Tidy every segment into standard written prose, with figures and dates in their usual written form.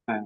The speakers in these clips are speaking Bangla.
হ্যাঁ।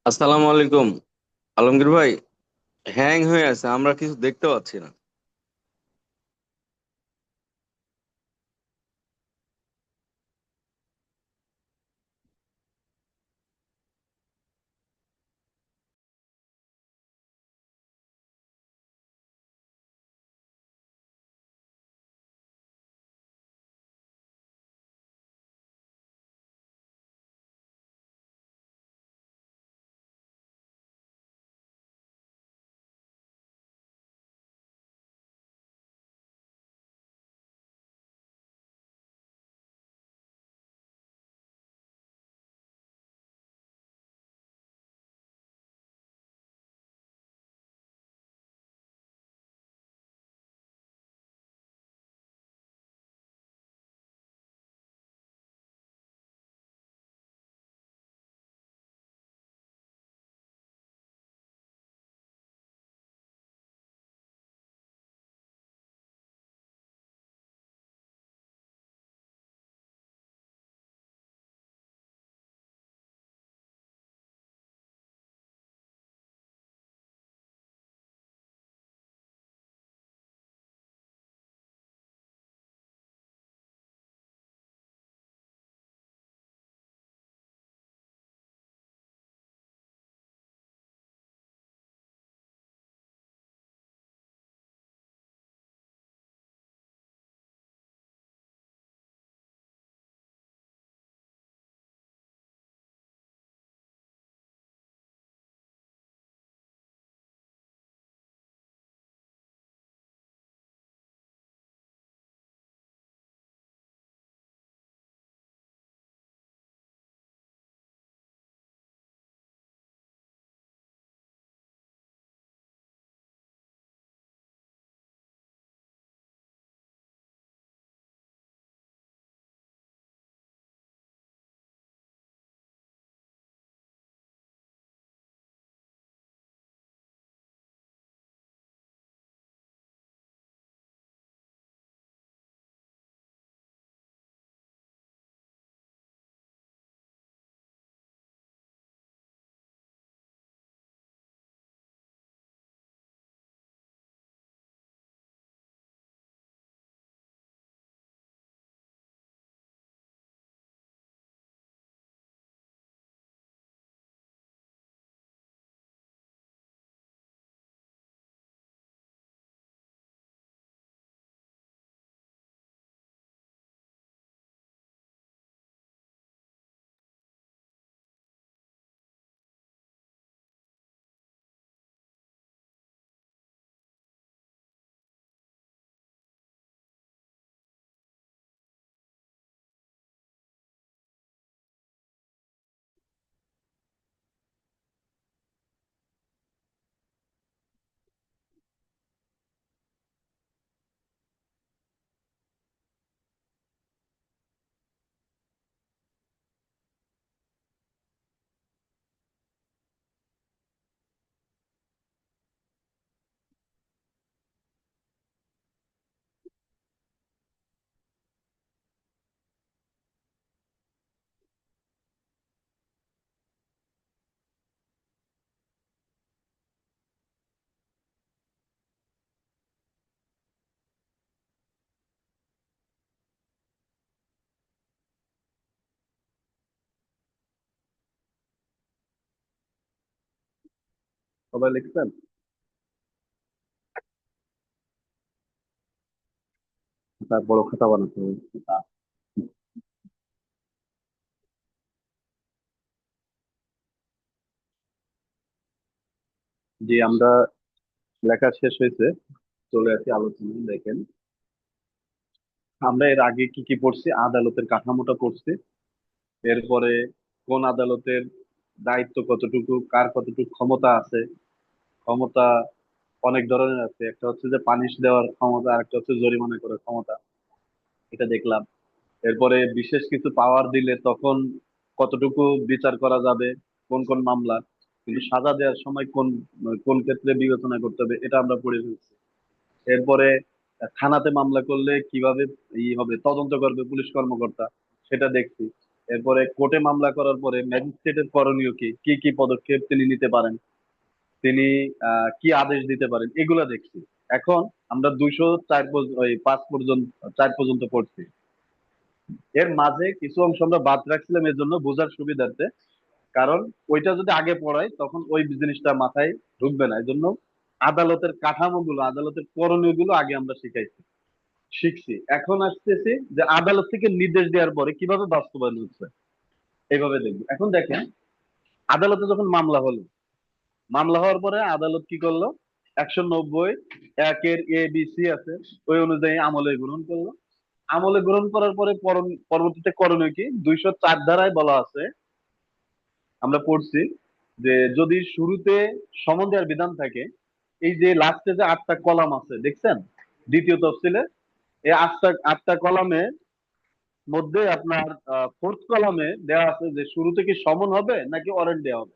আসসালামু আলাইকুম। আলমগীর ভাই, হ্যাং হয়ে আছে, আমরা কিছু দেখতে পাচ্ছি না। সবাই লিখছেন? তার বড় খাতা বানাতে হবে। জি, আমরা লেখা শেষ হয়েছে, চলে আসি আলোচনায়। দেখেন, আমরা এর আগে কি কি পড়ছি, আদালতের কাঠামোটা পড়ছি। এরপরে কোন আদালতের দায়িত্ব কতটুকু, কার কতটুকু ক্ষমতা আছে। ক্ষমতা অনেক ধরনের আছে, একটা হচ্ছে যে পানিশ দেওয়ার ক্ষমতা, আর একটা হচ্ছে জরিমানা করার ক্ষমতা, এটা দেখলাম। এরপরে বিশেষ কিছু পাওয়ার দিলে তখন কতটুকু বিচার করা যাবে, কোন কোন মামলা, কিন্তু সাজা দেওয়ার সময় কোন কোন ক্ষেত্রে বিবেচনা করতে হবে, এটা আমরা পড়ে ফেলছি। এরপরে থানাতে মামলা করলে কিভাবে হবে, তদন্ত করবে পুলিশ কর্মকর্তা, সেটা দেখছি। এরপরে কোর্টে মামলা করার পরে ম্যাজিস্ট্রেটের করণীয় কি, কি কি পদক্ষেপ তিনি নিতে পারেন, তিনি কি আদেশ দিতে পারেন, এগুলা দেখছি। এখন আমরা 5 পর্যন্ত, 4 পর্যন্ত পড়ছি। এর মাঝে কিছু অংশ আমরা বাদ রাখছিলাম এর জন্য বোঝার সুবিধার্থে, কারণ ওইটা যদি আগে পড়াই তখন ওই জিনিসটা মাথায় ঢুকবে না। এই জন্য আদালতের কাঠামোগুলো, আদালতের করণীয় গুলো আগে আমরা শিখছি। এখন আসতেছি যে আদালত থেকে নির্দেশ দেওয়ার পরে কিভাবে বাস্তবায়ন হচ্ছে, এইভাবে দেখবো। এখন দেখেন, আদালতে যখন মামলা হলো, মামলা হওয়ার পরে আদালত কি করলো, 190 একের ABC আছে, ওই অনুযায়ী আমলে গ্রহণ করলো। আমলে গ্রহণ করার পরে পরবর্তীতে করণীয় কি, 204 ধারায় বলা আছে, আমরা পড়ছি যে যদি শুরুতে সমন দেওয়ার বিধান থাকে, এই যে লাস্টে যে 8টা কলাম আছে দেখছেন দ্বিতীয় তফসিলে, এই 8টা কলামের মধ্যে আপনার ফোর্থ কলামে দেওয়া আছে যে শুরুতে কি সমন হবে নাকি ওয়ারেন্ট দেওয়া হবে।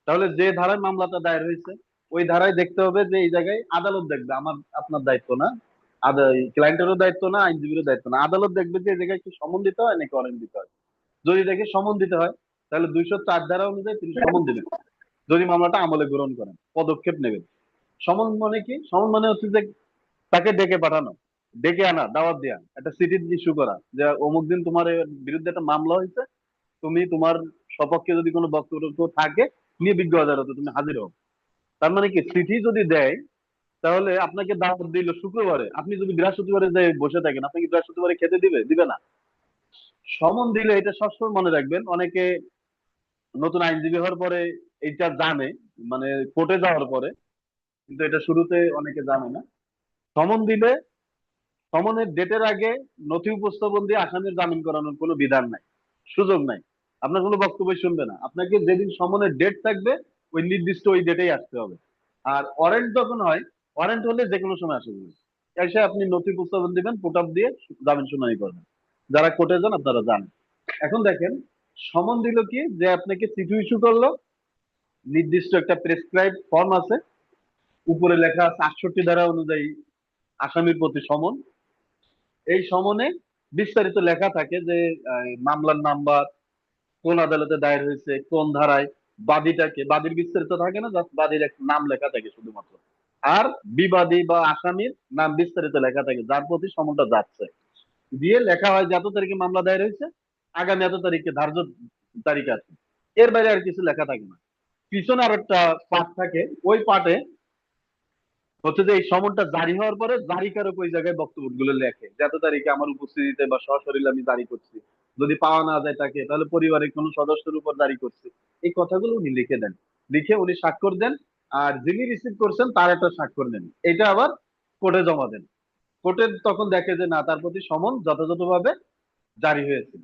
তাহলে যে ধারায় মামলাটা দায়ের হয়েছে ওই ধারায় দেখতে হবে যে এই জায়গায় আদালত দেখবে, আমার আপনার দায়িত্ব না, ক্লায়েন্টেরও দায়িত্ব না, আইনজীবীরও দায়িত্ব না। আদালত দেখবে যে এই জায়গায় কি সমন দিতে হয় নাকি ওয়ারেন্ট দিতে হয়। যদি দেখে সমন দিতে হয়, তাহলে 204 ধারা অনুযায়ী তিনি সমন দিবেন। যদি মামলাটা আমলে গ্রহণ করেন, পদক্ষেপ নেবেন। সমন মানে কি, সমন মানে হচ্ছে যে তাকে ডেকে পাঠানো, ডেকে আনা, দাওয়াত দেওয়া, একটা চিঠি ইস্যু করা যে অমুক দিন তোমার এর বিরুদ্ধে একটা মামলা হয়েছে, তুমি তোমার সপক্ষে যদি কোনো বক্তব্য থাকে নিয়ে বিজ্ঞ আদালতে তুমি হাজির হও। তার মানে কি, চিঠি যদি দেয় তাহলে আপনাকে দাওয়াত দিল শুক্রবারে, আপনি যদি বৃহস্পতিবারে যে বসে থাকেন, আপনাকে বৃহস্পতিবারে খেতে দিবে, দিবে না। সমন দিলে, এটা সবসময় মনে রাখবেন, অনেকে নতুন আইনজীবী হওয়ার পরে এটা জানে, মানে কোর্টে যাওয়ার পরে, কিন্তু এটা শুরুতে অনেকে জানে না। সমন দিলে সমনের ডেটের আগে নথি উপস্থাপন দিয়ে আসামির জামিন করানোর কোনো বিধান নাই, সুযোগ নাই। আপনার কোনো বক্তব্য শুনবে না, আপনাকে যেদিন সমনের ডেট থাকবে ওই নির্দিষ্ট ওই ডেটেই আসতে হবে। আর ওয়ারেন্ট যখন হয়, ওয়ারেন্ট হলে যে কোনো সময় আসবে, এসে আপনি নথি উপস্থাপন দিবেন, পুট আপ দিয়ে জামিন শুনানি করবেন। যারা কোর্টে যান আপনারা জানেন। এখন দেখেন, সমন দিল কি, যে আপনাকে চিঠি ইস্যু করলো, নির্দিষ্ট একটা প্রেসক্রাইব ফর্ম আছে, উপরে লেখা আছে 68 ধারা অনুযায়ী আসামির প্রতি সমন। এই সমনে বিস্তারিত লেখা থাকে যে মামলার নাম্বার, কোন আদালতে দায়ের হয়েছে, কোন ধারায়, বাদীটাকে, বাদীর বিস্তারিত থাকে না, জাস্ট বাদীর একটা নাম লেখা থাকে শুধুমাত্র। আর বিবাদী বা আসামির নাম বিস্তারিত লেখা থাকে, যার প্রতি সমনটা যাচ্ছে। দিয়ে লেখা হয় যে এত তারিখে মামলা দায়ের হয়েছে, আগামী এত তারিখে ধার্য তারিখ আছে। এর বাইরে আর কিছু লেখা থাকে না। পিছনে আর একটা পার্ট থাকে, ওই পার্টে হচ্ছে যে এই সমনটা জারি হওয়ার পরে জারিকারক ওই জায়গায় বক্তব্যগুলো লেখে যে এত তারিখে আমার উপস্থিতিতে বা সশরীরে আমি জারি করছি, যদি পাওয়া না যায় তাকে, তাহলে পরিবারের কোনো সদস্যের উপর জারি করছি। এই কথাগুলো উনি লিখে দেন, লিখে উনি স্বাক্ষর দেন। আর যিনি রিসিভ করছেন তার একটা স্বাক্ষর নেন, এটা আবার কোর্টে জমা দেন। কোর্টে তখন দেখে যে না, তার প্রতি সমন যথাযথভাবে জারি হয়েছে।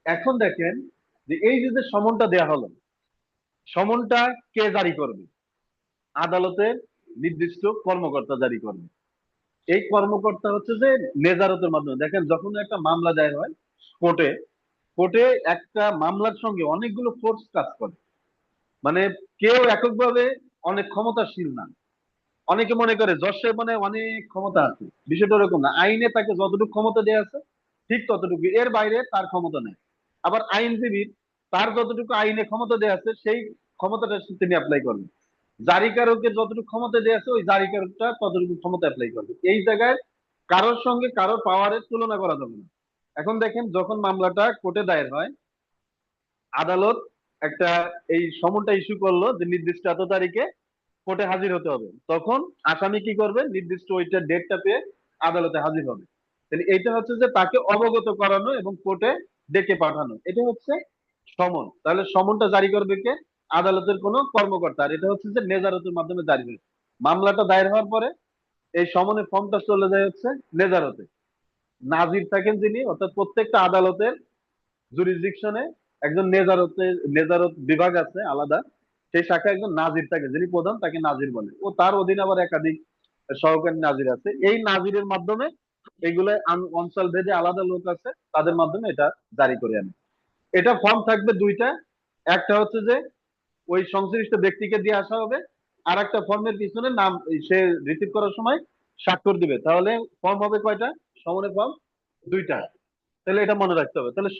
এখন দেখেন যে এই যে যে সমনটা দেয়া হলো, সমনটা কে জারি করবে, আদালতের নির্দিষ্ট কর্মকর্তা জারি করবে। এই কর্মকর্তা হচ্ছে যে নেজারতের মাধ্যমে, দেখেন যখন একটা মামলা দায়ের হয় কোর্টে, কোর্টে একটা মামলার সঙ্গে অনেকগুলো ফোর্স কাজ করে। মানে কেউ এককভাবে অনেক ক্ষমতাশীল না। অনেকে মনে করে জজ সাহেব মানে অনেক ক্ষমতা আছে, বিষয়টা এরকম না। আইনে তাকে যতটুকু ক্ষমতা দেওয়া আছে ঠিক ততটুকু, এর বাইরে তার ক্ষমতা নেই। আবার আইনজীবীর, তার যতটুকু আইনে ক্ষমতা দেওয়া আছে সেই ক্ষমতাটা তিনি অ্যাপ্লাই করবেন। জারিকারকের যতটুকু ক্ষমতা দেওয়া আছে ওই জারিকারকটা ততটুকু ক্ষমতা অ্যাপ্লাই করবে। এই জায়গায় কারোর সঙ্গে কারোর পাওয়ারের তুলনা করা যাবে না। এখন দেখেন, যখন মামলাটা কোর্টে দায়ের হয়, আদালত একটা এই সমনটা ইস্যু করলো যে নির্দিষ্ট এত তারিখে কোর্টে হাজির হতে হবে। তখন আসামি কি করবে, নির্দিষ্ট ওইটা ডেটটা পেয়ে আদালতে হাজির হবে। তাহলে এটা হচ্ছে যে তাকে অবগত করানো এবং কোর্টে ডেকে পাঠানো, এটা হচ্ছে সমন। তাহলে সমনটা জারি করবে কে? আদালতের কোনো কর্মকর্তা। আর এটা হচ্ছে যে নেজারতের মাধ্যমে জারি হবে। মামলাটা দায়ের হওয়ার পরে এই সমনের ফর্মটা চলে যায় হচ্ছে নেজারতে। নাজির থাকেন যিনি, অর্থাৎ প্রত্যেকটা আদালতের জুরিসডিকশনে একজন নেজারত বিভাগ আছে আলাদা। সেই শাখায় একজন নাজির থাকে, যিনি প্রধান, তাকে নাজির বলে। ও তার অধীনে আবার একাধিক সহকারী নাজির আছে। এই নাজিরের মাধ্যমে এগুলো অঞ্চল ভেদে আলাদা লোক আছে, তাদের মাধ্যমে এটা জারি করে আনে। এটা ফর্ম থাকবে দুইটা। একটা হচ্ছে যে ওই সংশ্লিষ্ট ব্যক্তিকে দিয়ে আসা হবে, আর একটা ফর্মের পিছনে নাম সে রিসিভ করার সময় স্বাক্ষর দিবে। তাহলে ফর্ম হবে কয়টা? সমনের ফর্ম দুইটা। তাহলে এটা মনে রাখতে হবে। তাহলে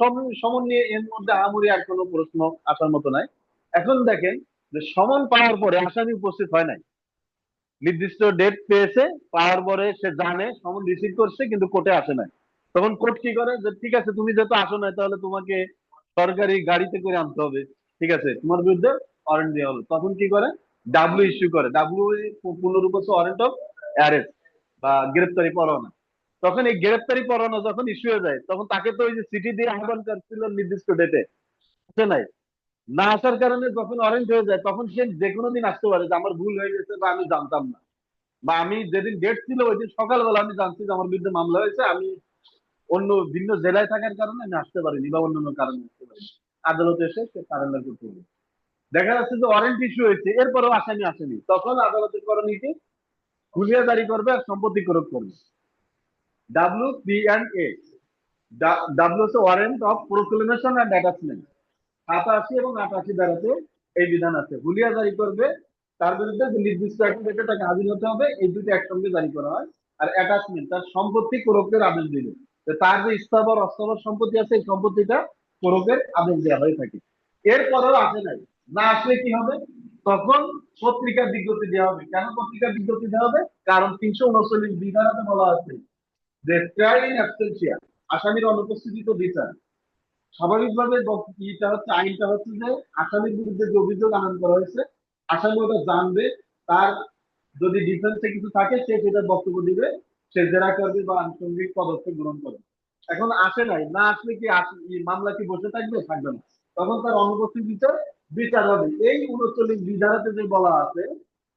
সমন নিয়ে এর মধ্যে আহামরি আর কোনো প্রশ্ন আসার মতো নাই। এখন দেখেন যে সমন পাওয়ার পরে আসামি উপস্থিত হয় নাই, নির্দিষ্ট ডেট পেয়েছে, পাওয়ার পরে সে জানে সমন রিসিভ করছে কিন্তু কোর্টে আসে নাই। তখন কোর্ট কি করে, যে ঠিক আছে তুমি যেহেতু আসো নাই, তাহলে তোমাকে সরকারি গাড়িতে করে আনতে হবে। ঠিক আছে, তোমার বিরুদ্ধে ওয়ারেন্ট দেওয়া হলো। তখন কি করে, ডাব্লিউ ইস্যু করে। ডাব্লিউ পূর্ণরূপ হচ্ছে ওয়ারেন্ট অফ অ্যারেস্ট বা গ্রেপ্তারি পরোয়ানা। তখন এই গ্রেপ্তারি পরোয়ানা যখন ইস্যু হয়ে যায়, তখন তাকে তো ওই যে চিঠি দিয়ে আহ্বান করছিল নির্দিষ্ট ডেটে, আসে নাই। না আসার কারণে যখন ওয়ারেন্ট হয়ে যায়, তখন সে যে কোনো দিন আসতে পারে যে আমার ভুল হয়ে গেছে বা আমি জানতাম না, বা আমি যেদিন ডেট ছিল ওই দিন সকালবেলা আমি জানছি যে আমার বিরুদ্ধে মামলা হয়েছে, আমি অন্য ভিন্ন জেলায় থাকার কারণে আমি আসতে পারিনি বা অন্যান্য কারণে আসতে পারিনি। আদালতে এসে সে সারেন্ডার করতে হবে। দেখা যাচ্ছে যে ওয়ারেন্ট ইস্যু হয়েছে, এরপরেও আসামি আসেনি, তখন আদালতের করণীয় কি? হুলিয়া জারি করবে আর সম্পত্তি প্রয়োগ করবে। WPA। ডাব্লিউ হচ্ছে warrant of proclamation and attachment. 87 এবং 88 ধারাতে এই বিধান আছে। হুলিয়া জারি করবে, তার বিরুদ্ধে যে নির্দিষ্ট একটা ডেটে তাকে হাজির হতে হবে, এই দুটো একসঙ্গে জারি করা হয়। আর অ্যাটাচমেন্ট, তার সম্পত্তি কোরকের আদেশ দিবে। তো তার যে স্থাবর অস্থাবর সম্পত্তি আছে, এই সম্পত্তিটা কোরকের আদেশ দেওয়া হয়ে থাকে। এরপরেও আসে নাই, না আসলে কি হবে? তখন পত্রিকার বিজ্ঞপ্তি দেওয়া হবে। কেন পত্রিকার বিজ্ঞপ্তি দেওয়া হবে? কারণ 339 বিধানাতে বলা আছে যে ট্রায়াল ইন অ্যাবসেন্সিয়া, আসামির অনুপস্থিতিতে বিচার। স্বাভাবিকভাবে এটা হচ্ছে, আইনটা হচ্ছে যে আসামির বিরুদ্ধে যে অভিযোগ আনয়ন করা হয়েছে, আসামি ওটা জানবে। তার যদি ডিফেন্সে কিছু থাকে, সে সেটা বক্তব্য দিবে, সে জেরা করবে বা আনুষঙ্গিক পদক্ষেপ গ্রহণ করবে। এখন আসে নাই, না আসলে কি এই মামলা কি বসে থাকবে? থাকবে না। তখন তার অনুপস্থিতিতে বিচার হবে। এই 39 বিধারাতে যে বলা আছে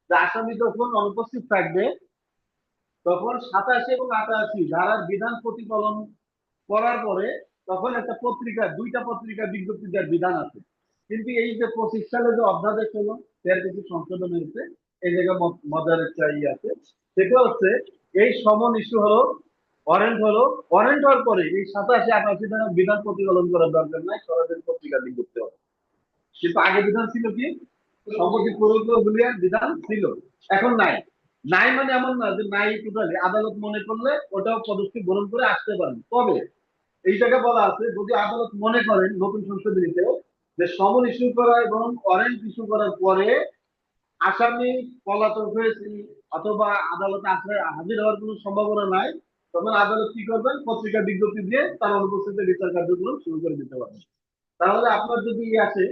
যে আসামি যখন অনুপস্থিত থাকবে, তখন 87 এবং 88 ধারার বিধান প্রতিপালন করার পরে তখন একটা পত্রিকা, দুইটা পত্রিকা বিজ্ঞপ্তি দেওয়ার বিধান আছে। কিন্তু এই যে 25 সালে যে অধ্যাদেশ হলো, এর কিছু সংশোধন হয়েছে। এই জায়গায় মজার একটা আছে, সেটা হচ্ছে এই সমন ইস্যু হলো, ওয়ারেন্ট হলো, ওয়ারেন্ট হওয়ার পরে এই 87 88 ধারা বিধান প্রতিপালন করার দরকার নাই, সরাসরি পত্রিকা বিজ্ঞপ্তি হবে। কিন্তু আগে বিধান ছিল কি, সম্পত্তি প্রয়োগের বিধান ছিল, এখন নাই। নাই মানে এমন না যে নাই টোটালি, আদালত মনে করলে ওটাও পদক্ষেপ গ্রহণ করে আসতে পারেন। তবে এই জায়গায় বলা আছে, যদি আদালত মনে করেন নতুন সংশোধনীতে যে সমন ইস্যু করা এবং ওয়ারেন্ট ইস্যু করার পরে আসামি পলাতক হয়েছে অথবা আদালতে আসলে হাজির হওয়ার কোনো সম্ভাবনা নাই, তখন আদালত কি করবেন, পত্রিকা বিজ্ঞপ্তি দিয়ে তার অনুপস্থিতিতে বিচার কার্যক্রম শুরু করে দিতে পারবেন। তাহলে আপনার যদি আসে,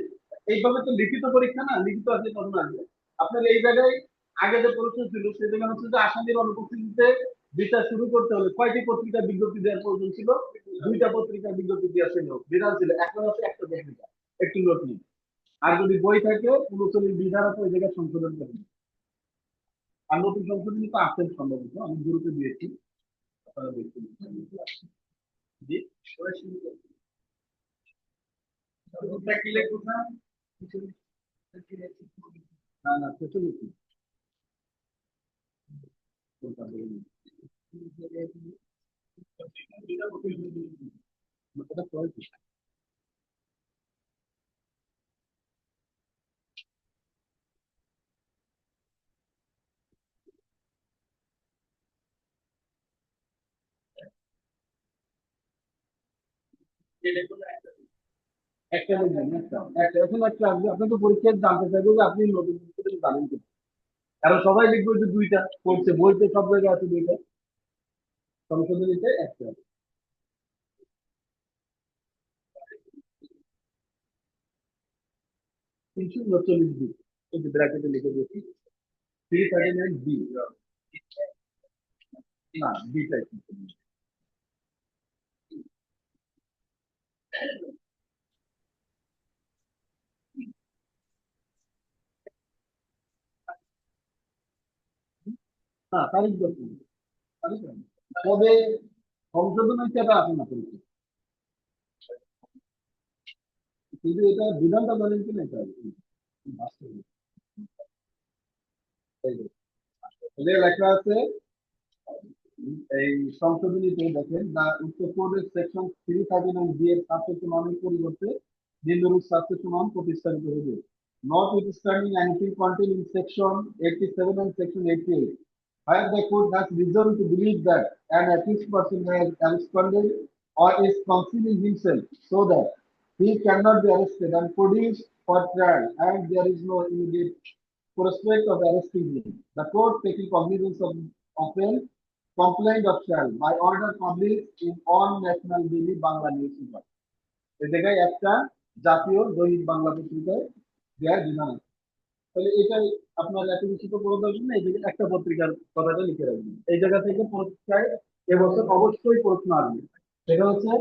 এইভাবে তো লিখিত পরীক্ষা না, লিখিত আসলে তখন আসবে। আপনার এই জায়গায় আগে যে প্রশ্ন ছিল, সেই জায়গায় হচ্ছে যে আসামির অনুপস্থিতিতে বিচার শুরু করতে হলে কয়টি পত্রিকা বিজ্ঞপ্তি দেওয়ার প্রয়োজন ছিল? দুইটা পত্রিকা বিজ্ঞপ্তি দেওয়া ছিল, বিধান ছিল। এখন হচ্ছে একটা পত্রিকা, একটু নোট নিন। আর যদি বই থাকে 39 বিধান আছে, ওই জায়গায় সংশোধন করবেন। আর নতুন সংশোধনী তো আসেন সম্ভবত, আমি গুরুত্ব দিয়েছি, আপনারা দেখতে দিচ্ছেন। জি, কোথায়? না না, ছেচল্লিশ না। কোনটা বলুন? ওটা 35। একটা বলবেন, একটা এখন একটা আসবে। আপনার তো পরীক্ষায় জানতে চাইবে যে আপনি নতুন কিছু জানেন কিনা। কারণ সবাই লিখবে যে দুইটা করছে, বইতে সব জায়গায় আছে দুইটা, সংশোধনীতে একটা। 339 দিন, এই যে ব্র্যাকেটে লিখে দিয়েছি। 339 বি, না বিটাই, না তারিখ দেখুন, তারিখ না। তবে সংশোধন হচ্ছে এটা আসে না পরীক্ষা, কিন্তু এটা বিধানটা জানেন কিনা এটা আর কি। বাস্তবে। এই যে, এদের লেখা আছে এই সংশোধনীতে দেখেন, দা উত্তর কোডের সেকশন 339 বি এর সাবসেকশন 1 এর পরিবর্তে নিম্নরূপ সাবসেকশন 1 প্রতিস্থাপিত হবে। Notwithstanding anything contained in section 87 and section 88, where the court has reason to believe that an accused person has absconded or is concealing himself so that he cannot be arrested and produced for trial, and there is no immediate prospect of arresting him. The court, taking cognizance of an complaint of trial by order published in all national daily Bangla newspaper. এই জায়গায় একটা জাতীয় দৈনিক বাংলা পত্রিকায় দেওয়ার বিধান আছে। তাহলে এটাই আপনার এত কিছু তো পড়ে দেওয়ার জন্য এই জায়গায় একটা পত্রিকার কথাটা লিখে রাখবেন। এই জায়গা থেকে পরীক্ষায় এবছর অবশ্যই প্রশ্ন আসবে। সেটা হচ্ছে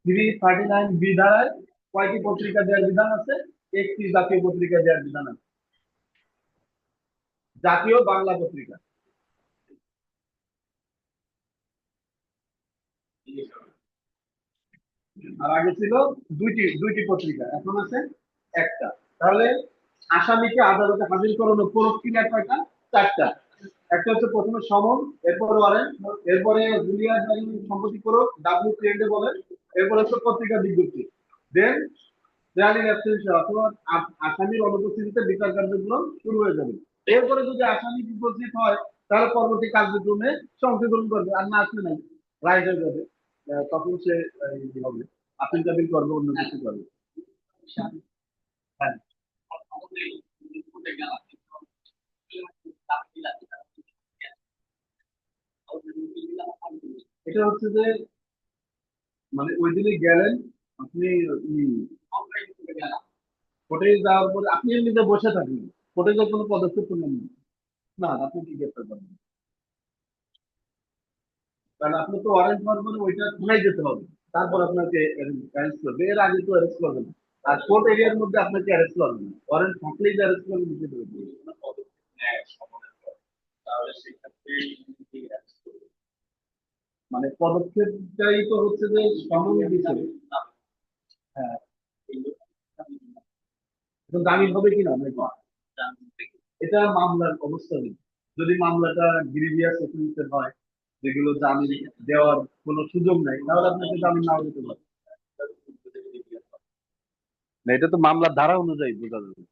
339 বি ধারায় কয়টি পত্রিকা দেওয়ার বিধান আছে? একটি জাতীয় পত্রিকা দেওয়ার বিধান আছে, জাতীয় বাংলা পত্রিকা। আর আগে ছিল দুইটি দুইটি পত্রিকা, এখন আছে একটা। তাহলে আসামিকে আদালতে হাজির করানোর প্রক্রিয়া কয়টা? চারটা। একটা হচ্ছে প্রথমে সমন, এরপরে ওয়ারেন্ট, এরপরে হুলিয়া জারি সম্পত্তি করো WPND বলেন, এরপরে হচ্ছে পত্রিকা বিজ্ঞপ্তি, দেন ট্রায়াল অ্যাবসেন্স অথবা আসামির অনুপস্থিতিতে বিচার কার্যক্রম শুরু হয়ে যাবে। এরপরে যদি আসামি উপস্থিত হয় তাহলে পরবর্তী কার্যক্রমে সংশোধন করবে, আর না আসলে নাই রায় হয়ে যাবে। তখন সে হবে আপিল টাপিল করবে, অন্য কিছু করবে। হ্যাঁ, এটা হচ্ছে যে মানে ওই দিনে গেলেন আপনি কোর্টে যাওয়ার পরে আপনি এমনিতে বসে থাকবেন, কোর্টে যে কোনো পদক্ষেপ করলেন না, না আপনি কি গ্রেপ্তার করবেন? কারণ আপনি তো ওয়ারেন্ট হওয়ার পরে ওইটা থানায় যেতে হবে, তারপর আপনাকে অ্যারেস্ট করবে, এর আগে তো অ্যারেস্ট করবে না। আর কোর্ট এরিয়ার মধ্যে আপনাকে অ্যারেস্ট করবে না, ওয়ারেন্ট থাকলেই যে অ্যারেস্ট করবে নিতে দেবে। মানে পদক্ষেপটাই তো হচ্ছে যে সমন দিচ্ছে। হ্যাঁ, এখন জামিন হবে কিনা নাকি এটা মামলার অবস্থা নেই। যদি মামলাটা গ্রিভিয়াস অফেন্সের হয়, যেগুলো জামিন দেওয়ার কোনো সুযোগ নাই, তাহলে আপনাকে জামিন নাও দিতে পারে। না, এটা তো মামলার ধারা অনুযায়ী বোঝা যাবে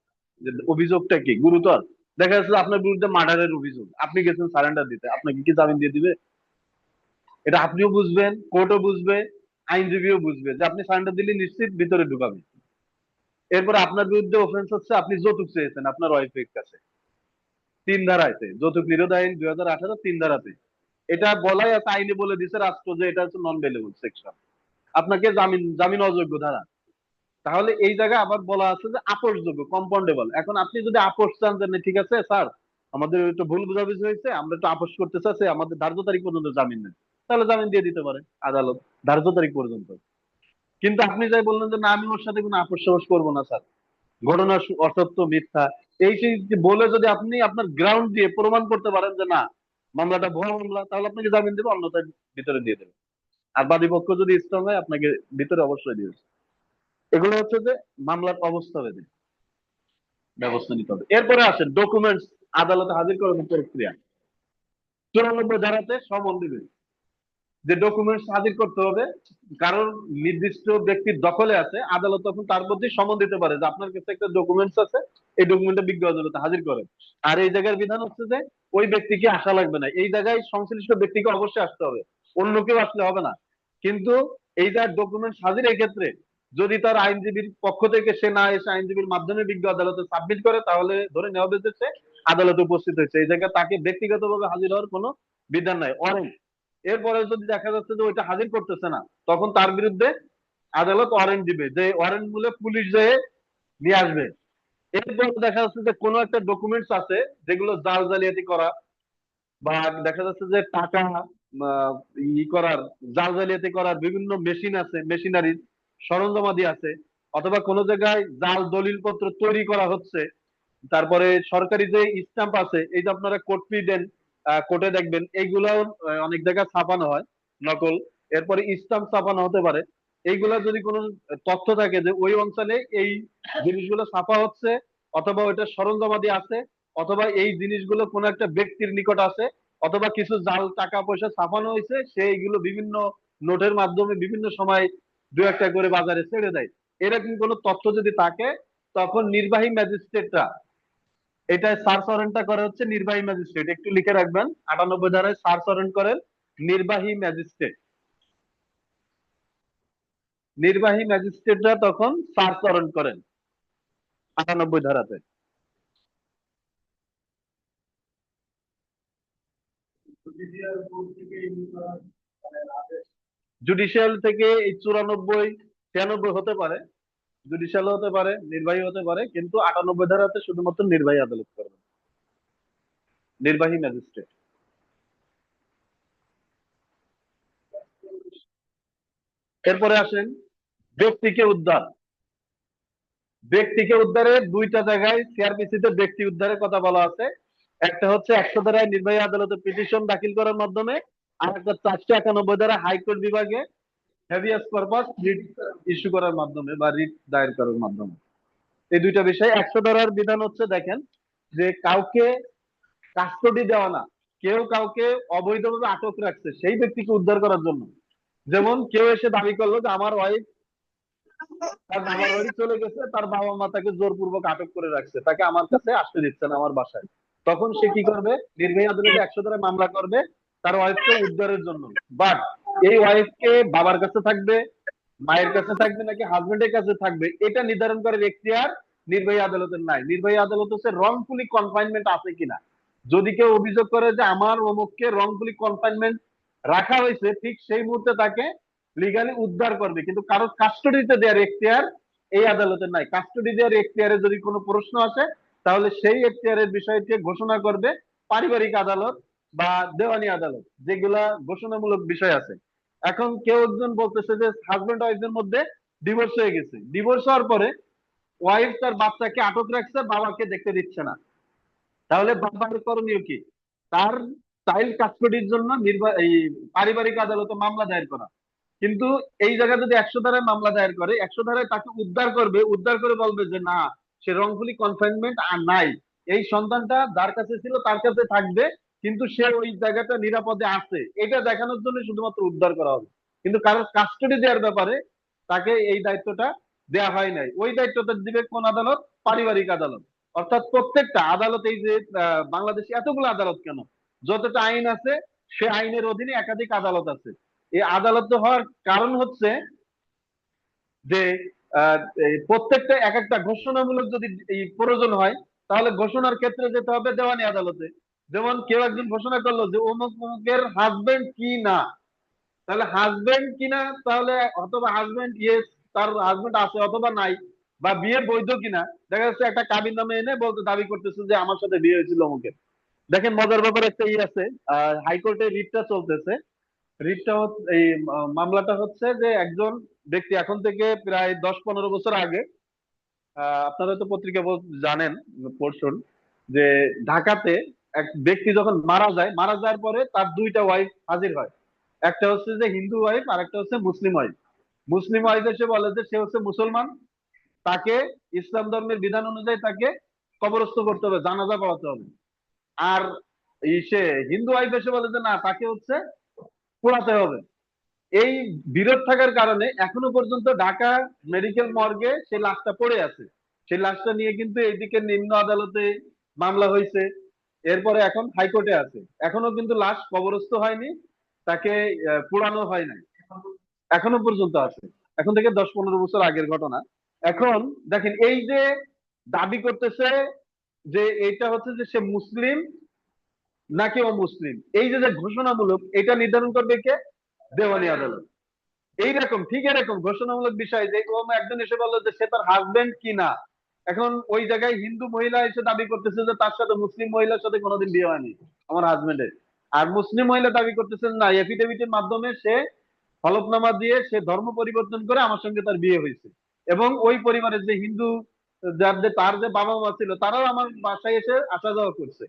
যে অভিযোগটা কি গুরুতর। দেখা যাচ্ছে আপনার বিরুদ্ধে মার্ডারের অভিযোগ, আপনি গেছেন সারেন্ডার দিতে, আপনাকে কি জামিন দিয়ে দিবে? এটা আপনিও বুঝবেন, কোর্টও বুঝবে, আইনজীবীও বুঝবে যে আপনি সারেন্ডার দিলে নিশ্চিত ভিতরে ঢুকাবে। এরপরে আপনার বিরুদ্ধে অফেন্স হচ্ছে আপনি যৌতুক চেয়েছেন আপনার ওয়াইফের কাছে, 3 ধারাতে যৌতুক নিরোধ আইন 2018 3 ধারাতে এটা বলাই আছে, আইনে বলে দিছে রাষ্ট্র যে এটা হচ্ছে নন ভেলেবল সেকশন, আপনাকে জামিন জামিন অযোগ্য ধারা। তাহলে এই জায়গায় আবার বলা আছে যে আপোষযোগ্য কম্পাউন্ডেবল। এখন আপনি যদি আপোষ চান যে না, ঠিক আছে স্যার আমাদের একটু ভুল বোঝাবুঝি হয়েছে, আমরা একটু আপোষ করতে চাচ্ছি, আমাদের ধার্য তারিখ পর্যন্ত জামিন নেন, তাহলে জামিন দিয়ে দিতে পারে আদালত ধার্য তারিখ পর্যন্ত। কিন্তু আপনি যাই বললেন যে না আমি ওর সাথে কোনো আপোষ সাপোষ করবো না স্যার, ঘটনা অসত্য মিথ্যা, এই সেই যে বলে যদি আপনি আপনার গ্রাউন্ড দিয়ে প্রমাণ করতে পারেন যে না মামলাটা ভুয়া মামলা, তাহলে আপনাকে জামিন দেবে, অন্যথায় ভিতরে দিয়ে দেবে। আর বাদী পক্ষ যদি স্ট্রং হয় আপনাকে ভিতরে অবশ্যই দিবে। এগুলো হচ্ছে যে মামলার অবস্থা ভেদে ব্যবস্থা নিতে হবে। এরপরে আসেন ডকুমেন্টস, আদালতে হাজির করানোর প্রক্রিয়া। 94 ধারাতে সমন দিবে যে ডকুমেন্টস হাজির করতে হবে, কারণ নির্দিষ্ট ব্যক্তির দখলে আছে, আদালত তখন তার প্রতি সমন দিতে পারে যে আপনার কাছে একটা ডকুমেন্টস আছে, এই ডকুমেন্টটা বিজ্ঞ আদালতে হাজির করেন। আর এই জায়গার বিধান হচ্ছে যে ওই ব্যক্তিকে আসা লাগবে না, এই জায়গায় সংশ্লিষ্ট ব্যক্তিকে অবশ্যই আসতে হবে, অন্য কেউ আসলে হবে না। কিন্তু এই যে ডকুমেন্টস হাজির এই ক্ষেত্রে যদি তার আইনজীবীর পক্ষ থেকে সে না এসে আইনজীবীর মাধ্যমে বিজ্ঞ আদালতে সাবমিট করে, তাহলে ধরে নেওয়া হবে যে সে আদালতে উপস্থিত হয়েছে, এই জায়গায় তাকে ব্যক্তিগতভাবে হাজির হওয়ার কোনো বিধান নাই। অরেঞ্জ, এরপরে যদি দেখা যাচ্ছে যে ওইটা হাজির করতেছে না, তখন তার বিরুদ্ধে আদালত ওয়ারেন্ট দিবে, যে ওয়ারেন্ট বলে পুলিশ যেয়ে নিয়ে আসবে, এরপর দেখা যাচ্ছে যে কোনো একটা ডকুমেন্টস আছে যেগুলো জাল জালিয়াতি করা, বা দেখা যাচ্ছে যে টাকা আহ, করার, জাল জালিয়াতি করার বিভিন্ন মেশিন আছে, মেশিনারি সরঞ্জামাদি আছে, অথবা কোনো জায়গায় জাল দলিল পত্র তৈরি করা হচ্ছে। তারপরে সরকারি যে স্ট্যাম্প আছে, এই যে আপনারা কোর্ট ফি দেন, কোর্টে দেখবেন এইগুলাও অনেক জায়গায় ছাপানো হয় নকল। এরপরে স্ট্যাম্প ছাপানো হতে পারে। এইগুলা যদি কোনো তথ্য থাকে যে ওই অঞ্চলে এই জিনিসগুলো ছাপা হচ্ছে, অথবা ওইটা সরঞ্জামাদি আছে, অথবা এই জিনিসগুলো কোনো একটা ব্যক্তির নিকট আছে, অথবা কিছু জাল টাকা পয়সা ছাপানো হয়েছে, সেইগুলো বিভিন্ন নোটের মাধ্যমে বিভিন্ন সময় দু একটা করে বাজারে ছেড়ে দেয়। এরকম কোনো তথ্য যদি থাকে, তখন নির্বাহী ম্যাজিস্ট্রেটরা, এটা সার্চ ওয়ারেন্টটা করে হচ্ছে নির্বাহী ম্যাজিস্ট্রেট, একটু লিখে রাখবেন, 98 ধারায় সার্চ ওয়ারেন্ট করেন নির্বাহী ম্যাজিস্ট্রেট। নির্বাহী ম্যাজিস্ট্রেটরা তখন সার্চ ওয়ারেন্ট করেন 98 ধারাতে। জুডিশিয়াল থেকে এই 94, 96 হতে পারে, জুডিশিয়াল হতে পারে, নির্বাহী হতে পারে, কিন্তু 98 ধারাতে শুধুমাত্র নির্বাহী আদালত করবেন, নির্বাহী ম্যাজিস্ট্রেট। এরপরে আসেন ব্যক্তিকে উদ্ধার। ব্যক্তিকে উদ্ধারে দুইটা জায়গায় সিআরপিসি তে ব্যক্তি উদ্ধারের কথা বলা আছে। একটা হচ্ছে 100 ধারায় নির্বাহী আদালতে পিটিশন দাখিল করার মাধ্যমে, আর একটা 491 ধারা হাইকোর্ট বিভাগে হ্যাভিয়াস কর্পাস রিট ইস্যু করার মাধ্যমে বা রিট দায়ের করার মাধ্যমে। এই দুইটা বিষয়। 100 ধারার বিধান হচ্ছে দেখেন, যে কাউকে কাস্টডি দেওয়া না, কেউ কাউকে অবৈধভাবে আটক রাখছে সেই ব্যক্তিকে উদ্ধার করার জন্য। যেমন কেউ এসে দাবি করলো যে আমার ওয়াইফ তার বাবার বাড়ি চলে গেছে, তার বাবা মা তাকে জোরপূর্বক আটক করে রাখছে, তাকে আমার কাছে আসতে দিচ্ছে না, আমার বাসায়। তখন সে কি করবে? নির্বাহী আদালতে 100 ধারায় মামলা করবে তার ওয়াইফকে উদ্ধারের জন্য। বাট এই ওয়াইফকে বাবার কাছে থাকবে, মায়ের কাছে থাকবে, নাকি হাজবেন্ডের কাছে থাকবে, এটা নির্ধারণ করার এখতিয়ার নির্বাহী আদালতের নাই। নির্বাহী আদালত হচ্ছে রংফুলি কনফাইনমেন্ট আছে কিনা। যদি কেউ অভিযোগ করে যে আমার অমুককে রংফুলি কনফাইনমেন্ট রাখা হয়েছে, ঠিক সেই মুহূর্তে তাকে লিগালি উদ্ধার করবে, কিন্তু কারোর কাস্টডিতে দেওয়ার এখতিয়ার এই আদালতের নাই। কাস্টডি দেওয়ার এখতিয়ারে যদি কোনো প্রশ্ন আসে, তাহলে সেই এখতিয়ারের বিষয়টি ঘোষণা করবে পারিবারিক আদালত বা দেওয়ানি আদালত, যেগুলা ঘোষণামূলক বিষয় আছে। এখন কেউ একজন বলতেছে যে হাজবেন্ড ওয়াইফের মধ্যে ডিভোর্স হয়ে গেছে, ডিভোর্স হওয়ার পরে ওয়াইফ তার বাচ্চাকে আটক রাখছে, বাবাকে দেখতে দিচ্ছে না, তাহলে বাবার করণীয় কি? তার চাইল্ড কাস্টডির জন্য এই পারিবারিক আদালতে মামলা দায়ের করা। কিন্তু এই জায়গায় যদি 100 ধারায় মামলা দায়ের করে, 100 ধারায় তাকে উদ্ধার করবে, উদ্ধার করে বলবে যে না, সে রংফুলি কনফাইনমেন্ট আর নাই, এই সন্তানটা যার কাছে ছিল তার কাছে থাকবে, কিন্তু সে ওই জায়গাটা নিরাপদে আছে, এটা দেখানোর জন্য শুধুমাত্র উদ্ধার করা হবে। কিন্তু কারোর কাস্টডি দেওয়ার ব্যাপারে তাকে এই দায়িত্বটা দেয়া হয় নাই। ওই দায়িত্বটা দিবে কোন আদালত? পারিবারিক আদালত। অর্থাৎ প্রত্যেকটা আদালত, এই যে বাংলাদেশে এতগুলো আদালত কেন, যতটা আইন আছে সে আইনের অধীনে একাধিক আদালত আছে। এই আদালত হওয়ার কারণ হচ্ছে যে এই প্রত্যেকটা এক একটা ঘোষণামূলক যদি এই প্রয়োজন হয়, তাহলে ঘোষণার ক্ষেত্রে যেতে হবে দেওয়ানি আদালতে। যেমন কেউ একজন ঘোষণা করলো যে অমুক অমুকের হাজবেন্ড কি না, তাহলে হাজবেন্ড কিনা, তাহলে অথবা হাজবেন্ড ইয়েস, তার হাজবেন্ড আছে অথবা নাই, বা বিয়ে বৈধ কিনা। দেখা যাচ্ছে একটা কাবিন নামে এনে বলতে দাবি করতেছে যে আমার সাথে বিয়ে হয়েছিল অমুকের। দেখেন মজার ব্যাপার একটা আছে, হাইকোর্টে রিটটা চলতেছে। এই মামলাটা হচ্ছে যে একজন ব্যক্তি এখন থেকে প্রায় 10-15 বছর আগে, আপনারা তো পত্রিকা জানেন, পড়ছুন, যে ঢাকাতে এক ব্যক্তি যখন মারা যায়, মারা যাওয়ার পরে তার দুইটা ওয়াইফ হাজির হয়। একটা হচ্ছে যে হিন্দু ওয়াইফ, আর একটা হচ্ছে মুসলিম ওয়াইফ। মুসলিম ওয়াইফ এসে বলে যে সে হচ্ছে মুসলমান, তাকে ইসলাম ধর্মের বিধান অনুযায়ী তাকে কবরস্থ করতে হবে, জানাজা পড়াতে হবে। আর সে হিন্দু ওয়াইফ এসে বলে যে না, তাকে হচ্ছে পোড়াতে হবে। এই বিরোধ থাকার কারণে এখনো পর্যন্ত ঢাকা মেডিকেল মর্গে সেই লাশটা পড়ে আছে। সেই লাশটা নিয়ে কিন্তু এইদিকে নিম্ন আদালতে মামলা হয়েছে, এরপরে এখন হাইকোর্টে আছে, এখনো কিন্তু লাশ কবরস্থ হয়নি, তাকে পোড়ানো হয় নাই, এখনো পর্যন্ত আছে। এখন থেকে 10-15 বছর আগের ঘটনা। এখন দেখেন এই যে দাবি করতেছে যে এটা হচ্ছে যে সে মুসলিম নাকি অমুসলিম, এই যে যে ঘোষণামূলক, এটা নির্ধারণ করবে কে? দেওয়ানি আদালত। এইরকম ঠিক এরকম ঘোষণামূলক বিষয় যে ও একজন এসে বললো যে সে তার হাজবেন্ড কি না, এখন ওই জায়গায় হিন্দু মহিলা এসে দাবি করতেছে যে তার সাথে মুসলিম মহিলার সাথে কোনোদিন বিয়ে হয়নি আমার হাজবেন্ডের। আর মুসলিম মহিলা দাবি করতেছেন না, এফিডেভিটের মাধ্যমে সে হলফনামা দিয়ে সে ধর্ম পরিবর্তন করে আমার সঙ্গে তার বিয়ে হয়েছে। এবং ওই পরিবারের যে হিন্দু, তার যে বাবা মা ছিল তারাও আমার বাসায় এসে আসা যাওয়া করছে।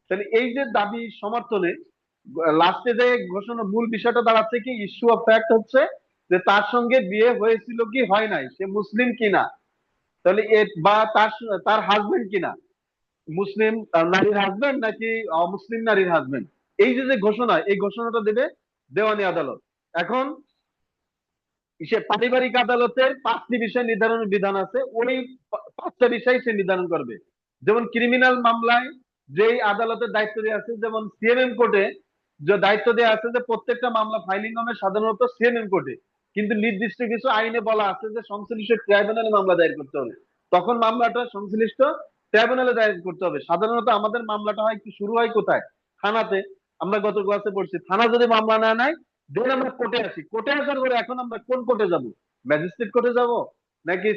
তাহলে এই যে দাবি সমর্থনে লাস্টে যে ঘোষণা মূল বিষয়টা দাঁড়াচ্ছে কি, ইস্যু অফ ফ্যাক্ট হচ্ছে যে তার সঙ্গে বিয়ে হয়েছিল কি হয় নাই, সে মুসলিম কিনা, তাহলে বা তার তার হাজবেন্ড কিনা, মুসলিম নারীর হাজবেন্ড নাকি অমুসলিম নারীর হাজবেন্ড। এই যে যে ঘোষণা, এই ঘোষণাটা দেবে দেওয়ানি আদালত। এখন সে পারিবারিক আদালতের 5টি বিষয় নির্ধারণের বিধান আছে, ওই 5টা বিষয় সে নির্ধারণ করবে। যেমন ক্রিমিনাল মামলায় যেই আদালতের দায়িত্ব দেওয়া আছে, যেমন সিএমএম কোর্টে যে দায়িত্ব দেওয়া আছে যে প্রত্যেকটা মামলা ফাইলিং হবে সাধারণত সিএমএম কোর্টে, কিন্তু নির্দিষ্ট কিছু আইনে বলা আছে যে সংশ্লিষ্ট ট্রাইব্যুনালে মামলা দায়ের করতে হবে। তখন মামলাটা সংশ্লিষ্ট ট্রাইব্যুনালে দায়ের করতে হবে। সাধারণত আমাদের মামলাটা হয় কি, শুরু হয় কোথায়, থানাতে। আমরা গত ক্লাসে পড়ছি, থানা যদি মামলা না নেয় দেন আমরা কোর্টে আসি। কোর্টে আসার পরে এখন আমরা কোন কোর্টে যাব, ম্যাজিস্ট্রেট কোর্টে যাব নাকি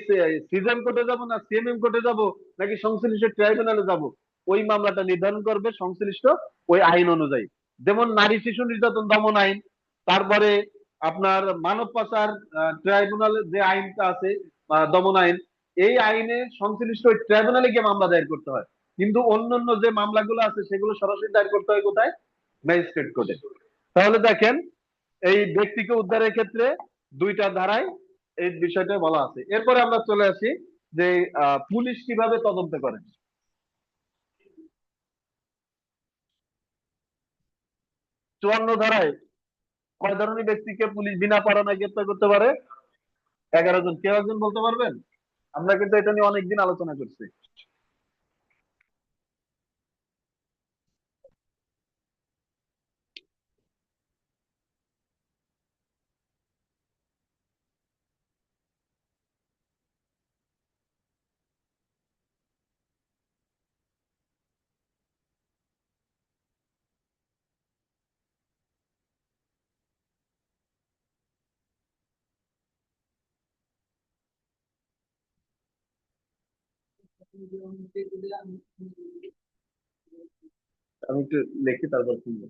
সিজন কোর্টে যাব না সিএমএম কোর্টে যাব নাকি সংশ্লিষ্ট ট্রাইব্যুনালে যাব, ওই মামলাটা নির্ধারণ করবে সংশ্লিষ্ট ওই আইন অনুযায়ী। যেমন নারী শিশু নির্যাতন দমন আইন, তারপরে আপনার মানব পাচার ট্রাইব্যুনাল যে আইনটা আছে, দমন আইন, এই আইনে সংশ্লিষ্ট ওই ট্রাইব্যুনালে গিয়ে মামলা দায়ের করতে হয়। কিন্তু অন্যান্য যে মামলাগুলো আছে সেগুলো সরাসরি দায়ের করতে হয় কোথায়, ম্যাজিস্ট্রেট কোর্টে। তাহলে দেখেন এই ব্যক্তিকে উদ্ধারের ক্ষেত্রে 2টা ধারায় এই বিষয়টা বলা আছে। এরপরে আমরা চলে আসি যে পুলিশ কিভাবে তদন্ত করে। 54 ধারায় কয় ধরনের ব্যক্তিকে পুলিশ বিনা পরোয়ানায় গ্রেপ্তার করতে পারে? 11 জন। কেউ একজন বলতে পারবেন? আমরা কিন্তু এটা নিয়ে অনেকদিন আলোচনা করছি। আমি একটু লিখি তারপর শুনবো।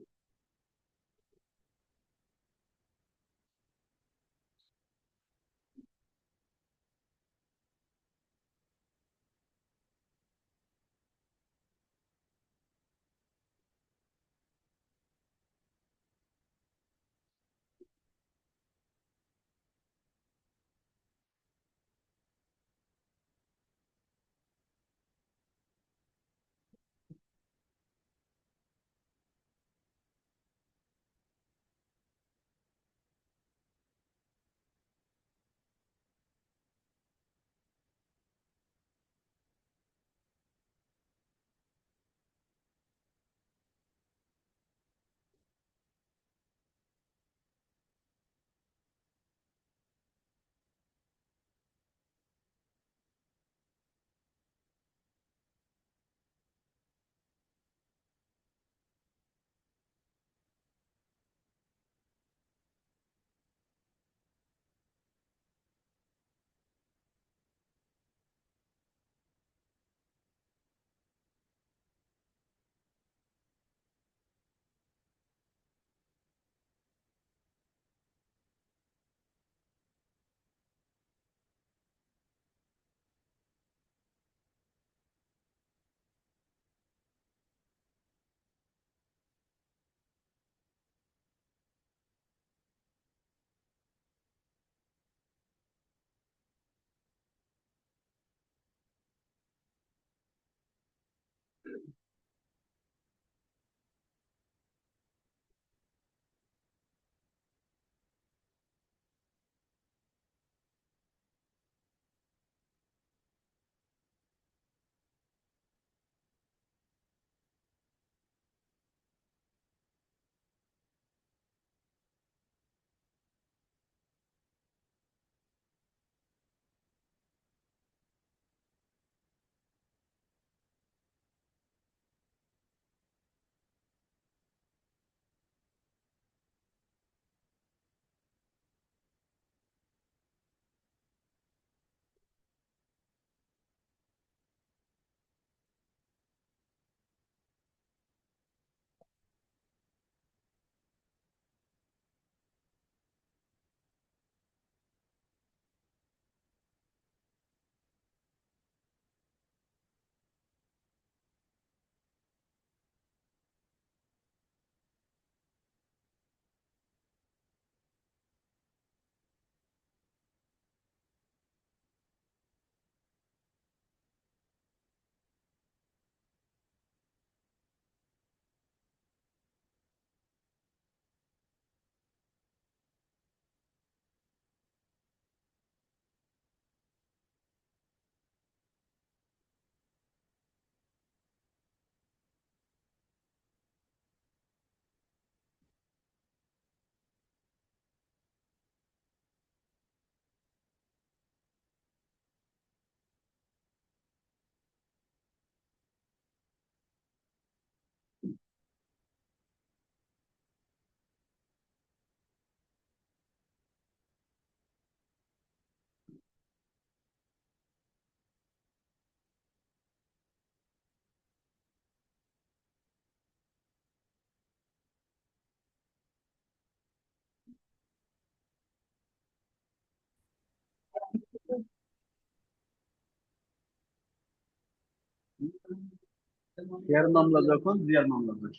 শেয়ার মামলা যখন জিয়ার মামলা হয়।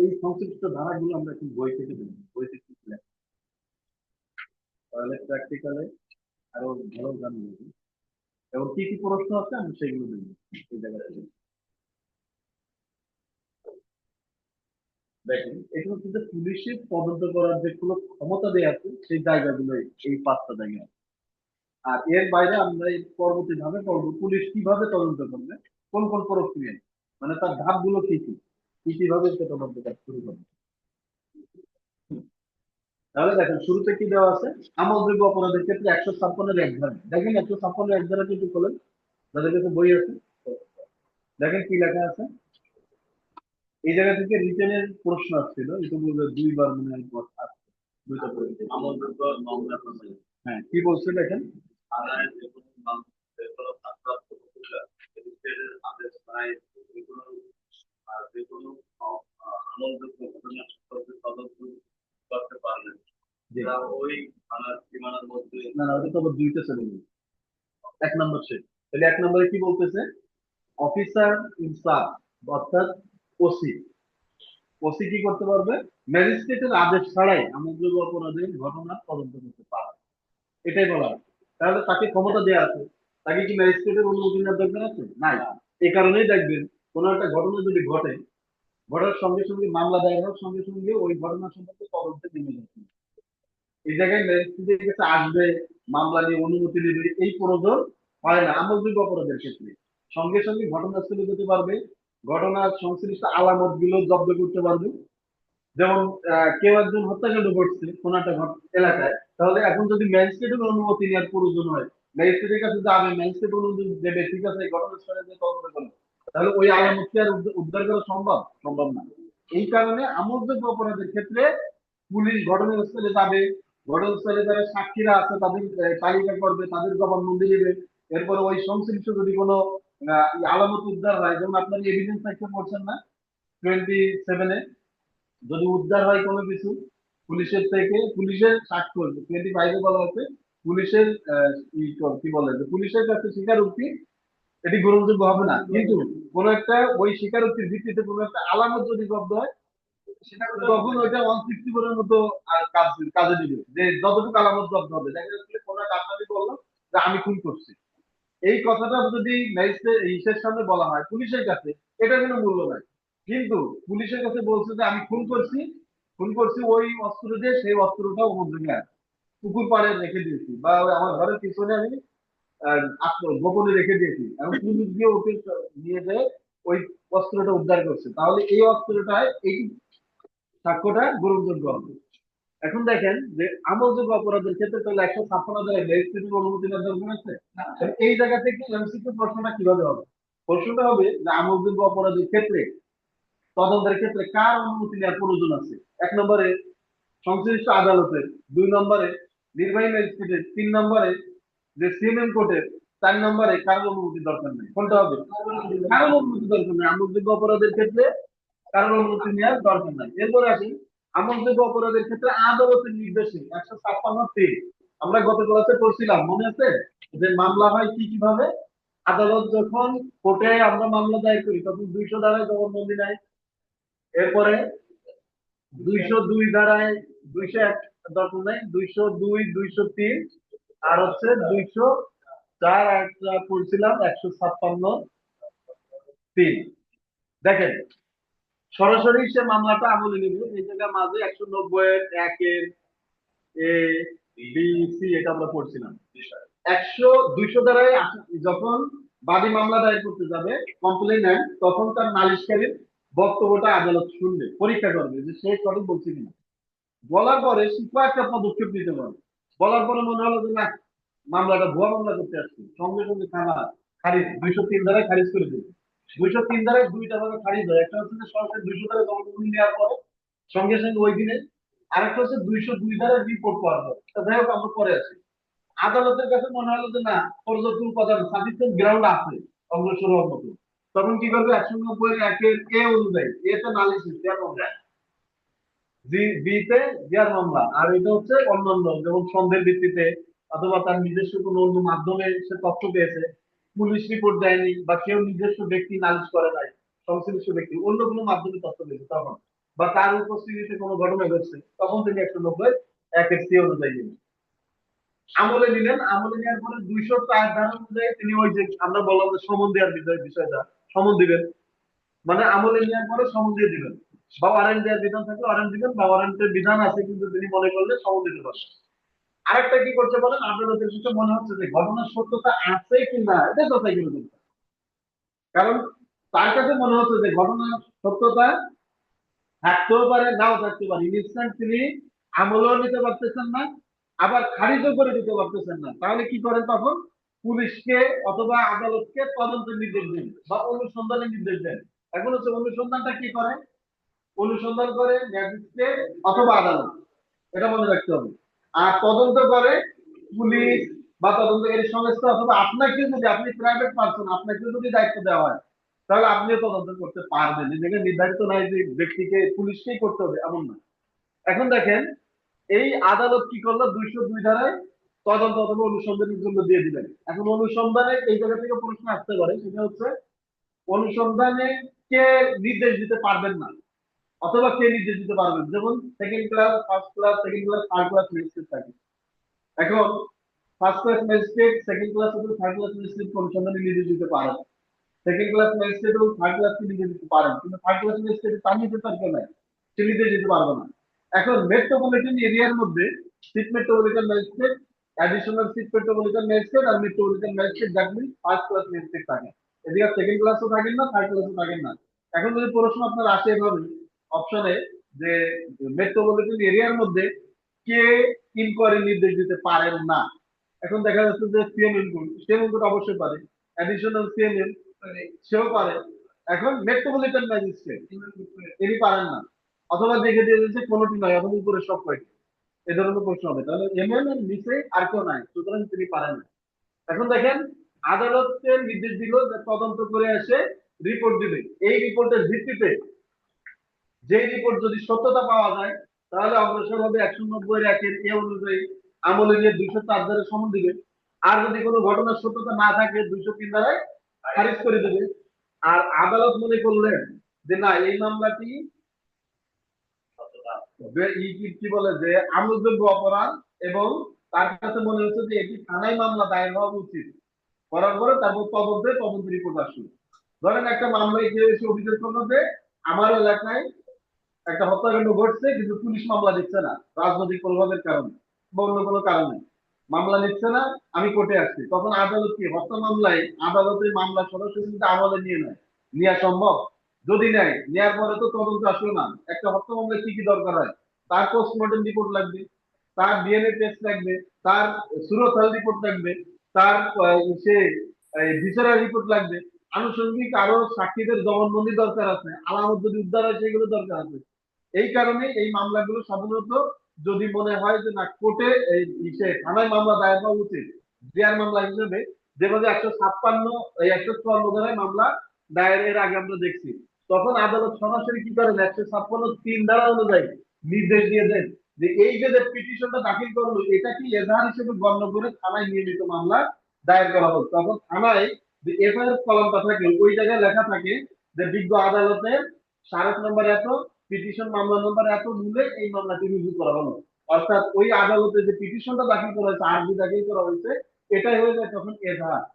এই সংশ্লিষ্ট ধারাগুলো আমরা এখন বই থেকে দেবো, বই থেকে শিখলে তাহলে প্র্যাকটিক্যালে আরো ভালো জানবো এবং কি কি প্রশ্ন আছে আমি সেগুলো দেবো এই জায়গা থেকে। দেখেন এখানে কিন্তু পুলিশের তদন্ত করার যেগুলো ক্ষমতা দেওয়া আছে সেই জায়গাগুলো এই 5টা জায়গা আছে। আর এর বাইরে আমরা এই পরবর্তী ধাপে পড়বো পুলিশ কিভাবে তদন্ত করবে, কোন কোন প্রক্রিয়ায়, মানে তার ধাপগুলো কি কি, কি কিভাবে সে তদন্ত কাজ শুরু করবে। তাহলে দেখেন শুরুতে কি দেওয়া আছে, আমলযোগ্য অপরাধের ক্ষেত্রে 156 এক ধারা। দেখেন 156 এক ধারা কিন্তু বলেন, যাদের কাছে বই আছে দেখেন কি লেখা আছে। এই জায়গা থেকে রিটেনের প্রশ্ন আসছিল ইতিপূর্বে 2বার মনে হয় আসছে, 2টা করে আমলযোগ্য মামলা। হ্যাঁ কি বলছে দেখেন, থানায় যে কোনো যে কোনো ভারপ্রাপ্ত অফিসার ম্যাজিস্ট্রেটের আদেশ নাই যে কোনো যে কোনো আমলযোগ্য ঘটনা সম্পর্কে তদন্ত করতে পারবেন, যেটা ওই থানার সীমানার মধ্যে। না না ওটা তো আবার 2টা চলে গেল, 1 নম্বর সে। তাহলে 1 নম্বরে কি বলতেছে, অফিসার ইনচার্জ অর্থাৎ ওসি, ওসি কি করতে পারবে, ম্যাজিস্ট্রেটের আদেশ ছাড়াই আমলযোগ্য অপরাধের ঘটনার তদন্ত করতে পারবে, এটাই বলা আছে। তাহলে তাকে ক্ষমতা দেওয়া আছে, তাকে কি ম্যাজিস্ট্রেটের অনুমতি নেওয়ার দরকার আছে? নাই। এই কারণেই দেখবেন কোন একটা ঘটনা যদি ঘটে, ঘটার সঙ্গে সঙ্গে মামলা দায়ের হওয়ার সঙ্গে সঙ্গে ওই ঘটনা সম্পর্কে তদন্তে নেমে যাচ্ছে। এই জায়গায় ম্যাজিস্ট্রেটের কাছে আসবে, মামলা নিয়ে অনুমতি নেবে, এই প্রয়োজন হয় না আমলযোগ্য অপরাধের ক্ষেত্রে। সঙ্গে সঙ্গে ঘটনাস্থলে যেতে পারবে, ঘটনার সংশ্লিষ্ট আলামত গুলো জব্দ করতে পারবে। যেমন কেউ একজন হত্যাকাণ্ড ঘটছে কোন একটা এলাকায়, তাহলে এখন যদি ম্যাজিস্ট্রেটের অনুমতি নেওয়ার প্রয়োজন হয়, ম্যাজিস্ট্রেটের কাছে যাবে, ম্যাজিস্ট্রেট অনুমতি দেবে, ঠিক আছে এই ঘটনাস্থলে যে তদন্ত করবে, তাহলে ওই আলামত কি আর উদ্ধার করা সম্ভব? সম্ভব না। এই কারণে আমলযোগ্য অপরাধের ক্ষেত্রে পুলিশ ঘটনাস্থলে যাবে, ঘটনাস্থলে যারা সাক্ষীরা আছে তাদের তালিকা করবে, তাদের জবানবন্দি নেবে। এরপরে ওই সংশ্লিষ্ট যদি কোনো আলামত উদ্ধার হয়, যেমন আপনার এভিডেন্স একটা পড়ছেন না 27-এ, যদি উদ্ধার হয় কোনো কিছু পুলিশের থেকে, পুলিশের সাক্ষ্য 25-এ বলা হচ্ছে পুলিশের কি বলে যে পুলিশের কাছে স্বীকারোক্তি এটি গ্রহণযোগ্য হবে না, কিন্তু কোন একটা ওই স্বীকারোক্তির ভিত্তিতে কোনো একটা আলামত যদি জব্দ হয় তখন ওইটা 164-এর মতো কাজে দিবে, যে যতটুকু আলামত জব্দ হবে। দেখা যাচ্ছে কোনো একটা আপনাকে বললো যে আমি খুন করছি, এই কথাটা যদি ম্যাজিস্ট্রেট ইসের সামনে বলা হয় পুলিশের কাছে, এটা কোনো মূল্য নাই। কিন্তু পুলিশের কাছে বলছে যে আমি খুন করছি, খুন করছি ওই অস্ত্র দিয়ে, সেই অস্ত্রটা অমুক জায়গায় পুকুর পাড়ে রেখে দিয়েছি, বা ওই আমার ঘরের পিছনে আমি গোপনে রেখে দিয়েছি, এবং পুলিশ দিয়ে ওকে নিয়ে যেয়ে ওই অস্ত্রটা উদ্ধার করছে, তাহলে এই অস্ত্রটা এই সাক্ষ্যটা গ্রহণযোগ্য হবে। এখন দেখেন যে আমলযোগ্য অপরাধের ক্ষেত্রে তাহলে 156 ম্যাজিস্ট্রেটের অনুমতি নেওয়ার দরকার আছে। তাহলে এই জায়গা থেকে এমসিকিউ প্রশ্নটা কিভাবে হবে, প্রশ্নটা হবে যে আমলযোগ্য অপরাধের ক্ষেত্রে তদন্তের ক্ষেত্রে কার অনুমতি নেওয়ার প্রয়োজন আছে। 1 নম্বরে সংশ্লিষ্ট আদালতের, 2 নম্বরে নির্বাহী ম্যাজিস্ট্রেটের, 3 নম্বরে যে সিএমএম কোর্টের, 4 নম্বরে কারোর অনুমতি দরকার নেই। কোনটা হবে? কারোর অনুমতি দরকার নেই আমলযোগ্য অপরাধের ক্ষেত্রে, কারোর অনুমতি নেওয়ার দরকার নাই। এরপরে আসি আমলযোগ্য অপরাধের ক্ষেত্রে আদালতের নির্দেশে 156-3 আমরা গত ক্লাসে পড়ছিলাম মনে আছে, যে মামলা হয় কি কিভাবে। আদালত যখন কোর্টে আমরা মামলা দায়ের করি তখন 200 ধারায় জবানবন্দি নেয়, এরপরে 202 ধারায়, 201 দরকার নাই, 202, 203 আর হচ্ছে 204 একটা পড়ছিলাম 156-3। দেখেন সরাসরি সে মামলাটা আমলে নেবে, এই জায়গায় মাঝে 190-এর 1-এর এ বি সি এটা আমরা পড়ছিলাম। 200 দ্বারাই যখন বাদী মামলা দায়ের করতে যাবে কমপ্লেইন্যান্ট, তখন তার নালিশকারীর বক্তব্যটা আদালত শুনবে, পরীক্ষা করবে যে সে সঠিক বলছে কিনা। বলার পরে সে একটা পদক্ষেপ নিতে পারে, বলার পরে মনে হলো যে না মামলাটা ভুয়া মামলা করতে আসছে, সঙ্গে সঙ্গে থানা খারিজ, 203 ধারায় খারিজ করে দেবে। 203 ধারায় 2টা ভাবে খারিজ হয়, একটা হচ্ছে যে সরকার 200 ধারায় জবানবন্দি নেওয়ার পরে সঙ্গে সঙ্গে ওই দিনে, আরেকটা হচ্ছে 202 ধারায় রিপোর্ট করার পর। যাই হোক আমরা পরে আছি। আদালতের কাছে মনে হলো যে না পর্যাপ্ত উপাদান সাফিসিয়েন্ট গ্রাউন্ড আছে, অগ্রসর হওয়ার মতো, তখন কি করবে 190 এর এ অনুযায়ী, এতে নালিশ দেওয়ার মামলা, বি তে দেওয়ার মামলা, আর এটা হচ্ছে অন্যান্য, যেমন সন্দেহের ভিত্তিতে অথবা তার নিজস্ব কোনো অন্য মাধ্যমে সে তথ্য পেয়েছে, পুলিশ রিপোর্ট দেয়নি বা কেউ নিজস্ব ব্যক্তি নালিশ করে নাই, সংশ্লিষ্ট ব্যক্তি অন্য কোনো মাধ্যমে তথ্য পেয়েছে তখন, বা তার উপস্থিতিতে কোনো ঘটনা ঘটছে, তখন তিনি 190 এর সি অনুযায়ী নেবেন। আমলে নিলেন, আমলে নেওয়ার পরে 204 ধারা অনুযায়ী তিনি ওই যে আমরা বললাম যে সমন দেওয়ার বিষয়টা, সমন দিবেন, মানে আমলে নেওয়ার পরে সমন দিয়ে দিবেন, বা ওয়ারেন্ট দেওয়ার বিধান থাকলে ওয়ারেন্ট দিবেন, বা ওয়ারেন্টের বিধান আছে কিন্তু তিনি মনে করলে সমন দিতে পারবেন। আরেকটা কি করতে পারেন, আদালতের কাছে মনে হচ্ছে যে ঘটনার সত্যতা আছে কিনা এটা যাচাই করে দেখতে, কারণ তার কাছে মনে হচ্ছে যে ঘটনার সত্যতা থাকতেও পারে নাও থাকতে পারে, ইনস্ট্যান্ট তিনি আমলও নিতে পারতেছেন না, আবার খারিজও করে দিতে পারতেছেন না, তাহলে কি করেন তখন, পুলিশকে অথবা আদালতকে তদন্তের নির্দেশ দেন বা অনুসন্ধানের নির্দেশ দেন। এখন হচ্ছে অনুসন্ধানটা কি করে, অনুসন্ধান করে ম্যাজিস্ট্রেট অথবা আদালত, এটা মনে রাখতে হবে। আর তদন্ত করে পুলিশ বা তদন্তকারী সংস্থা, অথবা আপনাকে যদি, আপনি প্রাইভেট পারসন, আপনাকে যদি দায়িত্ব দেওয়া হয় তাহলে আপনিও তদন্ত করতে পারবেন, এদিকে নির্ধারিত নাই যে ব্যক্তিকে পুলিশকেই করতে হবে এমন না। এখন দেখেন, এই আদালত কি করলো, 202 ধারায় তদন্ত অথবা অনুসন্ধানের জন্য দিয়ে দিলেন। এখন অনুসন্ধানে এই জায়গা থেকে প্রশ্ন আসতে পারে, সেটা হচ্ছে অনুসন্ধানে কে নির্দেশ দিতে পারবেন না, অথবা কে নির্দেশ দিতে পারবেন, যেমন second class, first class, second class, third class magistrate থাকে। এখন first class magistrate, second class অথবা থার্ড ক্লাস ম্যাজিস্ট্রেট অনুসন্ধানে নির্দেশ দিতে পারেন, সেকেন্ড ক্লাস ম্যাজিস্ট্রেট এবং থার্ড ক্লাসকে নির্দেশ দিতে পারেন, কিন্তু থার্ড ক্লাস ম্যাজিস্ট্রেট তার নিতে তার কেউ নাই, সে নির্দেশ দিতে পারবে না। এখন মেট্রোপলিটন এরিয়ার মধ্যে chief metropolitan magistrate, additional chief metropolitan magistrate আর মেট্রোপলিটন ম্যাজিস্ট্রেট, যার ফার্স্ট ক্লাস ম্যাজিস্ট্রেট থাকে, এদিকে সেকেন্ড ক্লাসও থাকেন না, থার্ড ক্লাসও থাকেন না। এখন যদি প্রশ্ন আপনার আসে এভাবে অপশনে, যে মেট্রোপলিটন এরিয়ার মধ্যে কে ইনকোয়ারি নির্দেশ দিতে পারেন না, এখন দেখা যাচ্ছে যে সিএমএম কোড, সিএমএম কোড অবশ্যই পারে, অ্যাডিশনাল সিএমএম সেও পারে। এখন মেট্রোপলিটন ম্যাজিস্ট্রেট তিনি পারেন না, অথবা দেখে দিয়ে দিচ্ছে কোনোটি নয়, অথবা উপরে সব কয়টি, এ ধরনের প্রশ্ন হবে, তাহলে এমএম এর নিচে আর কেউ নাই, সুতরাং তিনি পারেন না। এখন দেখেন, আদালতকে নির্দেশ দিল যে তদন্ত করে এসে রিপোর্ট দিবে, এই রিপোর্টের ভিত্তিতে যে রিপোর্ট যদি সত্যতা পাওয়া যায় তাহলে অগ্রসর হবে 190 এর এ অনুযায়ী, আমলে নিয়ে 204 ধারায় সমন দিবে। আর যদি কোনো ঘটনার সত্যতা না থাকে 203 ধারায় খারিজ করে দেবে। আর আদালত মনে করলেন যে না, এই মামলাটি কি বলে যে আমলযোগ্য অপরাধ, এবং তার কাছে মনে হচ্ছে যে এটি থানায় মামলা দায়ের হওয়া উচিত, করার পরে তারপর তদন্ত রিপোর্ট আসবে। ধরেন একটা মামলায় কেউ এসে অভিযোগ করলো যে আমার এলাকায় একটা হত্যাকাণ্ড ঘটছে, কিন্তু পুলিশ মামলা দিচ্ছে না রাজনৈতিক প্রভাবের কারণে বা অন্য কোনো কারণে, মামলা নিচ্ছে না, আমি কোর্টে আসছি, তখন আদালত কি হত্যা মামলায় আদালতের মামলা সরাসরি কিন্তু আমলে নিয়ে নেয়, নেওয়া সম্ভব? যদি নেয়, নেওয়ার পরে তো তদন্ত আসলো না। একটা হত্যা মামলায় কি কি দরকার হয়, তার পোস্টমর্টম রিপোর্ট লাগবে, তার ডিএনএ টেস্ট লাগবে, তার সুরতহাল রিপোর্ট লাগবে, তার সে ভিসেরাল রিপোর্ট লাগবে, আনুষঙ্গিক আরো সাক্ষীদের জবানবন্দি দরকার আছে, আলামত যদি উদ্ধার হয় সেগুলো দরকার আছে। এই কারণে এই মামলাগুলো সাধারণত যদি মনে হয় যে না কোর্টে থানায় মামলা দায়ের হওয়া উচিত, দেয়ার মামলা হিসেবে, যেভাবে 156 এই 154 ধারায় মামলা দায়েরের আগে আমরা দেখছি, তখন আদালত সরাসরি কি করেন, 156(3) ধারা অনুযায়ী নির্দেশ দিয়ে দেন যে এই যে পিটিশনটা দাখিল করলো এটা কি এজাহার হিসেবে গণ্য করে থানায় নিয়মিত মামলা দায়ের করা হোক। তখন থানায় যে এফআইআর কলমটা থাকে ওই জায়গায় লেখা থাকে যে বিজ্ঞ আদালতের স্মারক নম্বর এত, পিটিশন মামলা নম্বর এত মূলে এই মামলাটি রুজু করা হলো। অর্থাৎ ওই আদালতে যে পিটিশনটা দাখিল করা হয়েছে, আর্জি দাখিল করা হয়েছে, এটাই হয়ে যায় তখন এজাহার।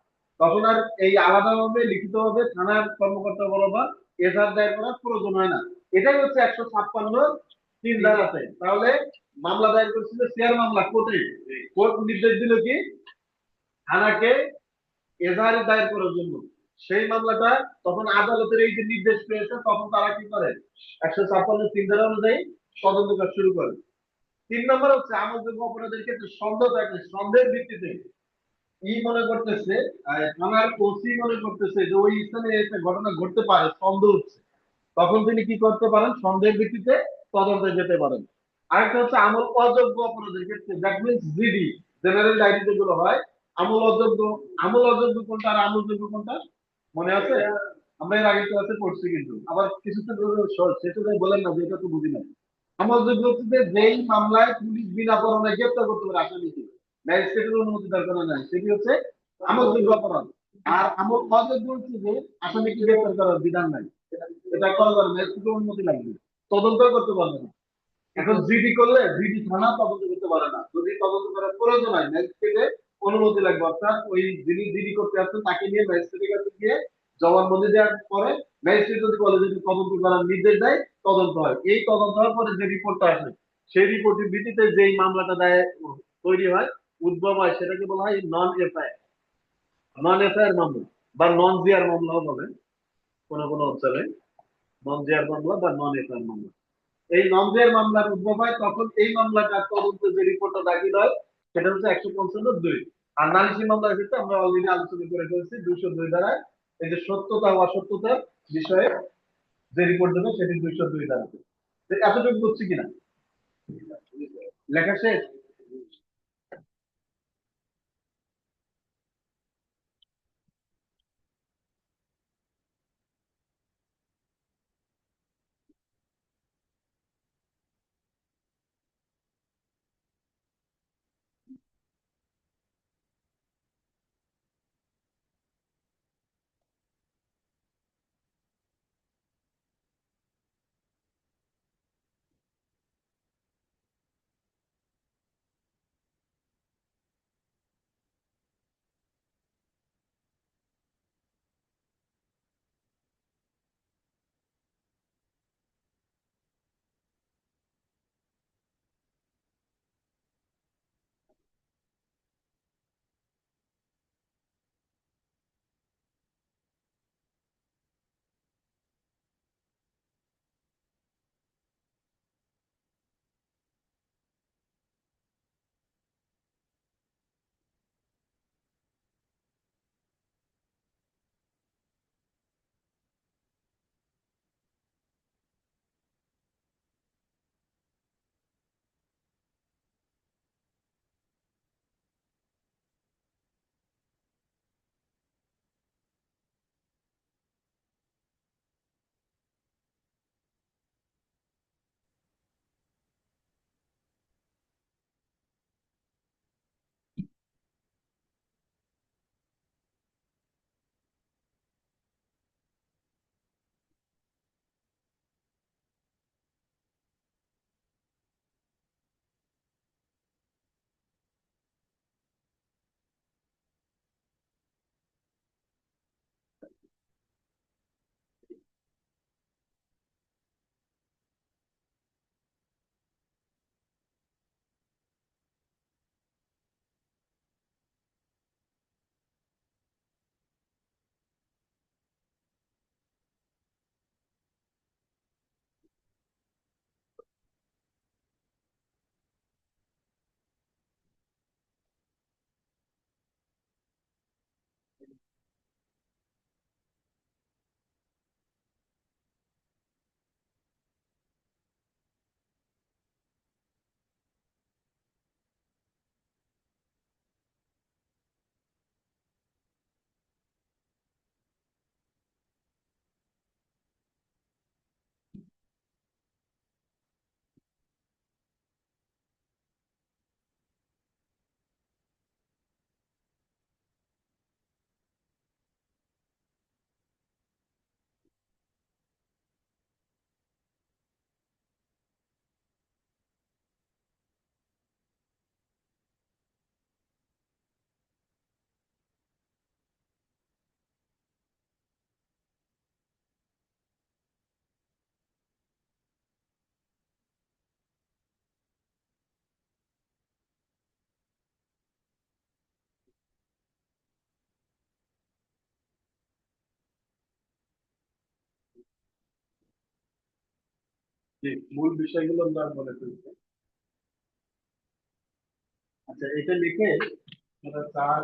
তখন আর এই আলাদাভাবে লিখিতভাবে থানার কর্মকর্তা বরাবর এজাহার দায়ের করার প্রয়োজন হয় না। এটাই হচ্ছে 156(3) ধারাতে। তাহলে মামলা দায়ের করেছিল শেয়ার মামলা কোর্টে, কোর্ট নির্দেশ দিল কি থানাকে এজাহার দায়ের করার জন্য। সেই মামলাটা তখন আদালতের এই যে নির্দেশ পেয়েছে তখন তারা কি করে 156(3) ধারা অনুযায়ী তদন্ত কাজ শুরু করে। 3 নম্বর হচ্ছে আমলযোগ্য অপরাধের ক্ষেত্রে সন্দেহ থাকলে, সন্দেহের ভিত্তিতে মনে করতেছে, থানার ওসি মনে করতেছে যে ওই স্থানে একটা ঘটনা ঘটতে পারে, সন্দেহ হচ্ছে, তখন তিনি কি করতে পারেন, সন্দেহের ভিত্তিতে তদন্তে যেতে পারেন। আরেকটা হচ্ছে আমল অযোগ্য অপরাধের ক্ষেত্রে, that means GD, general diary যেগুলো হয়, আমল অযোগ্য। আমল অযোগ্য কোনটা আর আমলযোগ্য কোনটা? মনে আছে? আমরা এর আগের ক্লাসে পড়ছি, কিন্তু আবার কিছুটা শেষে যাই বলেন না যে এটা তো বুঝি না। আমলযোগ্য হচ্ছে যে যেই মামলায় পুলিশ বিনা কারণে গ্রেপ্তার করতে পারে আসামিকে, ম্যাজিস্ট্রেটের অনুমতি দরকার নাই, সেটি হচ্ছে আমলযোগ্য অপরাধ। আর আমল অযোগ্য হচ্ছে যে আসামিকে গ্রেপ্তার করার বিধান নাই, এটা করা যাবে, ম্যাজিস্ট্রেটের অনুমতি লাগবে, তদন্ত করতে পারবে না। এখন জিডি করলে জিডি থানা তদন্ত করতে পারে না, যদি তদন্ত করার প্রয়োজন হয় ম্যাজিস্ট্রেটের অনুমতি লাগবে, অর্থাৎ ওই যিনি জিডি করতে আসছেন তাকে নিয়ে ম্যাজিস্ট্রেটের কাছে গিয়ে জবানবন্দি দেওয়ার পরে ম্যাজিস্ট্রেট যদি বলে যদি তদন্ত করার নির্দেশ দেয়, তদন্ত হয়। এই তদন্ত হওয়ার পরে যে রিপোর্টটা আসে, সেই রিপোর্টের ভিত্তিতে যেই মামলাটা তৈরি হয়, উদ্ভব হয়, সেটাকে বলা হয় নন এফআইআর, নন এফআইআর মামলা বা নন জিআর মামলাও বলে কোনো কোনো অঞ্চলে, নন জিআর মামলা বা নন এফআইআর মামলা। এই নমজের মামলার উদ্ভব হয় তখন এই মামলাটার তদন্ত যে রিপোর্টটা দাখিল হয় সেটা হচ্ছে 155(2). আর নালিশি মামলার ক্ষেত্রে আমরা অলরেডি আলোচনা করে ফেলছি 202 দ্বারা, এই যে সত্যতা ও অসত্যতার বিষয়ে যে রিপোর্ট দেবে সেটি 202 দ্বারা। এতটুকু বুঝছি কিনা? লেখা শেষ? যে মূল বিষয়গুলো আমরা মনে ফেলছি। আচ্ছা, এটা লিখে আপনারা চার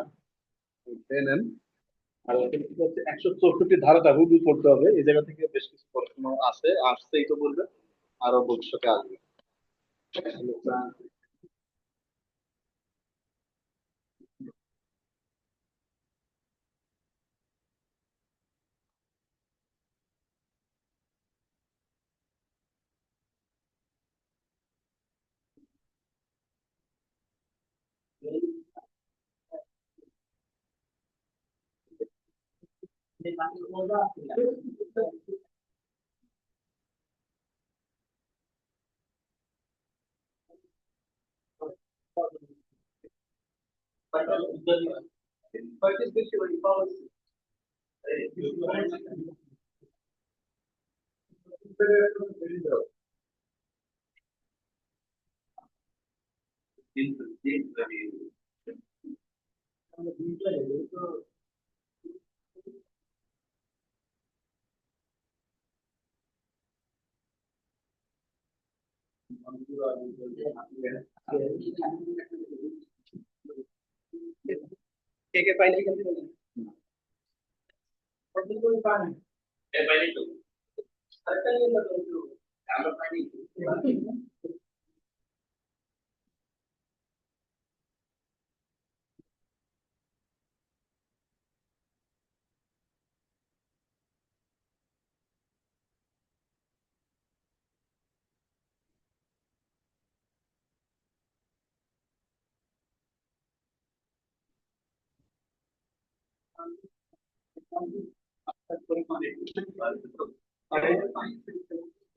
পেয়ে নেন। আর এখানে হচ্ছে 164 ধারাটা হুবহু পড়তে হবে, এই জায়গা থেকে বেশ কিছু প্রশ্ন আছে, আসছেই তো বলবে, আরো ভবিষ্যতে আসবে।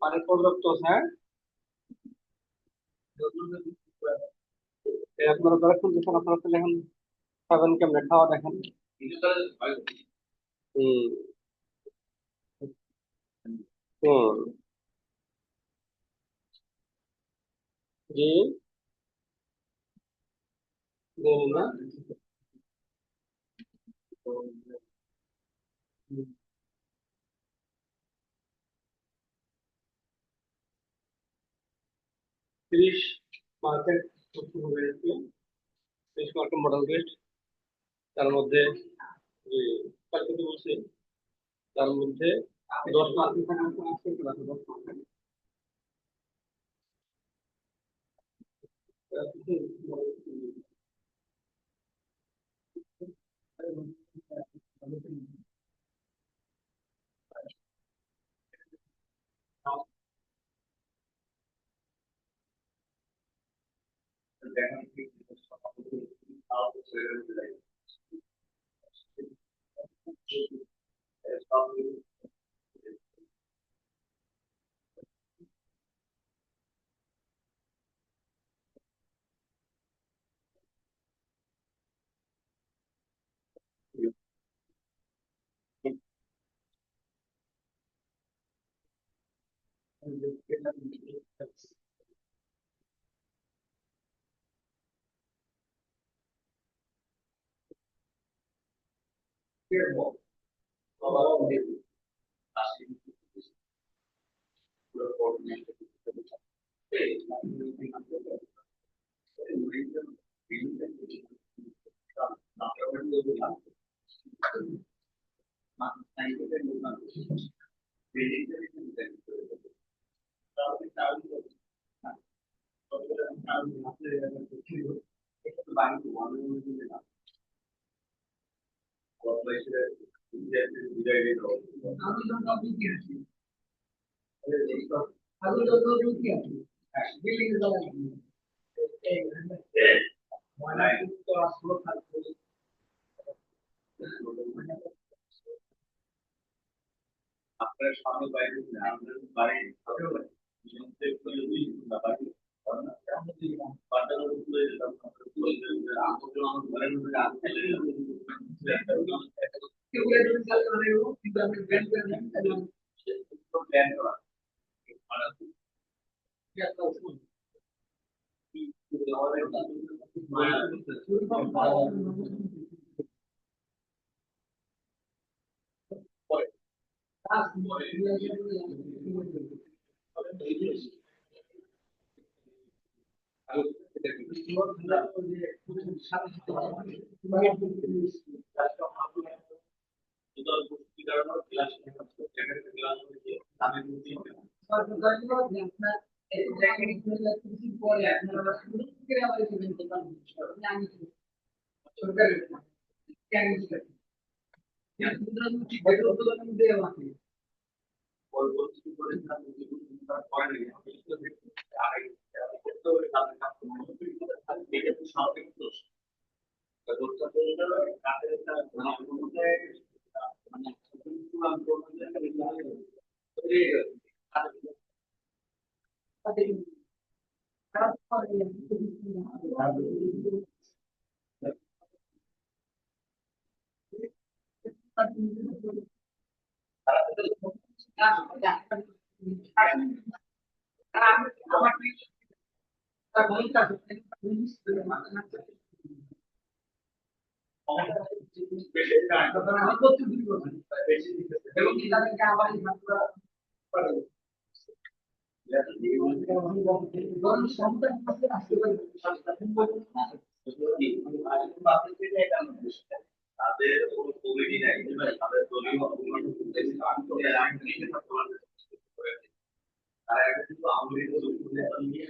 পানির পর্যাপ্ত আছে, হ্যাঁ আপনারা যারা খুলতেছেন আপনারা তাহলে এখন খাবেন কেমনে, খাওয়া দেখেন। হুম হুম জি দেবেন না। 30 মার্কের হবে, 30 মার্কের মডেল রেট, তার মধ্যে যে কত বলছে, তার মধ্যে 10 মার্কের আছে, 10 মার্কের আপনার সামনে বাইরে আপনার বাড়ি তাদের কোনো কমিটি নাই, তাদের দলীয় তারা একটা কিন্তু আওয়ামী লীগের নিয়ে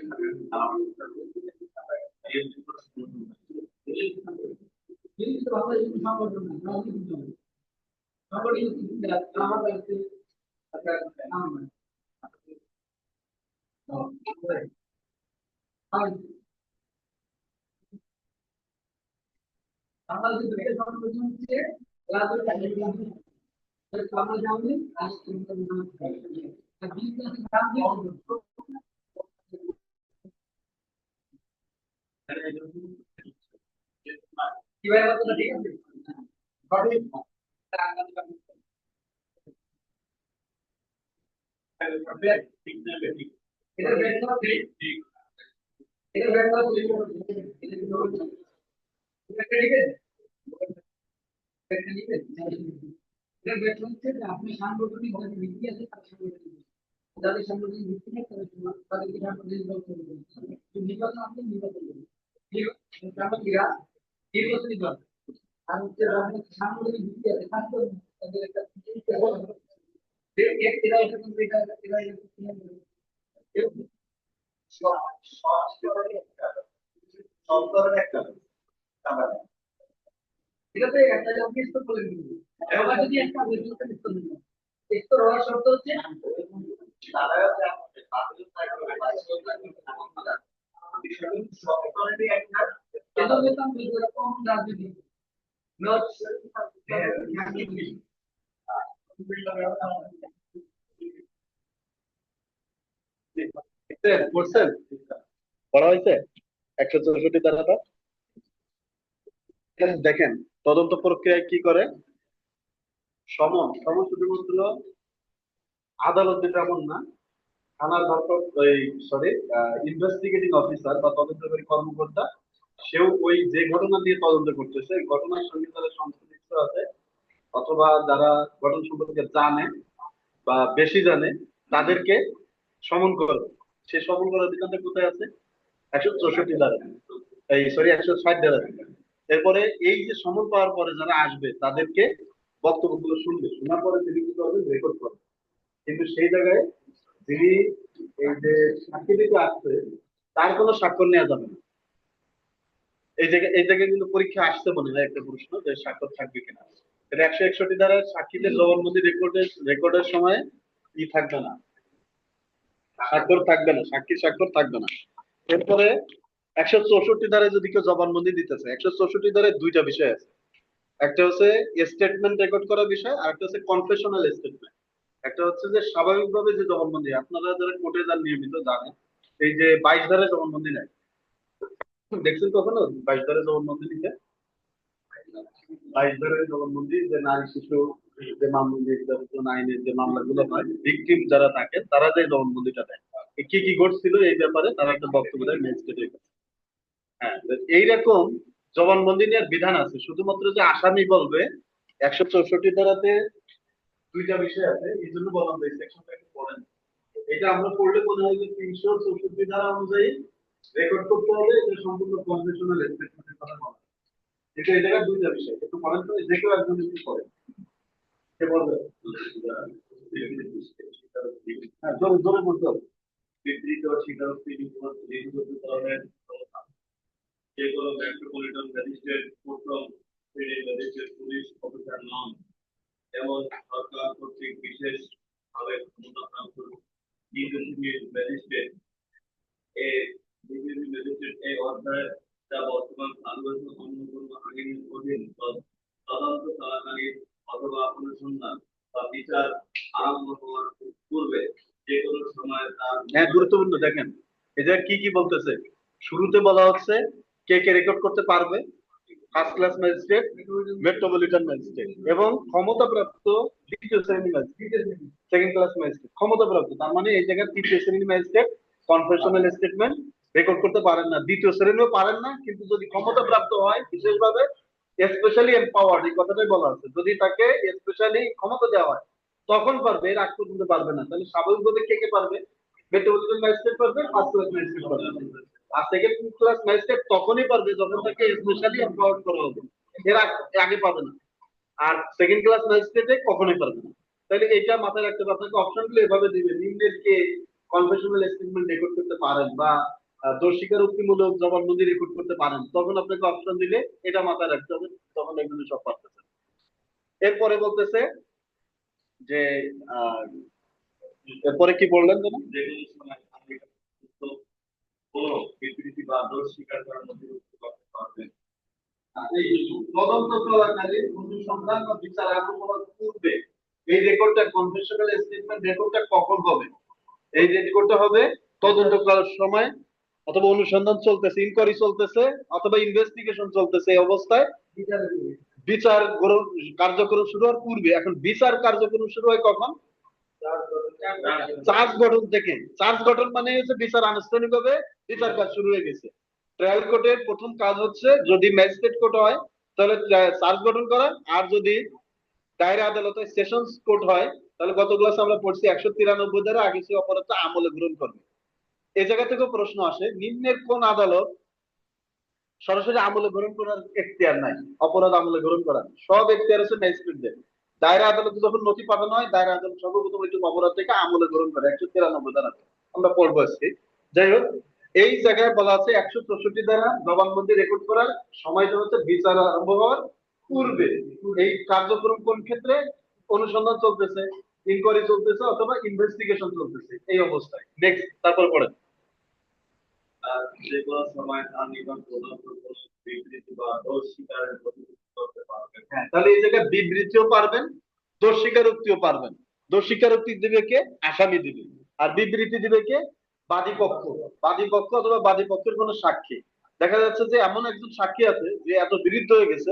করছেন, করা হয়েছে 164 ধারাটা। দেখেন তদন্ত প্রক্রিয়ায় কি করে, সমন সমন শুধুমাত্র আদালত যেটা এমন না, থানার সরি ইনভেস্টিগেটিং অফিসার বা তদন্তকারী কর্মকর্তা, সেও ওই যে ঘটনা দিয়ে তদন্ত করতেছে ঘটনার সঙ্গে তারা সংশ্লিষ্ট আছে, অথবা যারা ঘটনা সম্পর্কে জানে বা বেশি জানে তাদেরকে সমন করে। সে সমন করার বিধানটা কোথায় আছে? 164 ধারা, এই সরি 160 ধারা। এরপরে এই যে সমন পাওয়ার পরে যারা আসবে তাদেরকে বক্তব্যগুলো শুনবে, শোনার পরে তিনি কি করবেন? রেকর্ড করবেন। কিন্তু সেই জায়গায় যিনি এই যে সাক্ষী দিতে আসছে তার কোনো স্বাক্ষর নেওয়া যাবে না। এই জায়গায় কিন্তু পরীক্ষা আসতে মনে হয় একটা প্রশ্ন যে স্বাক্ষর থাকবে কিনা। এটা 161 দ্বারা সাক্ষীদের জবানবন্দি রেকর্ডের সময় কি থাকবে না, স্বাক্ষর থাকবে না, সাক্ষীর স্বাক্ষর থাকবে না। এরপরে 164 ধারায় যদি কেউ জবানবন্দি দিতেছে, 164 ধারায় দুইটা বিষয় আছে। একটা হচ্ছে স্টেটমেন্ট রেকর্ড করার বিষয়, আর একটা হচ্ছে কনফেশনাল স্টেটমেন্ট। একটা হচ্ছে যে স্বাভাবিকভাবে যে জবানবন্দি, আপনারা যারা কোর্টে যান নিয়মিত জানেন, এই যে 22 ধারায় জবানবন্দি নেয়, দেখছেন কখনো 22 ধারায় জবানবন্দি নিতে? 22 ধারায় জবানবন্দি যে নারী শিশু যে মামলা নির্যাতন আইনের যে মামলাগুলো হয়, ভিকটিম যারা থাকে তারা যে জবানবন্দিটা দেয়, কি কি ঘটছিল এই ব্যাপারে তারা একটা বক্তব্য দেয় ম্যাজিস্ট্রেটের কাছে। হ্যাঁ, এইরকম জবানবন্দি নেওয়ার বিধান আছে। শুধুমাত্র যে আসামি বলবে 164 ধারাতে দুইটা বিষয় আছে, এই জন্য বললাম যে সেকশনটা একটু পড়েন। এটা আমরা পড়লে মনে হয় যে 364 ধারা অনুযায়ী রেকর্ড করতে হবে, এটা সম্পূর্ণ কনভেনশনাল স্টেটমেন্টের কথা বলা। কিন্তু এই জায়গায় দুইটা বিষয় একটু পড়েন তো, যে কেউ একজন যদি পড়ে সে বলবে। হ্যাঁ, জোরে জোরে বলতে হবে। বিবৃত স্বীকারোক্তি ধরনের যে কোনো মেট্রোপলিটন ম্যাজিস্ট্রেট, প্রথম শ্রেণীর ম্যাজিস্ট্রেট, পুলিশ অফিসার নন, এবং সরকার কর্তৃক বিশেষ ভাবে ক্ষমতাপ্রাপ্ত ম্যাজিস্ট্রেট এই অধ্যায়ে যা বর্তমান বাংলাদেশ অন্য কোনো আইনের অধীন তদন্ত চলাকালীন অথবা অনুসন্ধান বা বিচার আরম্ভ হওয়ার পূর্বে যে কোনো সময় তার। হ্যাঁ, গুরুত্বপূর্ণ। দেখেন এটা কি কি বলতেছে, শুরুতে বলা হচ্ছে কে কে রেকর্ড করতে পারবে? First class magistrate, metropolitan magistrate এবং ক্ষমতাপ্রাপ্ত দ্বিতীয় শ্রেণী ম্যাজিস্ট্রেট, সেকেন্ড ক্লাস ম্যাজিস্ট্রেট। ক্ষমতাপ্রাপ্ত তার মানে এই জায়গায় তৃতীয় শ্রেণী ম্যাজিস্ট্রেট কনফেশনাল স্টেটমেন্ট রেকর্ড করতে পারেন না, দ্বিতীয় শ্রেণীও পারেন না। কিন্তু যদি ক্ষমতাপ্রাপ্ত হয় বিশেষভাবে, স্পেশালি এম্পাওয়ার্ড, এই কথাটাই বলা আছে, যদি তাকে স্পেশালি ক্ষমতা দেওয়া হয় তখন পারবে, এর আগ পর্যন্ত পারবে না। তাহলে স্বাভাবিকভাবে কে কে পারবে? মেট্রোপলিটন ম্যাজিস্ট্রেট পারবে, ফার্স্ট ক্লাস ম্যাজিস্ট্রেট পারবে। আর সেকেন্ড ক্লাস ম্যাজিস্ট্রেট তখনই পারবে যখন তাকে স্পেশালি এম্পাওয়ার্ড করা হবে, এর আগে পাবে না। আর সেকেন্ড ক্লাস ম্যাজিস্ট্রেটে কখনোই পারবে না। তাহলে এটা মাথায় রাখতে হবে। আপনাকে অপশনগুলো এভাবে দিবে, নিম্নের কে কনফেশনাল স্টেটমেন্ট রেকর্ড করতে পারেন বা দোষ স্বীকারোক্তিমূলক জবানবন্দি রেকর্ড করতে পারেন, তখন আপনাকে অপশন দিলে এটা মাথায় রাখতে হবে, তখন এগুলো সব পারতেছেন। এরপরে বলতেছে যে আহ, এরপরে কি বললেন যেন? যেগুলো সময় আপনি কোনো বিবৃতি বা দোষ স্বীকার করার মধ্যে করতে পারবেন। তদন্ত চলাকালীন অনুসন্ধান বা বিচার আরম্ভের পূর্বে এই রেকর্ডটা, কনফেশনাল স্টেটমেন্ট রেকর্ডটা কখন হবে? এই রেকর্ডটা হবে তদন্ত করার সময়, অথবা অনুসন্ধান চলতেছে, ইনকোয়ারি চলতেছে, অথবা ইনভেস্টিগেশন চলতেছে, এই অবস্থায় বিচার কার্যক্রম শুরু হওয়ার পূর্বে। এখন বিচার কার্যক্রম শুরু হয় কখন? চার্জ গঠন থেকে। চার্জ গঠন মানে হচ্ছে বিচার আনুষ্ঠানিকভাবে বিচার কাজ শুরু হয়ে গেছে। ট্রায়াল কোর্টের প্রথম কাজ হচ্ছে, যদি ম্যাজিস্ট্রেট কোর্ট হয় তাহলে চার্জ গঠন করা, আর যদি দায়রা আদালতে সেশনস কোর্ট হয় তাহলে গত ক্লাসে আমরা পড়ছি 193 ধারা আগে সে অপরাধটা আমলে গ্রহণ করবে। এই জায়গা থেকেও প্রশ্ন আসে, নিম্নের কোন আদালত সরাসরি আমলে গ্রহণ করার এখতিয়ার নাই? অপরাধ আমলে গ্রহণ করার সব এখতিয়ার আছে ম্যাজিস্ট্রেটদের। দায়রা আদালতে যখন নথি পাঠানো হয়, দায়রা আদালত সর্বপ্রথম একটু অপরাধ থেকে আমলে গ্রহণ করে 193 ধারা, আমরা পড়বো আজকে। যাই হোক, এই জায়গায় বলা আছে 164 ধারা জবানবন্দি রেকর্ড করার সময়টা হচ্ছে বিচার আরম্ভ হওয়ার পূর্বে। এই কার্যক্রম কোন ক্ষেত্রে? অনুসন্ধান চলতেছে, ইনকোয়ারি চলতেছে, অথবা ইনভেস্টিগেশন চলতেছে, এই অবস্থায়। নেক্সট, তারপর পড়েন। যে কোনো সময় তার নিকট প্রদত্ত কোনো বিবৃতি বা দোষ স্বীকারের প্রতিনিধিত্ব করতে পারবেন। হ্যাঁ, তাহলে এই জায়গায় বিবৃতিও পারবেন, দোষ স্বীকারোক্তিও পারবেন। দোষ স্বীকারোক্তি দিবে কে? আসামি দিবে। আর বিবৃতি দিবে কে? বাদী পক্ষ। বাদী পক্ষ অথবা বাদী পক্ষের কোনো সাক্ষী। দেখা যাচ্ছে যে এমন একজন সাক্ষী আছে যে এত বিরুদ্ধ হয়ে গেছে,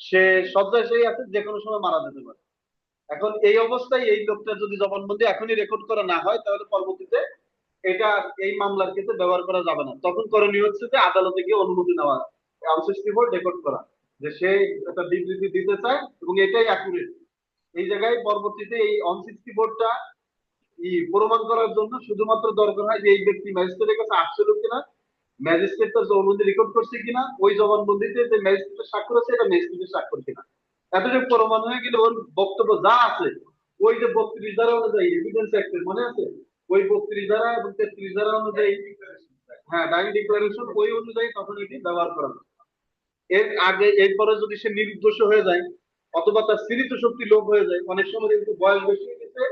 সে শয্যায় সেই আছে, যে কোনো সময় মারা যেতে পারে। এখন এই অবস্থায় এই লোকটা যদি জবানবন্দি এখনই রেকর্ড করা না হয়, তাহলে পরবর্তীতে এটা এই মামলার ক্ষেত্রে ব্যবহার করা যাবে না। তখন করণীয় হচ্ছে যে আদালতে গিয়ে অনুমতি নেওয়া, অনসিক্সটি বোর্ড রেকর্ড করা, যে সে একটা বিবৃতি দিতে চায় এবং এটাই অ্যাকুরেট। এই জায়গায় পরবর্তীতে এই অনসিক্সটি বোর্ডটা প্রমাণ করার জন্য শুধুমাত্র দরকার হয় যে এই ব্যক্তি ম্যাজিস্ট্রেটের কাছে আসছিল কিনা, ম্যাজিস্ট্রেট তার জবানবন্দি রেকর্ড করছে কিনা, ওই জবানবন্দিতে যে ম্যাজিস্ট্রেটের স্বাক্ষর আছে এটা ম্যাজিস্ট্রেটের স্বাক্ষর কিনা। এতটুকু প্রমাণ হয়ে গেলে ওর বক্তব্য যা আছে, ওই যে 32 ধারা অনুযায়ী, এভিডেন্স অ্যাক্টের মনে আছে, ওই 32 ধারা এবং 33 ধারা অনুযায়ী, হ্যাঁ, ডাইং ডিক্লারেশন, ওই অনুযায়ী তখন এটি ব্যবহার করা হবে। এর আগে, এরপরে যদি সে নির্দোষ হয়ে যায় অথবা তার স্মৃত শক্তি লোপ হয়ে যায়, অনেক সময় কিন্তু বয়স বেশি হয়ে গেছে,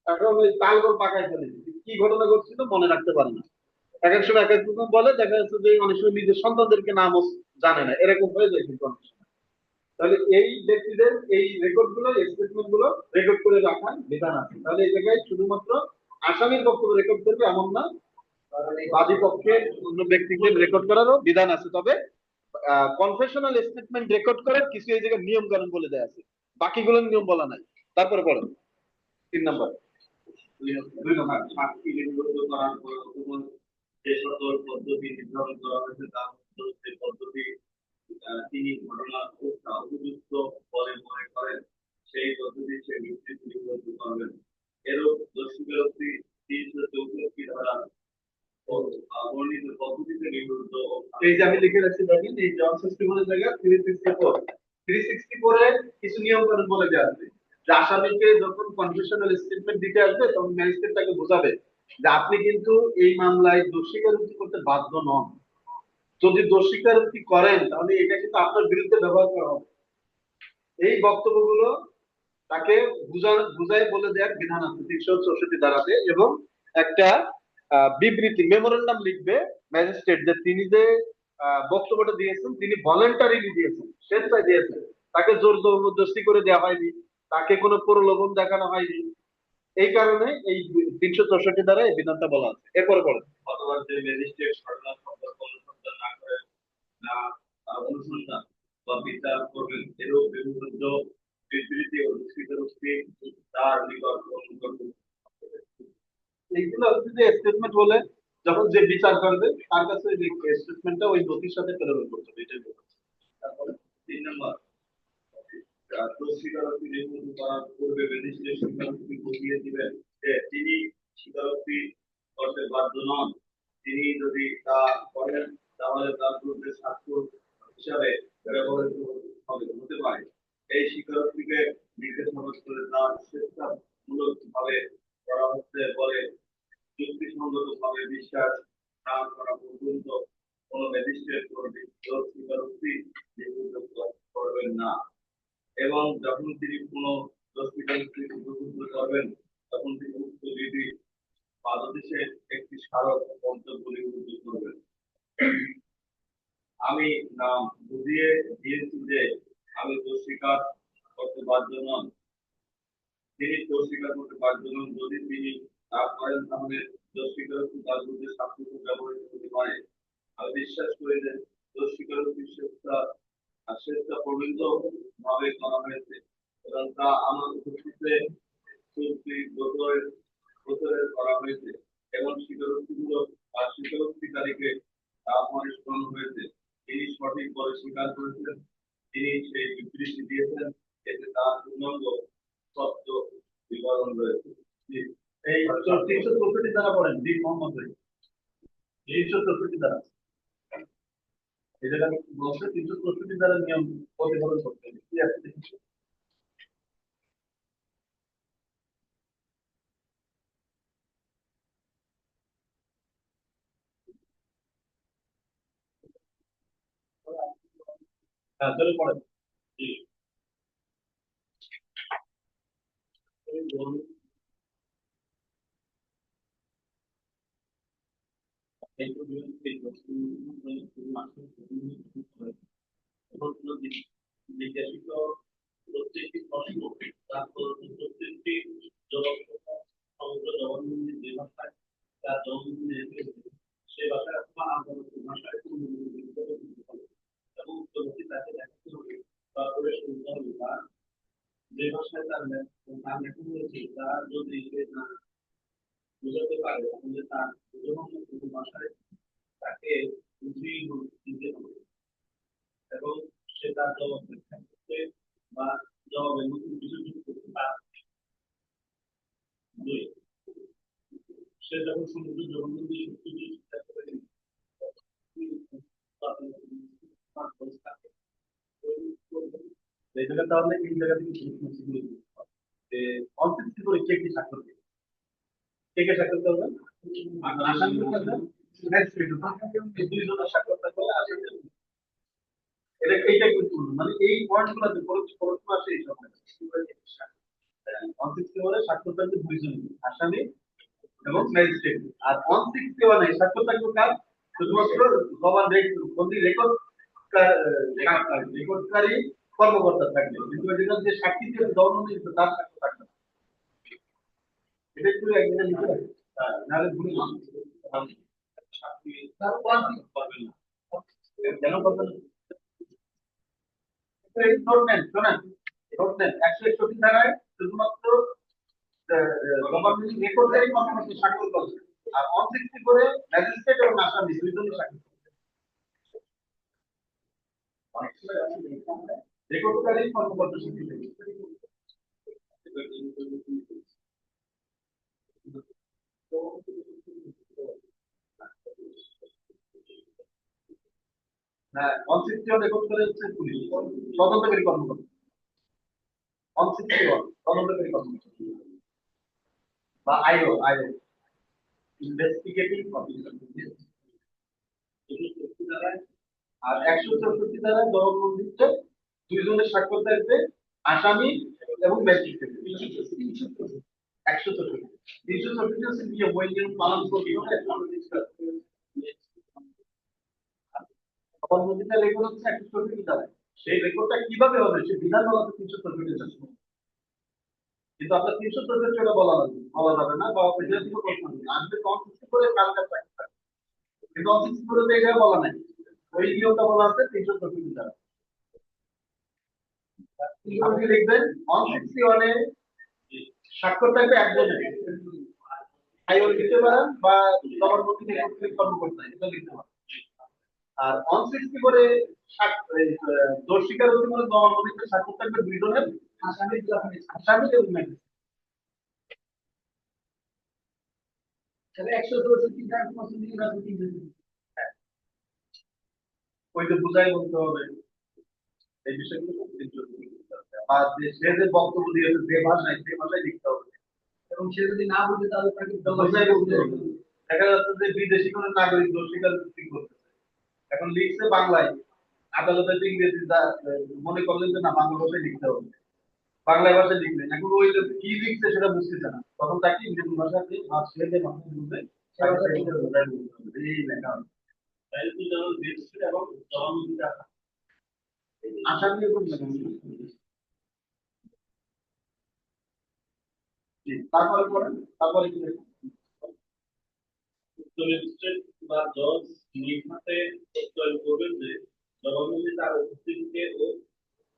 এখন ওই তালগোল পাকায় ফেলে, কি ঘটনা ঘটছিল মনে রাখতে পারে না, এক এক সময় এক এক রকম বলে। দেখা যাচ্ছে যে অনেক সময় নিজের সন্তানদেরকে নামও জানে না, এরকম হয়ে যায় কিন্তু অনেক সময়। তাহলে এই ব্যক্তিদের এই রেকর্ড গুলো, স্টেটমেন্ট গুলো রেকর্ড করে রাখার বিধান আছে। তাহলে এই জায়গায় শুধুমাত্র আসামির বক্তব্য রেকর্ড করবে এমন না, বাদী পক্ষের অন্য ব্যক্তিদের রেকর্ড করারও বিধান আছে। তবে কনফেশনাল স্টেটমেন্ট রেকর্ড করার কিছু এই জায়গায় নিয়ম কানুন বলে দেওয়া আছে, বাকিগুলোর নিয়ম বলা নাই। তারপরে পড়ো 3 নম্বর। 2 নম্বর, সাক্ষী লিপিবদ্ধ করার পর যে সকল পদ্ধতি নির্ধারণ করা হয়েছে তার মধ্যে যে পদ্ধতি তিনি ঘটনার উপযুক্ত বলে মনে করেন সেই পদ্ধতি সে বিবৃতি লিপিবদ্ধ করবেন। এরূপ দোষ স্বীকারোক্তি 364 ধারা বর্ণিত পদ্ধতিতে নিবদ্ধ। এই যে আমি লিখে রাখছি, দেখেন এই জন 61 এর জায়গায় 364 এর কিছু নিয়ম কানুন বলে দেওয়া আছে। যে আসামিকে যখন কনফেশনাল স্টেটমেন্ট দিতে আসবে তখন ম্যাজিস্ট্রেট তাকে বোঝাবে যে আপনি কিন্তু এই মামলায় দোষ স্বীকারোক্তি করতে বাধ্য নন। যদি দোষ স্বীকারোক্তি করেন তাহলে এটা কিন্তু আপনার বিরুদ্ধে ব্যবহার করা হবে। এই বক্তব্যগুলো তাকে বুঝাই বলে দেওয়ার বিধান আছে 364 ধারাতে। এবং একটা বিবৃতি, মেমোরেন্ডাম লিখবে ম্যাজিস্ট্রেট, যে তিনি যে বক্তব্যটা দিয়েছেন তিনি ভলেন্টারিলি দিয়েছেন, স্বেচ্ছায় দিয়েছেন, তাকে জোর জবরদস্তি করে দেওয়া হয়নি, তাকে কোনো প্রলোভন দেখানো হয়নি। এই কারণে এই 364 দ্বারা এই বিধানটা বলা আছে। এরপরে পড়েন। অথবা যে ম্যাজিস্ট্রেট ঘটনা সম্পর্কে অনুসন্ধান না করে না অনুসন্ধান বা বিচার করবেন, এরূপ বিভিন্ন বিবৃতি ও স্বীকারোক্তি তার নিকট গ্রহণ করবেন। এইগুলো হচ্ছে যে স্টেটমেন্ট বলে, যখন যে বিচার করবে তার কাছে স্টেটমেন্টটা ওই নথির সাথে প্রেরণ করতে হবে, এটাই বলছে। তারপরে 3 নম্বর, স্বীকারোক্তি নির্মূল করার পূর্বে ম্যাজিস্ট্রেট স্বীকারোক্তি বুঝিয়ে দিবেন যে তিনি স্বীকারোক্তি করতে বাধ্য নন। তিনি যদি তা করেন তাহলে তার বিরুদ্ধে সাক্ষ্য হিসাবে ব্যবহৃত হতে পারে। এই স্বীকারোক্তিকে জিজ্ঞাসাবাদ করে তার স্বেচ্ছামূলক ভাবে করা হচ্ছে বলে যুক্তিসঙ্গত ভাবে বিশ্বাস না করা পর্যন্ত কোন ম্যাজিস্ট্রেট স্বীকারোক্তি করবেন না। এবং যখন তিনি কোনো স্বীকারোক্তি করবেন তখন তিনি উক্ত বিধি পাদদেশে একটি স্মারক মন্তব্য লিপিবদ্ধ করবেন। আমি নাম বুঝিয়ে দিয়েছি যে আমি দোষ স্বীকার করতে বাধ্য নন। তিনি দোষ স্বীকার করতে বাধ্য নন। যদি তিনি তা করেন তাহলে দোষ স্বীকারোক্তি তার বিরুদ্ধে সাক্ষ্য ব্যবহৃত হতে পারে। আমি বিশ্বাস করি যে দোষ স্বীকারোক্তি স্বেচ্ছা প্রবৃত্ত ভাবে করা হয়েছে এবং তা আমার উপস্থিতিতে চুক্তি গোচরে করা হয়েছে এবং স্বীকারোক্তিগুলো বা স্বীকারোক্তিকারীকে তা প্রমাণ শোনানো হয়েছে। তিনি সঠিক বলে স্বীকার করেছেন, তিনি সেই বিবৃতি দিয়েছেন, এতে তার পূর্ণাঙ্গ সত্য বিবরণ রয়েছে। এই 364 দ্বারা পড়েন বি মোহাম্মদ ভাই, 364 দ্বারা এই জায়গায় বলছে 364 দ্বারা নিয়ম প্রতিপালন করতে হবে, কি আছে দেখুন। হ্যাঁ চলে পড়েন। জিজ্ঞাসিত প্রত্যেকটি প্রশ্ন তার প্রত্যেকটি জবাব সমগ্র জবানবন্দি যে ভাষায় তার জবানবন্দি সে ভাষায় অথবা আন্তর্জাতিক ভাষায় এবং উত্তরটি তাকে দেখাতে হবে বা করে শুনতে হবে বা যে ভাষায় তার তার লেখা হয়েছে তা যদি সে না বুঝাতে পারে তাহলে তার বোঝানো ভাষায় তাকে বুঝিয়ে দিতে হবে এবং সে তার জবাব ব্যাখ্যা করতে বা জবাবের নতুন কিছু যোগ করতে পারে। দুই, সে যখন সমুদ্র জবানবন্দি সত্যি চেষ্টা করে এই জায়গা তাহলে এই জায়গা থেকে প্রশ্ন যে অনসিক্সটি করে কে কি স্বাক্ষর করবে, কে কে স্বাক্ষর করবে, আসামি করবে, দুইজনের স্বাক্ষর থাকবে আসামি। এটা এইটাই গুরুত্বপূর্ণ, মানে এই পয়েন্টগুলো যে পরোক্ষ আসে এই সব অনসিক্সটি মানে স্বাক্ষর থাকবে দুইজন, আসামি এবং ম্যাজিস্ট্রেট। আর 161 এ স্বাক্ষর থাকবে কার, শুধুমাত্র জবান রেকর্ড রেকর্ডকারী কর্মকর্তা থাকবে, কিন্তু এটা যে সাক্ষী দিয়ে জবানবন্দি দিচ্ছে তার স্বাক্ষর থাকবে না। এটা একটু একদিনের নিচে নাহলে ভুলে যাবে। সাক্ষী তার করবেন না, কেন করবেন না? নোট নেন, শোনেন, নোট নেন 161 ধারায় শুধুমাত্র জবানবন্দি রেকর্ডকারী কর্মকর্তা স্বাক্ষর করবে, আর 160 করে ম্যাজিস্ট্রেট এবং আসামি দুইজনই স্বাক্ষর করবে। রেকর্ডকারী কর্মকর্তা স্বাক্ষর করবে। হ্যাঁ 161 রেকর্ড করে হচ্ছে পুলিশ তদন্তকারী কর্মকর্তা, 161 তদন্তকারী কর্মকর্তা বা আইও ইনভেস্টিগেটিং অফিসার। আর 164 দ্বারা জবানবন্দিতে দুইজনের স্বাক্ষর থাকবে, আসামি এবং ম্যাজিস্ট্রেট। 164 364 হচ্ছে নিয়ম, ওই নিয়ম পালন করতে হবে। জবানবন্দিটা রেকর্ড হচ্ছে 164 দ্বারা, সেই রেকর্ডটা কিভাবে হবে সে বিধান বলা হচ্ছে 364 যাচ্ছে, কিন্তু আপনার 364 বলা যাবে না বা এটা থেকে প্রশ্ন আসবে। আসবে 160 করে কালকে থাকবে, কিন্তু 160 করে তো এটা বলা নাই, ওই নিয়মটা বলা আছে 364 ধারা। আপনি লিখবেন 161 এ স্বাক্ষর থাকবে একজনের, আইওর দিতে পারেন বা জবানবন্দি থেকে কর্মকর্তা এটা লিখতে পারেন। আর 164 এ দোষ স্বীকার হতে মানে জবানবন্দিতে স্বাক্ষর থাকবে দুইজনের, আসামি আসামি এবং ম্যাজিস্ট্রেট। তাহলে 164 ধারা পছন্দ কি না ওইটা বুঝাই বলতে হবে এই বিষয়গুলো খুব গুরুত্বপূর্ণ লিখতে হবে। আর সে যে বক্তব্য দিয়েছে যে ভাষায় সেই ভাষায় লিখতে হবে এবং সে যদি না বুঝে তাহলে তাকে বুঝাই বলতে হবে। দেখা যাচ্ছে যে বিদেশি কোনো নাগরিক দোষ স্বীকার করতেছে, এখন লিখছে বাংলায়, আদালতে ইংরেজি মনে করলেন যে না বাংলা ভাষায় লিখতে হবে, বাংলা ভাষায় লিখলেন, এখন ওই যে কি লিখছে সেটা বুঝতেছে না, তখন তাকে ইংরেজি ভাষাতে আর সে যে ভাষা বুঝবে সেই ভাষায় বোঝাই বলতে হবে এই লেখা হবে। তাই তো যেমন রেজিস্ট্রি এবং জবানবন্দিতে আসামি এবং তারপরে পড়েন, তারপরে কি ম্যাজিস্ট্রেট বা জজ নির্মাতে প্রত্যয় করবেন যে জবানবন্দি তার উপস্থিতিতে ও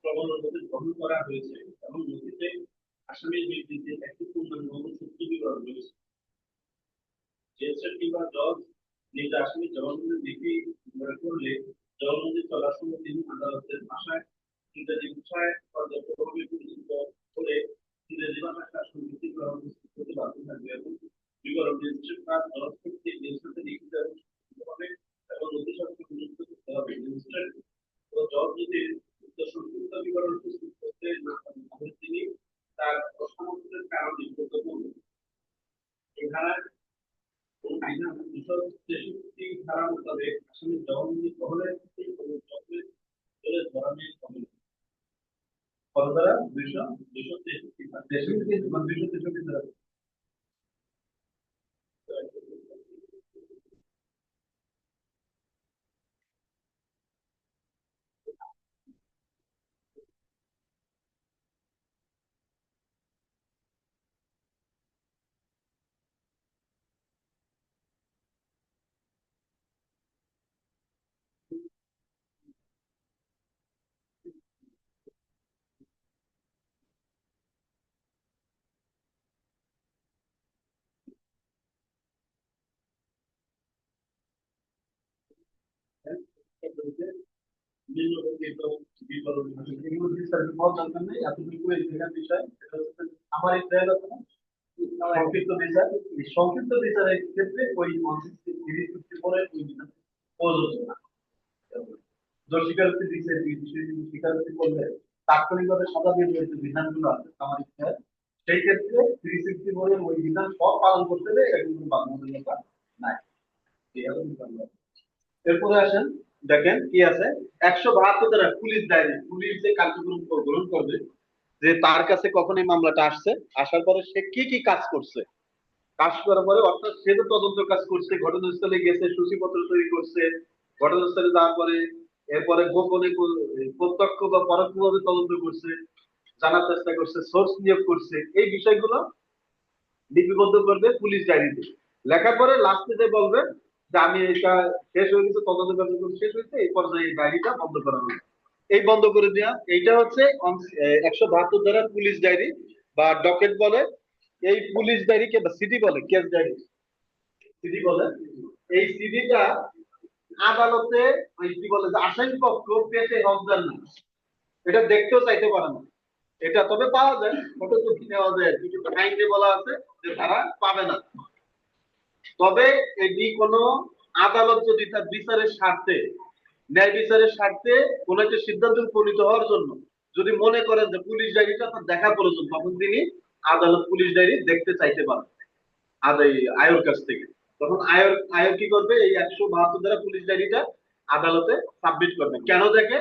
প্রমাণের মধ্যে গ্রহণ করা হয়েছে এবং নথিতে আসামির বিবৃতিতে একটি পূর্ণাঙ্গ সূত্র বিবরণ রয়েছে। ম্যাজিস্ট্রেট কিংবা জজ নিজ আসামির জবানবন্দি লিখে মনে করলে জবানবন্দি চলার সময় তিনি আদালতের ভাষায় ইংরেজি ভাষায় পর্যাপ্তভাবে পরিচিত করে ইংরেজি ভাষায় তার সংযুক্তি গ্রহণ করতে বাধ্য থাকবে এবং বিবরণ ম্যাজিস্ট্রেট বা জজ কর্তৃক এর সাথে লিখিত এবং সংক্ষিপ্তভাবে এবং নথি সাথে সংযুক্ত করতে হবে। ম্যাজিস্ট্রেট ও জজ যদি উক্ত সংক্ষিপ্ত বিবরণ প্রস্তুত করতে না পারেন তাহলে তিনি তার অসমর্থনের কারণে যোগ্য করবেন। এই ধারায় আইন 263 ধারা মোতাবেক আসামি জবানবন্দি গ্রহণের ক্ষেত্রে কোনো চক্রের ধরে ধরনের হবে না। কত ধারা 263 ধারা। আমার ইসরায়েল আছে না সংক্ষিপ্ত বিচার, এই সংক্ষিপ্ত বিচারের ক্ষেত্রে ওই প্রযোজ্য না। দোষ স্বীকারোক্তি দিচ্ছে স্বীকারোক্তি করলে তাৎক্ষণিকভাবে সাজা দিয়ে যে বিধানগুলো আছে আমার ইসরায়েল, সেই ক্ষেত্রে 364 এর ওই বিধান সব পালন করতে হবে, এটা কিন্তু বাধ্যবাধকতা নাই। এরপরে আসেন, দেখেন কি আছে 172 ধারা পুলিশ ডায়েরি, পুলিশ যে কার্যক্রম গ্রহণ করবে যে তার কাছে কখন এই মামলাটা আসছে, আসার পরে সে কি কি কাজ করছে, কাজ করার পরে অর্থাৎ সে তো তদন্ত কাজ করছে, ঘটনাস্থলে গেছে, সূচিপত্র তৈরি করছে, ঘটনাস্থলে যাওয়ার পরে এরপরে গোপনে প্রত্যক্ষ বা পরোক্ষভাবে তদন্ত করছে, জানার চেষ্টা করছে, সোর্স নিয়োগ করছে, এই বিষয়গুলো লিপিবদ্ধ করবে পুলিশ ডায়েরিতে। লেখার পরে লাস্টে যে বলবে যে আমি এটা শেষ হয়ে গেছে, তদন্ত কার্যক্রম শেষ হয়েছে, এই পর্যায়ে এই ডায়েরিটা বন্ধ করা হবে। এই বন্ধ করে দেওয়া, এইটা হচ্ছে 172 ধারার পুলিশ ডায়েরি বা ডকেট বলে। এই পুলিশ ডায়েরিকে বা সিডি বলে, কেস ডায়েরি সিডি বলে। এই সিডিটা আদালতে ওই কি বলে যে আসামি পক্ষ পেতে হকদার না, এটা দেখতেও চাইতে পারে না। এটা তবে পাওয়া যায়, ফটোকপি নেওয়া যায়, কিন্তু আইনে বলা আছে যে তারা পাবে না। তবে এটি কোনো আদালত যদি তার বিচারের স্বার্থে, ন্যায় বিচারের স্বার্থে কোন একটা সিদ্ধান্তে উপনীত হওয়ার জন্য যদি মনে করেন যে পুলিশ ডায়েরিটা তার দেখা প্রয়োজন, তখন তিনি আদালত পুলিশ ডায়েরি দেখতে চাইতে পারেন আয়োর কাছ থেকে। তখন আয়োর কি করবে, এই 172 ধারা পুলিশ ডায়েরিটা আদালতে সাবমিট করবে। কেন দেখে,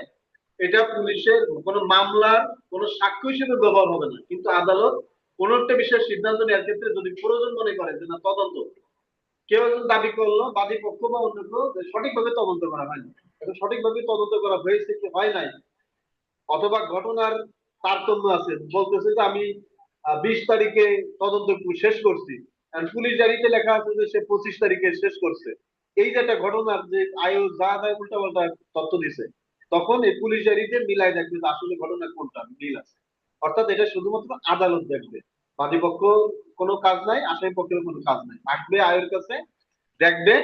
এটা পুলিশের কোন মামলার কোন সাক্ষ্য হিসেবে ব্যবহার হবে না, কিন্তু আদালত কোন একটা বিষয়ের সিদ্ধান্ত নেওয়ার ক্ষেত্রে যদি প্রয়োজন মনে করে যে না তদন্ত, কেউ একজন দাবি করলো, বাদী পক্ষ বা অন্য কেউ সঠিকভাবে তদন্ত করা হয়নি, এখন সঠিকভাবে তদন্ত করা হয়েছে কি হয় নাই, অথবা ঘটনার তারতম্য আছে, বলতেছে যে আমি 20 তারিখে তদন্ত শেষ করছি, পুলিশ ডায়েরিতে লেখা আছে যে সে 25 তারিখে শেষ করছে, এই যে একটা ঘটনা যে আয়ু যা যায় উল্টাপাল্টা তথ্য দিছে, তখন এই পুলিশ ডায়েরিতে মিলাই দেখবে যে আসলে ঘটনা কোনটা মিল আছে। অর্থাৎ এটা শুধুমাত্র আদালত দেখবে, বাদীপক্ষ কোনো কাজ নাই, আসামি পক্ষের কোনো কাজ নাই, থাকবে আয়ের কাছে, দেখবে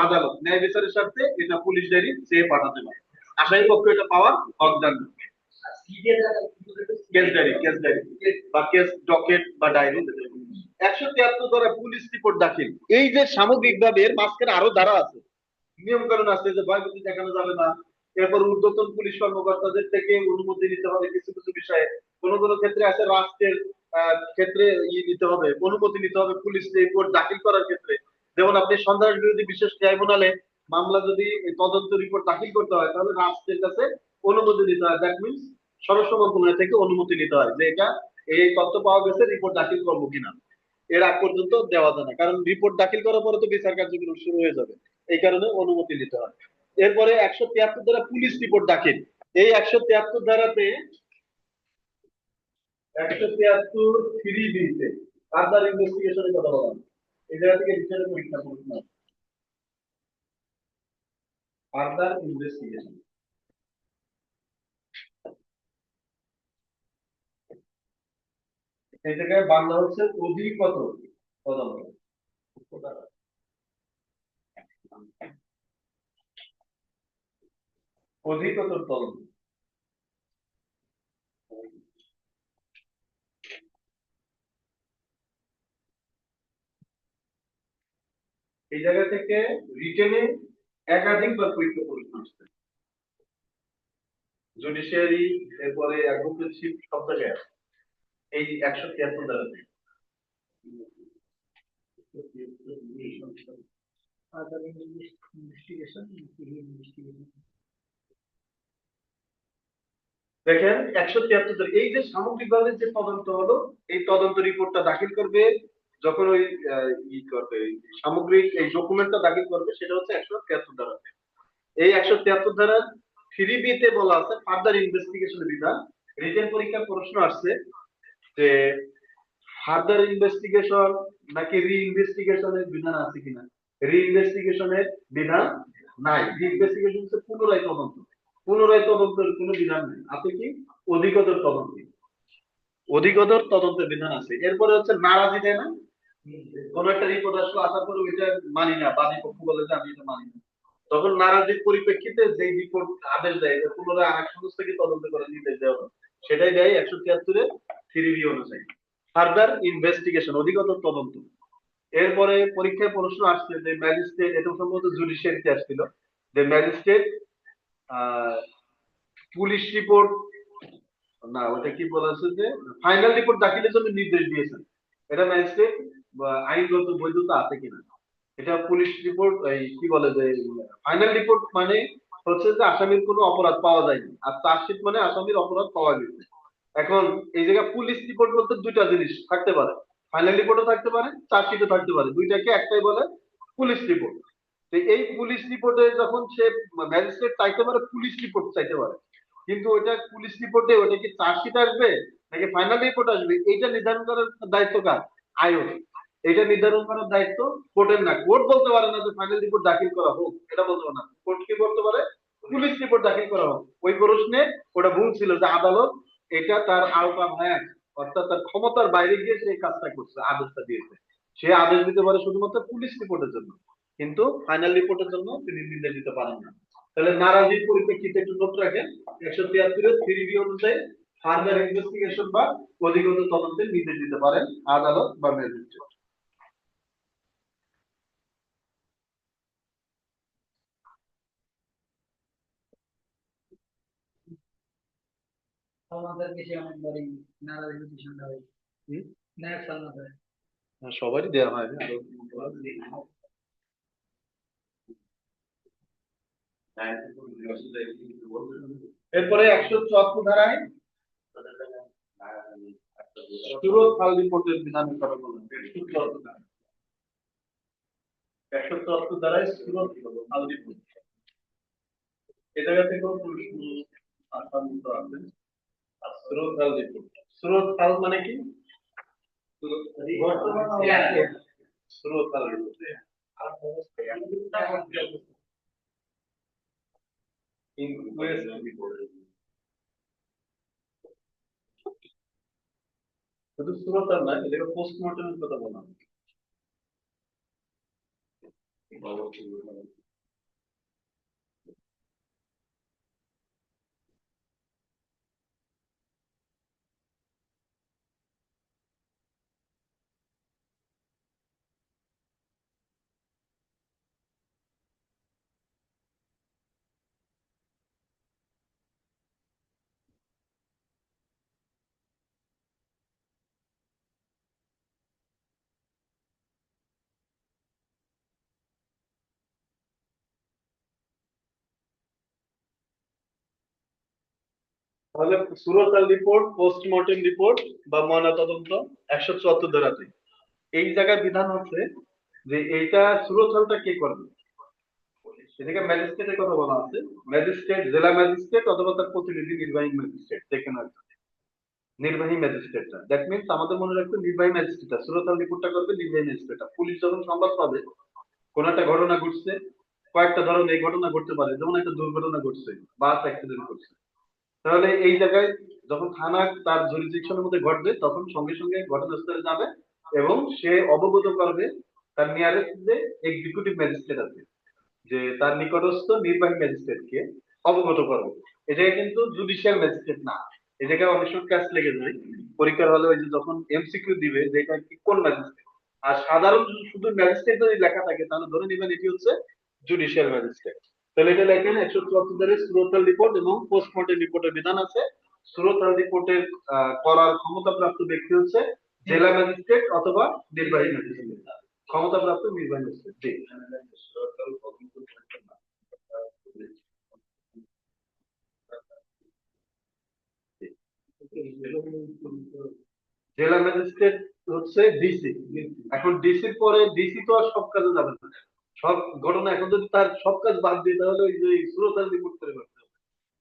আদালত ন্যায় বিচারের স্বার্থে এটা পুলিশ ডায়েরি চেয়ে পাঠাতে পারে, আসামি পক্ষ এটা পাওয়ার হকদার না। কেস ডায়েরি বা কেস ডকেট বা ডায়েরি 173 ধারা পুলিশ রিপোর্ট দাখিল। এই যে সামগ্রিকভাবে এর মাঝখানে আরো ধারা আছে, নিয়ম কানুন আছে যে ভয়ভীতি দেখানো যাবে না, এরপর ঊর্ধ্বতন পুলিশ কর্মকর্তাদের থেকে অনুমতি নিতে হবে কিছু কিছু বিষয়ে, কোন কোন ক্ষেত্রে আছে রাষ্ট্রের ক্ষেত্রে নিতে হবে, অনুমতি নিতে হবে পুলিশ রিপোর্ট দাখিল করার ক্ষেত্রে। যেমন আপনি সন্ত্রাস বিরোধী বিশেষ ট্রাইব্যুনালে মামলা যদি তদন্ত রিপোর্ট দাখিল করতে হয় তাহলে রাষ্ট্রের কাছে অনুমতি নিতে হয়, দ্যাট মিনস স্বরাষ্ট্র মন্ত্রণালয় থেকে অনুমতি নিতে হয় যে এটা এই তথ্য পাওয়া গেছে, রিপোর্ট দাখিল করবো কিনা। এর আগ পর্যন্ত দেওয়া যায় না, কারণ রিপোর্ট দাখিল করার পরে তো বিচার কার্যক্রম শুরু হয়ে যাবে, এই কারণে অনুমতি নিতে হয়। এরপরে 173 ধারা পুলিশ রিপোর্ট দাখিল। এই 173 ধারাতে 173 3 বিতে ফার্দার ইনভেস্টিগেশনের কথা বলা হয়। এই জায়গা থেকে বিচারের পরীক্ষা প্রশ্ন ফার্দার ইনভেস্টিগেশন। এই জায়গায় বাংলা হচ্ছে অধিকতর তদন্ত। অধিকতর তদন্ত। এই জায়গা থেকে রিটেনে একাধিকবার পরীক্ষা প্রশ্ন আসছে, জুডিশিয়ারি, এরপরে অ্যাডভোকেটশিপ, সব জায়গায় আছে। এই 173 ধারা থেকে দেখেন 173 এই যে সামগ্রিকভাবে যে তদন্ত হলো, এই তদন্ত রিপোর্টটা দাখিল করবে যখন ওই ই করবে, সামগ্রিক এই ডকুমেন্টটা দাখিল করবে, সেটা হচ্ছে 173 ধারা। এই 173 ধারার 3B তে বলা আছে ফার্দার ইনভেস্টিগেশনের বিধান। রিটেন পরীক্ষার প্রশ্ন আসছে যে ফার্দার ইনভেস্টিগেশন নাকি রি ইনভেস্টিগেশনের বিধান আছে কিনা। রি ইনভেস্টিগেশনের বিধান নাই, রি ইনভেস্টিগেশন হচ্ছে পুনরায় তদন্ত, পুনরায় তদন্তের কোনো বিধান নেই, আছে কি অধিকতর তদন্ত, অধিকতর তদন্তের বিধান আছে। এরপরে হচ্ছে নারাজি দেয় না, কোন একটা রিপোর্ট আসলে আসার পরে ওইটা মানি না, বাদী পক্ষ বলে যে আমি এটা মানি না, তখন নারাজির পরিপ্রেক্ষিতে যে রিপোর্ট আদেশ দেয় যে পুনরায় আরেক সংস্থাকে তদন্ত করে নির্দেশ দেওয়া হয়, সেটাই দেয় 173-এর 3B অনুযায়ী ফার্দার ইনভেস্টিগেশন, অধিকতর তদন্ত। এরপরে পরীক্ষায় প্রশ্ন আসছে যে ম্যাজিস্ট্রেট, এটা সম্ভবত জুডিশিয়ারিতে আসছিল, যে ম্যাজিস্ট্রেট পুলিশ রিপোর্ট না, ওটা কি বলা আছে যে ফাইনাল রিপোর্ট দাখিলের জন্য নির্দেশ দিয়েছেন, এটা ম্যাজিস্ট্রেট আইনগত বৈধতা আছে কিনা। এটা পুলিশ রিপোর্ট এই কি বলে যে ফাইনাল রিপোর্ট মানে হচ্ছে যে আসামির কোনো অপরাধ পাওয়া যায়নি, আর চার্জশিট মানে আসামির অপরাধ পাওয়া গেছে। এখন এই জায়গায় পুলিশ রিপোর্ট বলতে দুইটা জিনিস থাকতে পারে, ফাইনাল রিপোর্টও থাকতে পারে, চার্জশিটও থাকতে পারে, দুইটাকে একটাই বলে পুলিশ রিপোর্ট। এই পুলিশ রিপোর্টে যখন সে ম্যাজিস্ট্রেট চাইতে পারে পুলিশ রিপোর্ট চাইতে পারে, কিন্তু ওইটা পুলিশ রিপোর্টে ওটা কি চার্জশিট আসবে নাকি ফাইনাল রিপোর্ট আসবে, এইটা নির্ধারণ করার দায়িত্ব কার, আইন। এটা নির্ধারণ করার দায়িত্ব কোর্টের না, কোর্ট বলতে পারে না যে ফাইনাল রিপোর্ট দাখিল করা হোক, এটা বলতে পারে না, কোর্ট কি বলতে পারে পুলিশ রিপোর্ট দাখিল করা হোক। ওই প্রশ্নে ওটা ভুল ছিল যে আদালত এটা তার আওতা ভায়া, অর্থাৎ তার ক্ষমতার বাইরে গিয়ে সেই কাজটা করছে, আদেশটা দিয়েছে, সে আদেশ দিতে পারে শুধুমাত্র পুলিশ রিপোর্টের জন্য, কিন্তু ফাইনাল রিপোর্টের জন্য তিনি নির্দেশ দিতে পারেন না। তাহলে নারাজির পরিপ্রেক্ষিতে একটু নোট রাখেন, 173-এর 3B অনুযায়ী ফার্দার ইনভেস্টিগেশন বা অধিকতর তদন্তের নির্দেশ দিতে পারেন আদালত বা ম্যাজিস্ট্রেট। আমাদের দেশে অনেকবারই নারী পিটিশনটা হয়, নায়ক সালমান খান। সবারই দেওয়া হয়। এরপরে 174 ধারায় সুরত হাল রিপোর্টের বিধানের কথা বলুন। 174 ধারায় সুরত হাল রিপোর্ট, এ জায়গা থেকেও প্রশ্ন আসার মতো আছে। সুরত হাল রিপোর্ট, সুরত হাল মানে কি, সুরত হাল রিপোর্ট Inquest report. শুধু সুরতার না, এটাকে পোস্টমর্টমের কথা বলা হয়। তাহলে সুরতাল রিপোর্ট, পোস্টমর্টেম রিপোর্ট বা ময়নাতদন্ত 174 ধারাতে এই জায়গায় বিধান হচ্ছে যে এইটা সুরতালটা কে করবে, এটাকে ম্যাজিস্ট্রেটের কথা বলা আছে। ম্যাজিস্ট্রেট, জেলা ম্যাজিস্ট্রেট অথবা তার প্রতিনিধি নির্বাহী ম্যাজিস্ট্রেট, যেখানে নির্বাহী ম্যাজিস্ট্রেটরা, দ্যাট মিনস আমাদের মনে রাখতে নির্বাহী ম্যাজিস্ট্রেটরা সুরতাল রিপোর্টটা করবে। নির্বাহী ম্যাজিস্ট্রেটরা, পুলিশ যখন সংবাদ পাবে কোন একটা ঘটনা ঘটছে, কয়েকটা ধরুন এই ঘটনা ঘটতে পারে, যেমন একটা দুর্ঘটনা ঘটছে, বাস অ্যাক্সিডেন্ট ঘটছে, তাহলে এই জায়গায় যখন থানা তার জুরিসডিকশনের মধ্যে ঘটবে তখন সঙ্গে সঙ্গে ঘটনাস্থলে যাবে এবং সে অবগত করবে তার নিয়ারেস্ট যে এক্সিকিউটিভ ম্যাজিস্ট্রেট আছে, যে তার নিকটস্থ নির্বাহী ম্যাজিস্ট্রেটকে অবগত করবে। এই জায়গায় কিন্তু জুডিশিয়াল ম্যাজিস্ট্রেট না, এই জায়গায় অনেক সময় ক্যাচ লেগে যায় পরীক্ষার হলে, ওই যে যখন এমসিকিউ দিবে যে এটা কি কোন ম্যাজিস্ট্রেট, আর সাধারণ শুধু ম্যাজিস্ট্রেট যদি লেখা থাকে তাহলে ধরে নেবেন এটি হচ্ছে জুডিশিয়াল ম্যাজিস্ট্রেট। তাহলে এটা লেখেন 174 সুরতাল রিপোর্ট এবং পোস্টমর্টেম রিপোর্টের বিধান আছে। সুরতাল রিপোর্টের করার ক্ষমতাপ্রাপ্ত ব্যক্তি হচ্ছে জেলা ম্যাজিস্ট্রেট অথবা নির্বাহী ম্যাজিস্ট্রেট, ক্ষমতাপ্রাপ্ত নির্বাহী ম্যাজিস্ট্রেট। জি। জেলা ম্যাজিস্ট্রেট হচ্ছে ডিসি। এখন ডিসির পরে ডিসি তো আর সব কাজে যাবে না, সব ঘটনা এখন যদি তার সব কাজ বাদ দিয়ে তাহলে ওই যে সুরতাল রিপোর্ট করে করতে হবে।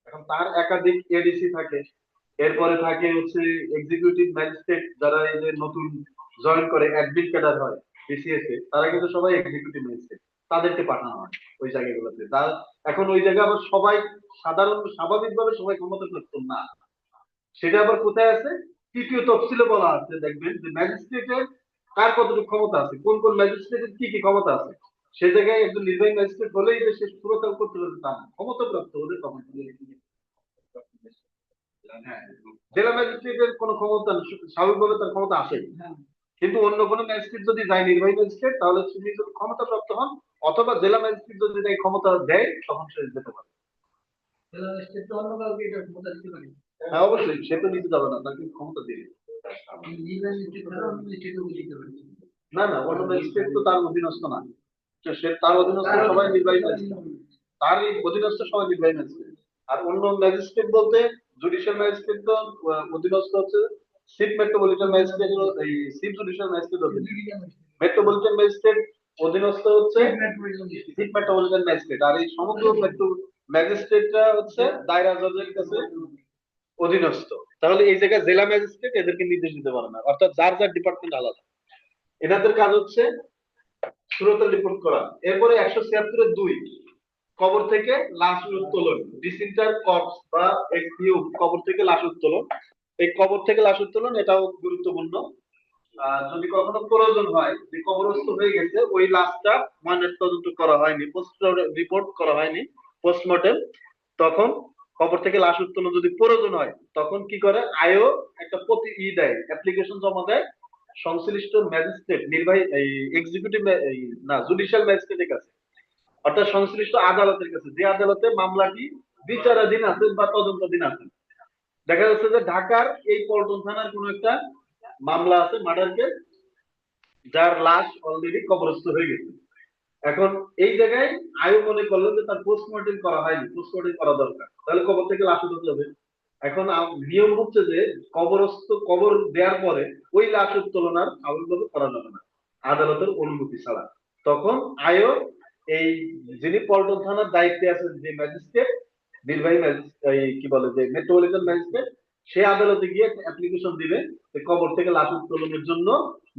এখন তার একাধিক এডিসি থাকে, এরপরে থাকে হচ্ছে এক্সিকিউটিভ ম্যাজিস্ট্রেট, যারা এই যে নতুন জয়েন করে অ্যাডমিন ক্যাডার হয় বিসিএস এ, তারা কিন্তু সবাই এক্সিকিউটিভ ম্যাজিস্ট্রেট, তাদেরকে পাঠানো হয় ওই জায়গাগুলোতে। তার এখন ওই জায়গায় আবার সবাই সাধারণ স্বাভাবিকভাবে সবাই ক্ষমতাপ্রাপ্ত না, সেটা আবার কোথায় আছে, তৃতীয় তফসিলে বলা আছে, দেখবেন যে ম্যাজিস্ট্রেটের কার কতটুকু ক্ষমতা আছে, কোন কোন ম্যাজিস্ট্রেটের কি কি ক্ষমতা আছে। সে জায়গায় একজন নির্বাহী ম্যাজিস্ট্রেট হলেই যে সে সুরতাল করতে পারবে তা না, ক্ষমতাপ্রাপ্ত হলে তখন। হ্যাঁ, জেলা ম্যাজিস্ট্রেটের কোনো ক্ষমতা স্বাভাবিকভাবে তার ক্ষমতা আসে, কিন্তু অন্য কোনো ম্যাজিস্ট্রেট যদি যায় নির্বাহী ম্যাজিস্ট্রেট, তাহলে তিনি যদি ক্ষমতাপ্রাপ্ত হন অথবা জেলা ম্যাজিস্ট্রেট যদি তাই ক্ষমতা দেয় তখন সে যেতে পারে। জেলা ম্যাজিস্ট্রেট তো অন্য কাউকে এটা ক্ষমতা দিতে পারে। হ্যাঁ অবশ্যই, সে তো নিতে যাবে না, তাকে ক্ষমতা দিবে। নির্বাহী ম্যাজিস্ট্রেট ছাড়া অন্য ম্যাজিস্ট্রেটও দিতে পারে। না না, অন্য ম্যাজিস্ট্রেট তো তার অধীনস্থ না, সে তার অধীনস্থ সবাই নির্বাহী ম্যাজিস্ট্রেট, তার অধীনস্থ সবাই নির্বাহী ম্যাজিস্ট্রেট। আর অন্য ম্যাজিস্ট্রেট বলতে জুডিশিয়াল ম্যাজিস্ট্রেট তো অধীনস্থ হচ্ছে চিফ মেট্রোপলিটন ম্যাজিস্ট্রেট, এই chief judicial magistrate metropolitan magistrate অধীনস্থ হচ্ছে চিফ মেট্রোপলিটন ম্যাজিস্ট্রেট, আর এই সমগ্র মেট্রো ম্যাজিস্ট্রেটরা হচ্ছে দায়রা জজের কাছে অধীনস্থ। তাহলে এই জায়গায় জেলা ম্যাজিস্ট্রেট এদেরকে নির্দেশ দিতে পারে না, অর্থাৎ যার যার ডিপার্টমেন্ট আলাদা, এনাদের কাজ হচ্ছে সুরতাল রিপোর্ট করা। এরপরে 176-2 কবর থেকে লাশ উত্তোলন, ডিসইন্টার কর্পস বা এক্সিউ, কবর থেকে লাশ উত্তোলন। এই কবর থেকে লাশ উত্তোলন এটাও গুরুত্বপূর্ণ। যদি কখনো প্রয়োজন হয় যে কবরস্থ হয়ে গেছে, ওই লাশটা ময়নাতদন্ত করা হয়নি, পোস্ট রিপোর্ট করা হয়নি, পোস্টমর্টেম, তখন কবর থেকে লাশ উত্তোলন যদি প্রয়োজন হয় তখন কি করে, আয়ও একটা দেয়, অ্যাপ্লিকেশন জমা দেয় সংশ্লিষ্ট ম্যাজিস্ট্রেট, নির্বাহী এই এক্সিকিউটিভ না জুডিশিয়াল ম্যাজিস্ট্রেটের কাছে, অর্থাৎ সংশ্লিষ্ট আদালতের কাছে, যে আদালতে মামলাটি বিচারাধীন আছে বা তদন্তাধীন আছে। দেখা যাচ্ছে যে ঢাকার এই পল্টন থানার কোন একটা মামলা আছে, মার্ডার কেস, যার লাশ অলরেডি কবরস্থ হয়ে গেছে। এখন এই জায়গায় আয়ু মনে করলো যে তার পোস্টমর্টেম করা হয়নি, পোস্টমর্টেম করা দরকার, তাহলে কবর থেকে লাশ উঠাতে হবে। এখন নিয়ম হচ্ছে যে কবর দেওয়ার পরে ওই লাশ উত্তোলন আর স্বাভাবিকভাবে করা যাবে না আদালতের অনুমতি ছাড়া। তখন আয়ো এই যিনি পল্টন থানার দায়িত্বে আছেন যে ম্যাজিস্ট্রেট, নির্বাহী ম্যাজিস্ট্রেট, কি বলে যে মেট্রোপলিটন ম্যাজিস্ট্রেট, সে আদালতে গিয়ে অ্যাপ্লিকেশন দিবে যে কবর থেকে লাশ উত্তোলনের জন্য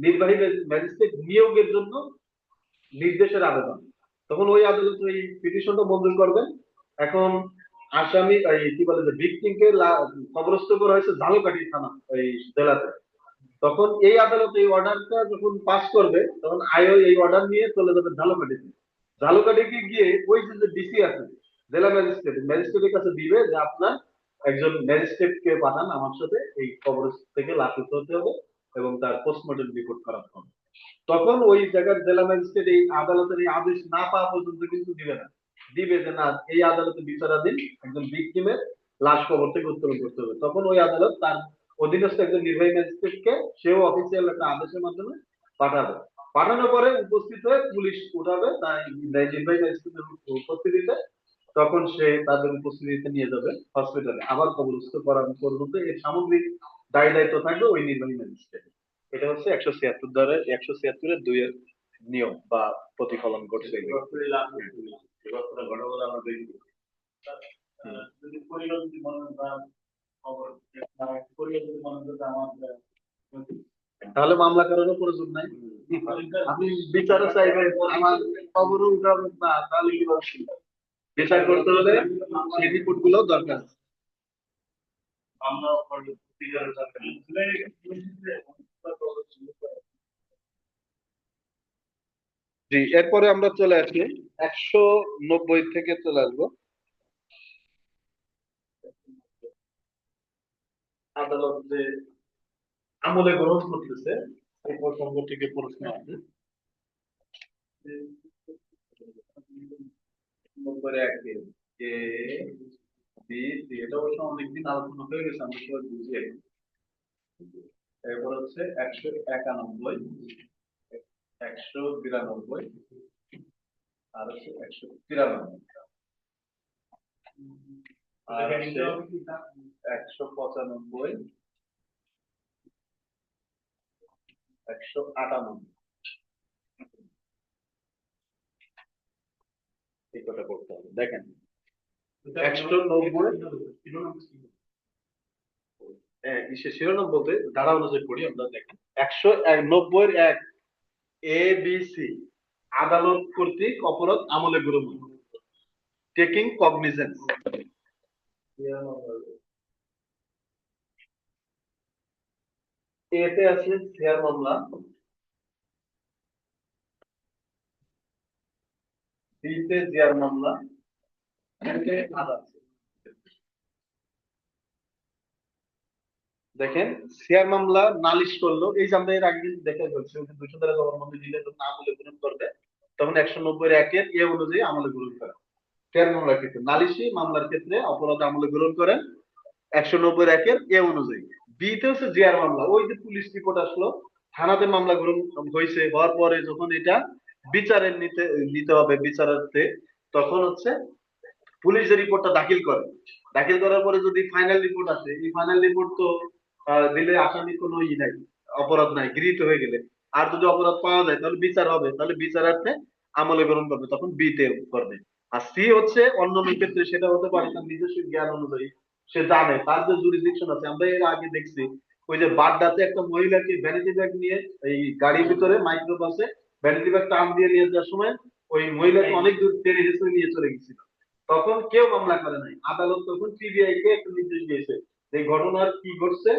নির্বাহী ম্যাজিস্ট্রেট নিয়োগের জন্য নির্দেশের আবেদন, তখন ওই আদালত ওই পিটিশনটা মঞ্জুর করবেন। এখন আসামি এই কি বলে যে ভিকটিমকে কবরস্থ করা হয়েছে ঝালকাঠি থানা এই জেলাতে, তখন এই আদালত এই অর্ডারটা যখন পাস করবে তখন আইও এই অর্ডার নিয়ে চলে যাবে ঝালকাঠিতে। ঝালকাঠিতে গিয়ে ওই যে ডিসি আছে, জেলা ম্যাজিস্ট্রেট, ম্যাজিস্ট্রেটের কাছে দিবে যে আপনার একজন ম্যাজিস্ট্রেট কে পাঠান আমার সাথে এই কবর থেকে লাশ উঠাতে হবে এবং তার পোস্টমর্টম রিপোর্ট করাতে হবে। তখন ওই জায়গার জেলা ম্যাজিস্ট্রেট এই আদালতের এই আদেশ না পাওয়া পর্যন্ত কিন্তু দিবে না, দিবে যে না এই আদালতে বিচারাধীন একজন ভিকটিমের লাশ কবর থেকে উত্তোলন করতে হবে। তখন ওই আদালত তার অধীনস্থ একজন নির্বাহী ম্যাজিস্ট্রেটকে সেও অফিসিয়াল একটা আদেশের মাধ্যমে পাঠাবে। পাঠানোর পরে উপস্থিত হয়ে পুলিশ উঠাবে তাই নির্বাহী ম্যাজিস্ট্রেটের উপস্থিতিতে, তখন সে তাদের উপস্থিতিতে নিয়ে যাবে হসপিটালে, আবার কবরস্থ করার পর্যন্ত এর সামগ্রিক দায় দায়িত্ব থাকবে ওই নির্বাহী ম্যাজিস্ট্রেট। এটা হচ্ছে 176 2 এর নিয়ম বা প্রতিফলন করছে এগুলো। ঘটনা আমরা দেখি যদি পরিবার যদি মনে বা খবর পরিবার যদি মনে করতে আমাদের তাহলে মামলা করারও প্রয়োজন নাই, আপনি বিচারও চাইবেন আমার খবরও উঠাবেন না, তাহলে কি হবে? বিচার করতে হলে সেই রিপোর্ট গুলো দরকার। আমরা জি, এরপরে আমরা চলে আসি 190 থেকে চলে আসবো আদালত যে আমলে গ্রহণ করতেছে এই প্রসঙ্গ থেকে প্রশ্ন আছে। নম্বর 1 এ বি সি, এটা অবশ্য অনেকদিন আলোচনা হয়ে গেছে, আমি সবাই বুঝে। এরপর হচ্ছে 191, 192 আর হচ্ছে 193 আর হচ্ছে 195, 198 এই কথা করতে হবে। দেখেন 190 শিরোনাম বলতে ধারা অনুযায়ী পড়ি আমরা। দেখেন 190 এ বি সি, আদালত কর্তৃক অপরাধ আমলে গ্রহণ, টেকিং কগনিজেন্স। এতে আছে শেয়ার মামলা, বিতে জিয়ার মামলা, এতে আদালত। দেখেন শেয়ার মামলা নালিশ করলো, এই যে আমরা এর আগে দেখে বলছি 200 ধারা জবানবন্দি দিলে যখন আমলে গ্রহণ করবে তখন 190 এ অনুযায়ী আমলে গ্রহণ করে। শেয়ার মামলার ক্ষেত্রে, নালিশি মামলার ক্ষেত্রে অপরাধ আমলে গ্রহণ করেন 190 এ অনুযায়ী। বিতে হচ্ছে জিয়ার মামলা, ওই যে পুলিশ রিপোর্ট আসলো, থানাতে মামলা গ্রহণ হয়েছে, হওয়ার পরে যখন এটা বিচারের নিতে নিতে হবে বিচারার্থে, তখন হচ্ছে পুলিশ যে রিপোর্টটা দাখিল করে, দাখিল করার পরে যদি ফাইনাল রিপোর্ট আসে, এই ফাইনাল রিপোর্ট তো দিলে আসামি কোনো নাই, অপরাধ নাই, গৃহীত হয়ে গেলে। আর যদি অপরাধ পাওয়া যায় তাহলে বিচার হবে, তাহলে বিচারার্থে আমলে গ্রহণ করবে, তখন বিতে করবে। আর সি হচ্ছে অন্যান্য ক্ষেত্রে, সেটা হতে পারে তার নিজস্ব জ্ঞান অনুযায়ী, সে জানে তার যে জুরিসডিকশন আছে। আমরা এর আগে দেখছি ওই যে বাড্ডাতে একটা মহিলাকে ভ্যানিটি ব্যাগ নিয়ে এই গাড়ির ভিতরে মাইক্রো বাসে ভ্যানিটি ব্যাগ টান দিয়ে নিয়ে যাওয়ার সময় ওই মহিলাকে অনেক দূর টেনে হেঁচড়ে নিয়ে চলে গেছিল, তখন কেউ মামলা করে নাই। আদালত তখন সিবিআই কে একটা নির্দেশ দিয়েছে এই ঘটনার কি ঘটছে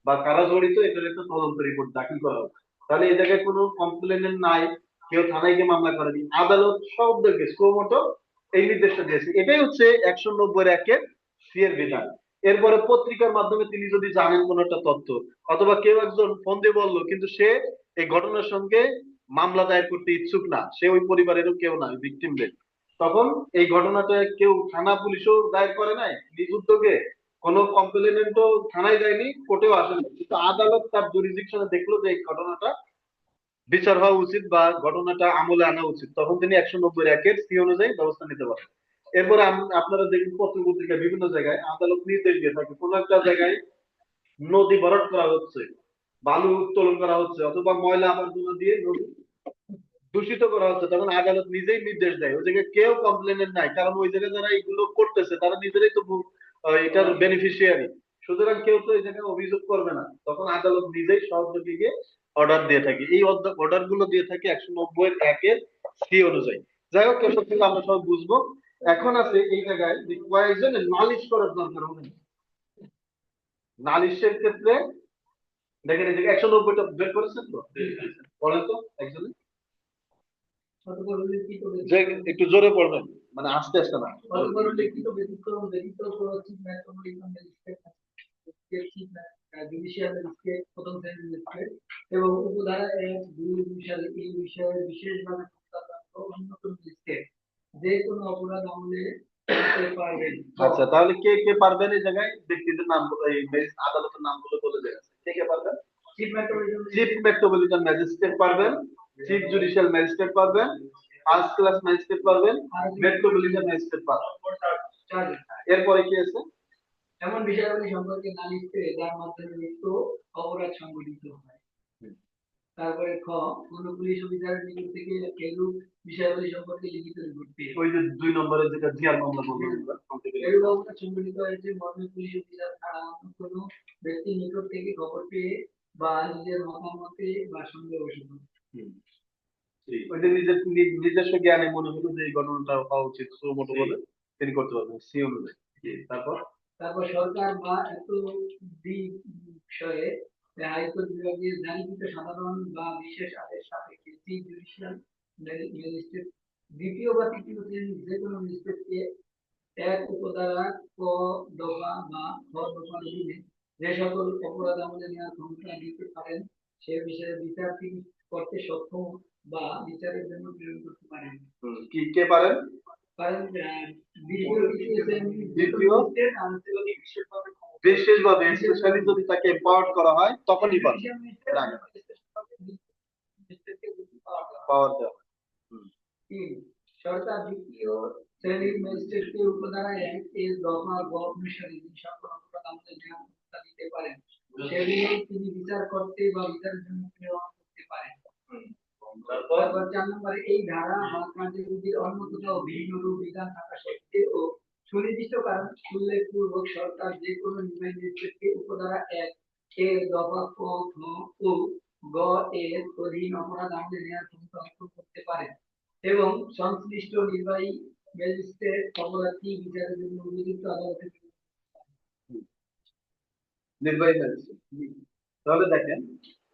বা কারা জড়িত এটার একটা তদন্ত রিপোর্ট দাখিল করা হবে। তাহলে এই জায়গায় কোনো কমপ্লেনেন্ট নাই, কেউ থানায় গিয়ে মামলা করেনি, আদালত সবদেরকে সুমোটো এই নির্দেশটা দিয়েছে। এটাই হচ্ছে 190 সি এর বিধান। এরপরে পত্রিকার মাধ্যমে তিনি যদি জানেন কোন একটা তথ্য, অথবা কেউ একজন ফোন দিয়ে বললো কিন্তু সে এই ঘটনার সঙ্গে মামলা দায়ের করতে ইচ্ছুক না, সে ওই পরিবারেরও কেউ না ভিকটিমদের, তখন এই ঘটনাটা কেউ থানা পুলিশও দায়ের করে নাই নিজ উদ্যোগে, কোনো কমপ্লেনেন্টও থানায় যায়নি, কোর্টেও আসেনি, কিন্তু আদালত তার জুরিসডিকশনে দেখলো যে এই ঘটনাটা বিচার হওয়া উচিত বা ঘটনাটা আমলে আনা উচিত, তখন তিনি 190 সি অনুযায়ী ব্যবস্থা নিতে পারেন। এরপরে আপনারা দেখুন পত্র পত্রিকায় বিভিন্ন জায়গায় আদালত নির্দেশ দিয়ে থাকে, কোন একটা জায়গায় নদী ভরাট করা হচ্ছে, বালু উত্তোলন করা হচ্ছে, অথবা ময়লা আবর্জনা দিয়ে নদী দূষিত করা হচ্ছে, তখন আদালত নিজেই নির্দেশ দেয়। ওই জায়গায় কেউ কমপ্লেনেন্ট নাই, কারণ ওই জায়গায় যারা এগুলো করতেছে তারা নিজেরাই তো এটার বেনিফিশিয়ারি। সুতরাং কেউ তো এই জায়গায় অভিযোগ করবে না, তখন আদালত নিজেই সহযোগীকে অর্ডার দিয়ে থাকে। এই অর্ডার গুলো দিয়ে থাকে 190 এর 1 এর সি অনুযায়ী। যাই হোক, এসব থেকে আমরা সব বুঝবো। এখন আছে এই জায়গায় যে কয়েকজনের নালিশ করার দরকার হবে। নালিশের ক্ষেত্রে দেখেন এই যে 190টা বের করেছেন তো, পড়েন তো একজনে, অতঃপর লিখিত যে ব্যতিক্রম একটু জোরে পড়বেন, মানে আস্তে আস্তে না। অতঃপর লিখিত ব্যতিক্রম ব্যতীত chief metropolitan magistrate judicial magistrate প্রথম শ্রেণীর ম্যাজিস্ট্রেট এবং উপধারা 1-2 অনুসারে এই বিষয়ে বিশেষভাবে ক্ষমতাপ্রাপ্ত অন্য কোনো ম্যাজিস্ট্রেট যে কোনো অপরাধ আমলে করতে পারবেন। আচ্ছা, তাহলে কে কে পারবেন এই জায়গায় ব্যক্তিদের নাম, এই আদালতের নামগুলো বলে দেন, কে কে পারবেন? Chief metropolitan chief metropolitan magistrate পারবেন, চিফ জুডিশিয়াল ম্যাজিস্ট্রেট পারবেন, ফার্স্ট ক্লাস ম্যাজিস্ট্রেট পারবেন, মেট্রোপলিটন ম্যাজিস্ট্রেট পারবেন। চার্জ এরপরে কি আছে? এমন বিষয়াবলী সম্পর্কে নালিশ করে যার মাধ্যমে মৃত্যু অপরাধ সংঘটিত হয়। তারপরে খ, কোন পুলিশ অফিসারের নিকট থেকে এরূপ বিষয়াবলী সম্পর্কে লিখিত রিপোর্ট পেয়ে ওই যে 2 নম্বরে যেটা জিআর মামলা বললাম আমরা, এরূপ অপরাধ সংঘটিত হয়েছে মর্মে পুলিশ অফিসার ছাড়া অন্য কোনো ব্যক্তির নিকট থেকে খবর পেয়ে বা নিজের মতামতে বা সন্দেহবশত। ওই যে নিজস্ব জ্ঞানে মনে হলো যে এই ঘটনাটা হওয়া উচিত, সুমোটো বলে তিনি করতে পারবেন সি অনুযায়ী। তারপর তারপর সরকার বা এত বিষয়ে হাইকোর্ট বিভাগের জারিকৃত সাধারণ বা বিশেষ আদেশ সাপেক্ষে চিফ জুডিশিয়াল ম্যাজিস্ট্রেট দ্বিতীয় বা তৃতীয় শ্রেণীর যে কোনো ম্যাজিস্ট্রেটকে এক উপধারা ক দফা বা খ দফার অধীনে যে সকল অপরাধ আমলে নেওয়ার ক্ষমতা দিতে পারেন সে বিষয়ে বিচার তিনি করতে সক্ষম বা বিচারের জন্য প্রেরণ করতে পারেন। কি কে পারেন? কারণ দ্বিতীয় তৃতীয় শ্রেণীর দ্বিতীয় ম্যাজিস্ট্রেট আন্তর্জাতিক বিশেষভাবে বিশেষভাবে স্পেশালি যদি তাকে এম্পাওয়ার্ড করা হয় তখনই পারবে, এর আগে না। পাওয়ার দেওয়া হয়। সরকার দ্বিতীয় শ্রেণীর ম্যাজিস্ট্রেটকে উপধারা 1 এর দফা গ অনুসারে যে সকল অপরাধ আমলে নেওয়ার ক্ষমতা দিতে পারেন সেগুলো তিনি বিচার করতে বা বিচারের জন্য প্রেরণ করতে পারেন। তারপর 4 নম্বরে এই ধারা বা কার্যবিধির অন্য কোথাও ভিন্ন রূপ বিধান থাকা সত্ত্বেও সুনির্দিষ্ট কারণ উল্লেখপূর্বক সরকার যে কোনো নির্বাহী ম্যাজিস্ট্রেটকে উপধারা 1 এর দফা ক খ ও গ এর অধীন অপরাধ আমলে নেওয়ার ক্ষমতা অর্পণ করতে পারেন এবং সংশ্লিষ্ট নির্বাহী ম্যাজিস্ট্রেট অপরাধী বিচারের জন্য উপযুক্ত আদালতে নির্বাহী ম্যাজিস্ট্রেট। তাহলে দেখেন,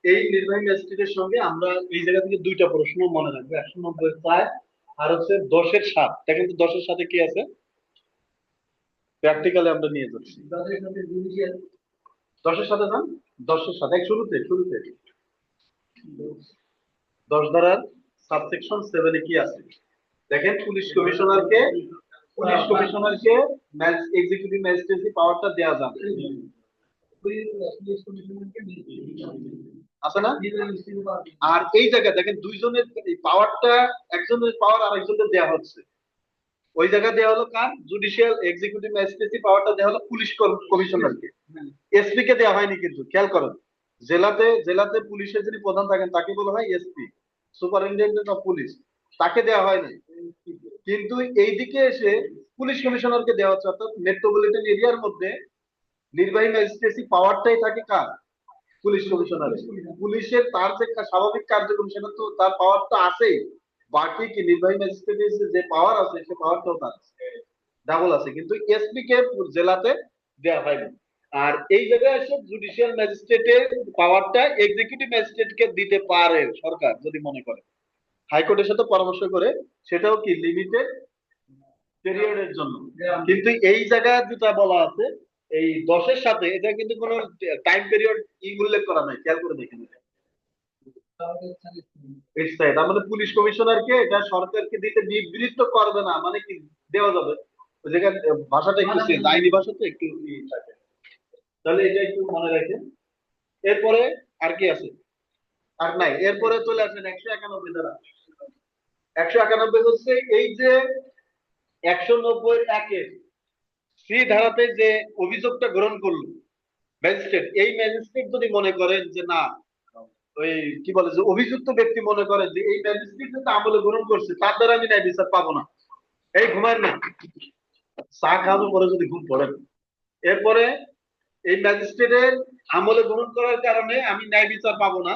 এই নির্বাহী ম্যাজিস্ট্রেটের সঙ্গে আমরা এই জায়গা থেকে 2টা প্রশ্ন মনে রাখবো, 190 আর হচ্ছে 10-7। দেখেন তো 10-7 কি আছে, প্র্যাকটিক্যালি আমরা নিয়ে যাচ্ছি। তাদের সাথে জুডিশিয়াল 10-7 না, 10-7 এক শুরুতে 10 ধারার সাবসেকশন 7 এ কি আছে দেখেন, পুলিশ কমিশনারকে এক্সিকিউটিভ ম্যাজিস্ট্রেসি পাওয়ারটা দেওয়া যাবে, পুলিশ কমিশনারকে আছে না? নির্বাহী ম্যাজিস্ট্রেট পাওয়ার আর এই জায়গায় দেখেন দুইজনের পাওয়ারটা, একজনের পাওয়ার আরেকজনের দেওয়া হচ্ছে। ওই জায়গায় দেওয়া হলো কার? জুডিশিয়াল এক্সিকিউটিভ ম্যাজিস্ট্রেসি পাওয়ারটা দেওয়া হলো পুলিশ কমিশনারকে, এসপি কে দেওয়া হয়নি। কিন্তু খেয়াল করেন, জেলাতে পুলিশের যিনি প্রধান থাকেন তাকে বলা হয় এসপি, সুপারিনটেনডেন্ট অফ পুলিশ, তাকে দেওয়া হয়নি। কিন্তু এইদিকে এসে পুলিশ কমিশনারকে দেওয়া হচ্ছে, অর্থাৎ মেট্রোপলিটন এরিয়ার মধ্যে নির্বাহী ম্যাজিস্ট্রেসি পাওয়ারটাই থাকে কার? Police commissioner. পুলিশের তার যে স্বাভাবিক কার্যক্রম সেটা তো তার পাওয়ার তো আছেই, বাকি কি নির্বাহী ম্যাজিস্ট্রেটের যে পাওয়ার আছে সে পাওয়ারটাও তার ডাবল আছে, কিন্তু এসপি কে জেলাতে দেওয়া হয়নি। আর এই জায়গায় এসে জুডিশিয়াল ম্যাজিস্ট্রেটের পাওয়ারটা এক্সিকিউটিভ ম্যাজিস্ট্রেটকে দিতে পারে সরকার যদি মনে করে, হাইকোর্টের সাথে পরামর্শ করে, সেটাও কি লিমিটেড পিরিয়ডের জন্য। কিন্তু এই জায়গায় যেটা বলা আছে এই 10-এর সাথে, এটা কিন্তু কোনো টাইম পিরিয়ড উল্লেখ করা নাই, খেয়াল করে দেখেন। তার মানে পুলিশ কমিশনারকে এটা সরকারকে দিতে নিবৃত্ত করবে না, মানে কি দেওয়া যাবে। ওই জায়গায় ভাষাটা একটু চেঞ্জ, আইনি ভাষা তো একটু থাকে, তাহলে এটা একটু মনে রাখেন। এরপরে আর কি আছে? আর নাই। এরপরে চলে আসেন 191 ধারা। 191 হচ্ছে এই যে 190-1 সি ধারাতে যে অভিযোগটা গ্রহণ করলো ম্যাজিস্ট্রেট, এই ম্যাজিস্ট্রেট যদি মনে করেন যে না, ওই কি বলে যে অভিযুক্ত ব্যক্তি মনে করেন যে এই ম্যাজিস্ট্রেট যেটা আমলে গ্রহণ করছে তার দ্বারা আমি ন্যায় বিচার পাবো না, এই ঘুমায় না, চা খাওয়ানোর পরে যদি ঘুম পড়েন। এরপরে এই ম্যাজিস্ট্রেটের আমলে গ্রহণ করার কারণে আমি ন্যায় বিচার পাবো না,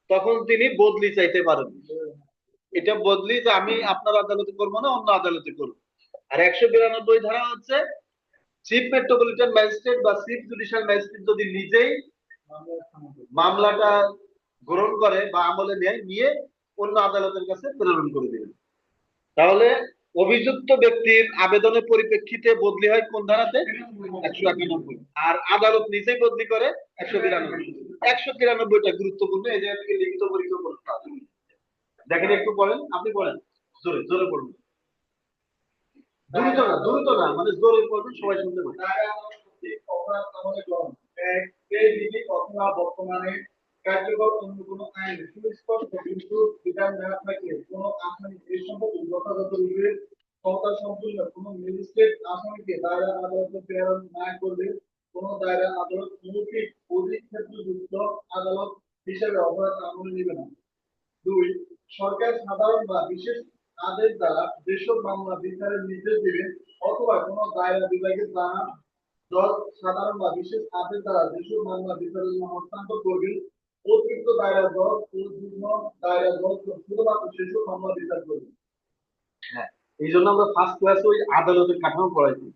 তখন তিনি বদলি চাইতে পারেন। এটা বদলি যে আমি আপনার আদালতে করবো না, অন্য আদালতে করবো। আর 192 ধারা হচ্ছে চিফ মেট্রোপলিটন ম্যাজিস্ট্রেট বা চিফ জুডিশিয়াল ম্যাজিস্ট্রেট যদি নিজেই মামলাটা গ্রহণ করে বা আমলে নেয়, নিয়ে অন্য আদালতের কাছে প্রেরণ করে দিবেন। তাহলে অভিযুক্ত ব্যক্তির আবেদনের পরিপ্রেক্ষিতে বদলি হয় কোন ধারাতে? 191। আর আদালত নিজেই বদলি করে 192। 193টা গুরুত্বপূর্ণ, এই জায়গা থেকে লিখিত পরীক্ষা করতে হবে। দেখেন একটু পড়েন, আপনি পড়েন, জোরে জোরে পড়ুন, দ্রুত না মানে জোরে পড়বেন, সবাই শুনতে পাবে। অপরাধ আমলে গ্রহণ এক বিধি অথবা বর্তমানে কার্যকর অন্য কোনো আইন সুস্পষ্ট কিন্তু বিধান না থাকলে কোনো আসামি এই সম্পর্কে যথাযথভাবে ক্ষমতা সম্পন্ন কোনো ম্যাজিস্ট্রেট আসামিকে দায়রা আদালতে প্রেরণ না করলে কোনো দায়রা আদালত মৌখিক অধিক্ষেত্রযুক্ত আদালত হিসেবে অপরাধ আমলে নেবে না। দুই, সরকার সাধারণ বা বিশেষ আদেশ দ্বারা যেসব মামলা বিচারের নির্দেশ দেবে অথবা কোনো দায়রা বিভাগের দ্বারা জজ সাধারণ বা বিশেষ আদেশ দ্বারা যেসব মামলা বিচারের জন্য হস্তান্তর করবে, অতিরিক্ত দায়রা জজ ও যুগ্ম দায়রা জজ শুধুমাত্র সেসব মামলা বিচার করবে। হ্যাঁ, এই জন্য আমরা ফার্স্ট ক্লাসে ওই আদালতের কাঠামো পড়াইছি।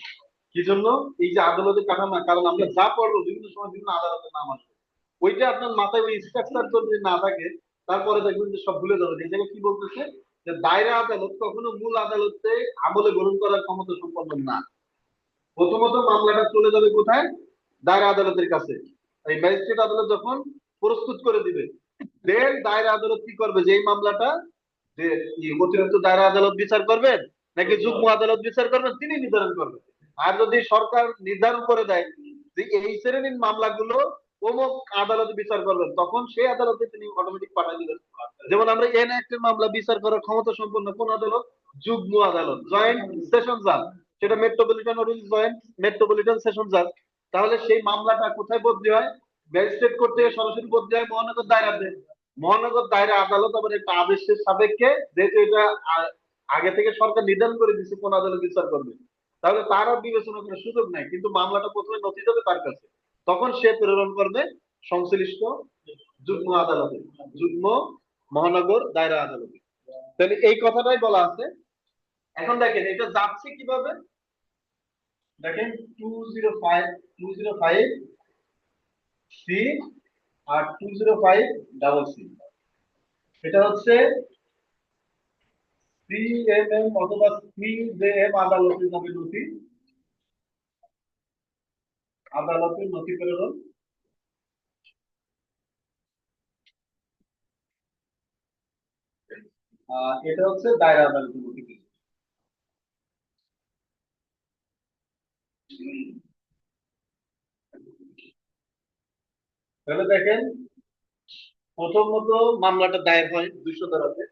কি জন্য? এই যে আদালতের কাঠামো, কারণ আমরা যা পড়বো বিভিন্ন সময় বিভিন্ন আদালতের নাম আসবে, ওইটা আপনার মাথায় ওই স্ট্রাকচার যদি না থাকে, তারপরে দেখবেন যে সব ভুলে যাবেন। এই জায়গায় কি বলতেছে যে দায়রা আদালত কখনো মূল আদালতে আমলে গ্রহণ করার ক্ষমতা সম্পন্ন না। প্রথমত মামলাটা চলে যাবে কোথায়? দায়রা আদালতের কাছে। এই ম্যাজিস্ট্রেট আদালত যখন প্রস্তুত করে দিবে, দেন দায়রা আদালত কি করবে, যে এই মামলাটা যে অতিরিক্ত দায়রা আদালত বিচার করবেন নাকি যুগ্ম আদালত বিচার করবেন তিনি নির্ধারণ করবেন। আর যদি সরকার নির্ধারণ করে দেয় যে এই শ্রেণীর মামলাগুলো অমুক আদালতে বিচার করবেন, তখন সেই আদালতে তিনি অটোমেটিক পাঠিয়ে দিবেন। যেমন আমরা এন অ্যাক্টের মামলা বিচার করার ক্ষমতা সম্পন্ন কোন আদালত? যুগ্ম আদালত, জয়েন্ট সেশন জাজ, সেটা metropolitan or joint metropolitan session জাজ। তাহলে সেই মামলাটা কোথায় বদলি হয়? ম্যাজিস্ট্রেট কোর্ট থেকে সরাসরি বদলি হয় মহানগর দায়রাতে। মহানগর দায়রা আদালত আবার একটা আদেশের সাপেক্ষে, যেহেতু এটা আগে থেকে সরকার নির্ধারণ করে দিচ্ছে কোন আদালত বিচার করবে, তাহলে তার আর বিবেচনা করার সুযোগ নাই। কিন্তু মামলাটা প্রথমে নথি যাবে তার কাছে, তখন সে প্রেরণ করবে সংশ্লিষ্ট যুগ্ম আদালতে, যুগ্ম মহানগর দায়রা আদালতে। তাহলে এই কথাটাই বলা আছে। এখন দেখেন এটা যাচ্ছে কিভাবে, দেখেন 205 সি আর 205 ডাবল সি, এটা হচ্ছে সিএমএম অথবা সিজেএম আদালতের নামে নথি, আদালতের নথি প্রেরণ। এটা হচ্ছে দায়রা আদালতের নথি প্রেরণ। তাহলে দেখেন প্রথমত মামলাটা দায়ের হয় 200 ধারাতে।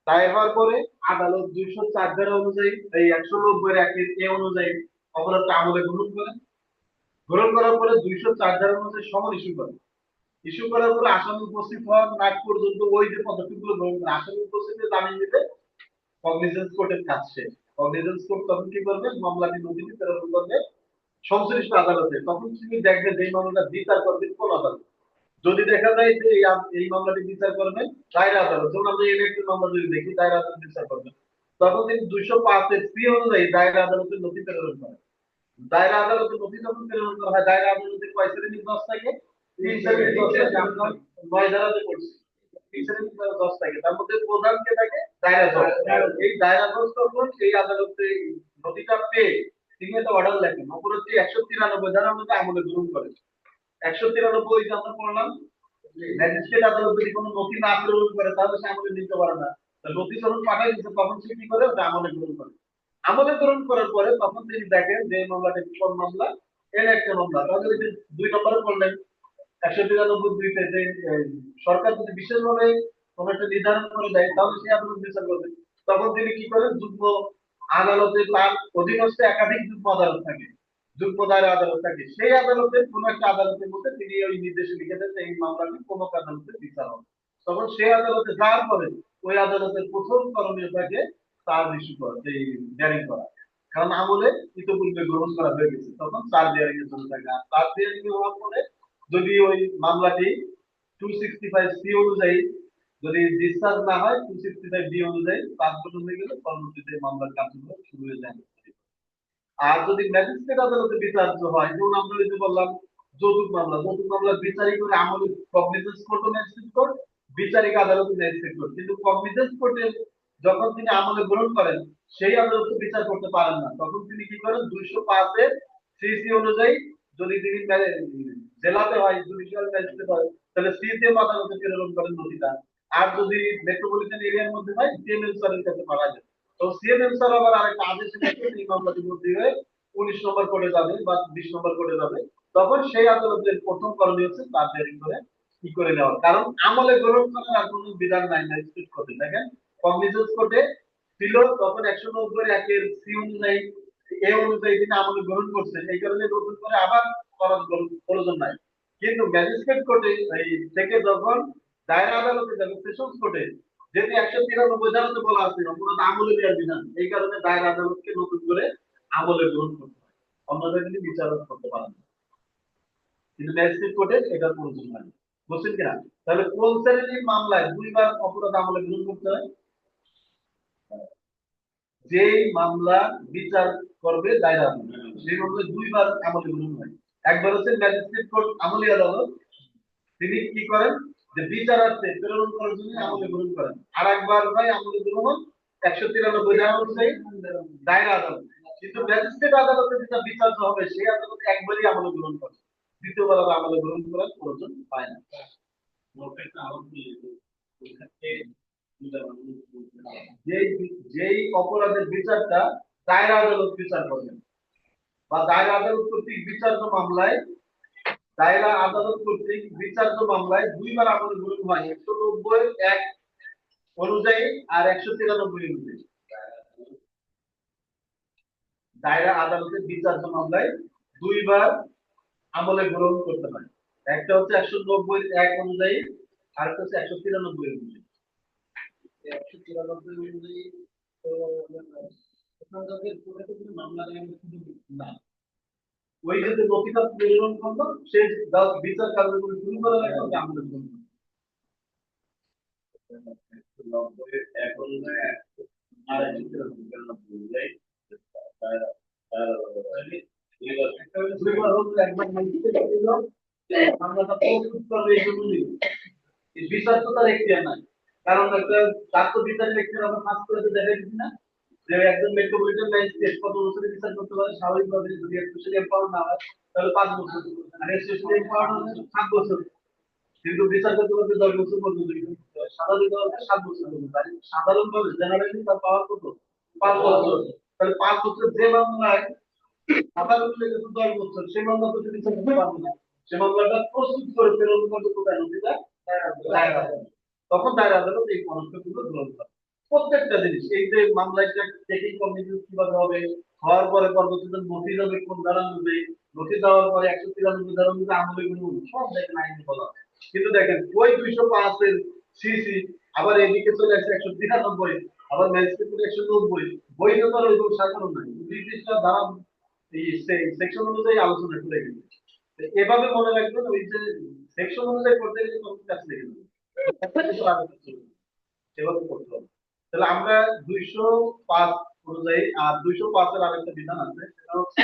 দায়ের হওয়ার পরে আদালত 204 ধারা অনুযায়ী এই 190 একের এ অনুযায়ী অপরাধটা আমলে গ্রহণ করেন। গ্রহণ করার পরে 204 ধারা অনুযায়ী সমন ইস্যু করেন। ইস্যু করার পরে আসামি উপস্থিত হওয়ার আগ পর্যন্ত ওই যে পদক্ষেপগুলো গ্রহণ করে, আসামি উপস্থিত জামিন দিতে কগনিজেন্স কোর্টের কাজ শেষ। কগনিজেন্স কোর্ট তখন কি করবে? মামলাটি নথিটি প্রেরণ করবে সংশ্লিষ্ট আদালতে। তখন তিনি দেখবেন যে এই মামলাটা বিচার করবে কোন আদালত। যদি দেখা যায় যে এই মামলাটি বিচার করবেন দায়রা আদালত, যেমন আমরা ইলেকট্রিক মামলা যদি দেখি দায়রা আদালত বিচার করবেন, তখন তিনি 205 এর সি অনুযায়ী দায়রা আদালতের নথি প্রেরণ করেন। দায়রা আদালতের নথি যখন প্রেরণ করা হয়, দায়রা আদালতে কয় শ্রেণীর জজ থাকে? 3 শ্রেণীর জজ থাকে। আমরা 9 ধারাতে পড়ছি 3 শ্রেণীর জজ থাকে। তার মধ্যে প্রধান কে থাকে? দায়রা জজ। এই দায়রা জজ তখন এই আদালতে নথিটা পেয়ে তিনি একটা অর্ডার লেখেন, অপরাধটি 193 ধারা অনুযায়ী আমলে গ্রহণ করেন। 193 যে আমরা পড়লাম, ম্যাজিস্ট্রেট আদালত যদি কোনো নথি না প্রেরণ করে তাহলে সে আমলে নিতে পারে না। নথি যখন পাঠাই দিচ্ছে তখন সে কি করে? ওটা আমলে গ্রহণ করে। আমলে গ্রহণ করার পরে তখন তিনি দেখেন যে মামলাটা কোন মামলা, এর একটা মামলা। তাহলে ওই যে 2 নম্বরে করলেন 193 যে সরকার যদি বিশেষভাবে কোনো একটা নির্ধারণ করে দেয় তাহলে সে আদালত বিচার করবে। তখন তিনি কি করেন? যুগ্ম আদালতে তার অধীনস্থ একাধিক যুগ্ম আদালত থাকে, যুগ্ম দায়রা আদালত থাকে, সেই আদালতের কোন একটা আদালতের মধ্যে তিনি ওই নির্দেশ লিখে দেন এই মামলাটি কোন আদালতে বিচার হবে। তখন সেই আদালতে যাওয়ার পরে ওই আদালতের প্রথম করণীয় থাকে চার্জ ইস্যু করা, এই হিয়ারিং করা। কারণ আমলে ইতিপূর্বে গ্রহণ করা হয়ে গেছে, তখন চার্জ হিয়ারিং এর জন্য থাকে। আর চার্জ হিয়ারিং হওয়ার পরে যদি ওই মামলাটি 265C অনুযায়ী যদি ডিসচার্জ না হয়, 265D অনুযায়ী 5 বছর হয়ে গেলে পরবর্তীতে মামলার কার্যক্রম শুরু হয়ে যায়। আর যদি ম্যাজিস্ট্রেট আদালতে বিচার্য হয়, যেমন আমরা এই যে বললাম যৌতুক মামলা বিচারিক করে আমলে কগনিজেন্স কোর্ট ও ম্যাজিস্ট্রেট কোর্ট, বিচারিক আদালতে ম্যাজিস্ট্রেট কোর্ট। কিন্তু কগনিজেন্স কোর্টে যখন তিনি আমলে গ্রহণ করেন, সেই আদালতে বিচার করতে পারেন না, তখন তিনি কি করেন 205 এর সিসি অনুযায়ী যদি তিনি জেলাতে হয়, জুডিশিয়াল ম্যাজিস্ট্রেট হয়, তাহলে সিএম আদালতে প্রেরণ করেন নথিটা। আর যদি মেট্রোপলিটন এরিয়ার মধ্যে হয়, সিএমএম স্যারের কাছে পাঠায় যায়। তো সিএমএম স্যার আবার আরেকটা আদেশ দিয়েছেন, এই মামলাটি ভর্তি হয়ে 19 নম্বর কোর্টে যাবে বা 20 নম্বর কোর্টে যাবে, তখন সেই আদালতের প্রথম করণীয় হচ্ছে তার হিয়ারিং করে কি করে নেওয়া। কারণ আমলে গ্রহণ করার আর কোনো বিধান নাই ম্যাজিস্ট্রেট কোর্টে। দেখেন কগনিজেন্স কোর্টে ছিল তখন 190 এর সি অনুযায়ী এ অনুযায়ী তিনি আমলে গ্রহণ করছেন, এই কারণে নতুন করে আবার করার প্রয়োজন নাই। কিন্তু ম্যাজিস্ট্রেট কোর্টে এই থেকে যখন দায়রা আদালতে যাবে, সেশনস কোর্টে, যেহেতু 193 ধারাতে বলা আছে অপরাধ আমলে নেওয়ার বিধান, এই কারণে দায়রা আদালতকে নতুন করে আমলে গ্রহণ করতে হয়, অন্যদের কিন্তু বিচারক করতে পারেন না। কিন্তু ম্যাজিস্ট্রেট কোর্টে এটার প্রয়োজন হয় না। বুঝছেন কিনা? তাহলে কোন শ্রেণীর মামলায় দুইবার অপরাধ আমলে গ্রহণ করতে হয়? যেই মামলা বিচার করবে দায়রা আদালত, সেই মামলায় দুইবার আমলে গ্রহণ হয়। একবার হচ্ছে ম্যাজিস্ট্রেট কোর্ট আমলি আদালত, তিনি কি করেন যে বিচারার্থে প্রেরণ করার জন্য আমলে গ্রহণ করেন। আর একবার হয় আমলে গ্রহণ 193 ধারা অনুযায়ী দায়রা আদালত। কিন্তু ম্যাজিস্ট্রেট আদালতে যেটা বিচার্য হবে, সেই আদালতে একবারই আমলে গ্রহণ করে, দ্বিতীয়বার আর আমলে গ্রহণ করার প্রয়োজন হয় না। যেই অপরাধের বিচারটা দায়রা আদালত বিচার করবেন বা দায়রা আদালত কর্তৃক বিচার্য মামলায়, দায়রা আদালত কর্তৃক বিচার্য মামলায় দুইবার আমলে গ্রহণ হয় 190(1) অনুযায়ী আর 193 অনুযায়ী। দায়রা আদালতের বিচার্য মামলায় দুইবার আমলে গ্রহণ করতে হয়। একটা হচ্ছে 190(1) অনুযায়ী, আর একটা হচ্ছে 193 অনুযায়ী। 193 অনুযায়ী তো আপনাদের কোর্টে কোনো মামলা নেওয়ার সুযোগ না। ওই যে নথিটা প্রেরণ করলো, সে বিচার কার্যক্রম শুরু করার আগে ওকে আমলে গ্রহণ করতে হবে। এখন আর বিচার তো তার এখতিয়ার নাই, কারণ একটা তার তো বিচারের এখতিয়ার আমরা ফাঁস করে দেখা দিচ্ছি না যে একজন মেট্রোপলিটন ম্যাজিস্ট্রেট কত বছরে বিচার করতে পারে। স্বাভাবিকভাবে যদি স্পেশালি এম্পাওয়ার না হয় তাহলে 5 বছর, আর স্পেশালি এম্পাওয়ার হলে 7 বছর, কিন্তু বিচার করতে করতে 10 বছর পর্যন্ত স্বাভাবিকভাবে 7 বছর পর্যন্ত। সাধারণভাবে জেনারেলি তার পাওয়ার কত? 5 বছর। তাহলে 5 বছর যে মামলায় সাধারণ লেগে 10 বছর, সে মামলা তো বিচার করতে পারবে না। সে মামলাটা প্রস্তুত করে প্রেরণ করতে কোথায় নথিটা দায়রা আদালত। তখন দায়রা আদালত এই পদক্ষেপগুলো গ্রহণ করে। প্রত্যেকটা জিনিস, এই যে মামলায় চেকিং কমিটি কিভাবে হবে, হওয়ার পরে পরবর্তীতে নথি যাবে কোন ধারা অনুযায়ী, নথি দেওয়ার পরে 193 ধারা অনুযায়ী আমলে গ্রহণ, সব দেখেন আইনে বলা। কিন্তু দেখেন ওই 205 এর সিসি আবার এদিকে চলে আসছে 193, আবার ম্যাজিস্ট্রেট 190, বৈধতার ওই সাধারণ নাই, নির্দিষ্ট ধারা এই সেকশন অনুযায়ী আলোচনা করে গেছে। এভাবে মনে রাখবেন, ওই যে সেকশন অনুযায়ী করতে গেলে তখন কাছে লেগে যাবে, সেভাবে করতে হবে। তাহলে আমরা 205 অনুযায়ী, আর 205 এর আরেকটা বিধান আছে, সেটা হচ্ছে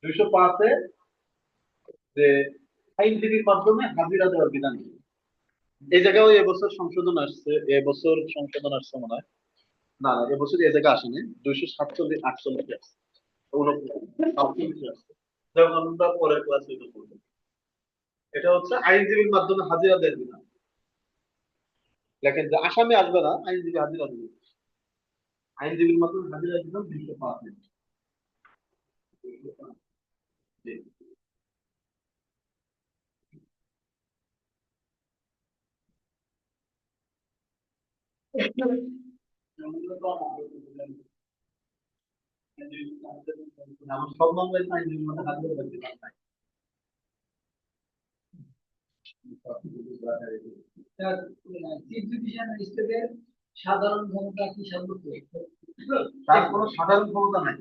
205 এ যে আইনজীবীর মাধ্যমে হাজিরা দেওয়ার বিধান। এই জায়গায় এবছর সংশোধন আসছে, এবছর সংশোধন আসছে মনে হয়, না এবছর এই জায়গায় আসেনি, 247 48 আসছে, 29 আসছে, যেমন আমরা পরের ক্লাসে এটা করব। এটা হচ্ছে আইনজীবীর মাধ্যমে হাজিরা দেওয়ার বিধান। লেখেন যে আসামি আসবে না, আইনজীবী হাজিরা দেবে। আইনজীবীর মাধ্যমে হাজিরা বিধান 205 এ। আমার সব মামলায় আইনজীবীর মধ্যে হাজিরা দেওয়ার বিধান নাই। চিফ জুডিশিয়াল ম্যাজিস্ট্রেটের সাধারণ ক্ষমতা কি সাব্যস্ত? তার কোনো সাধারণ ক্ষমতা নাই।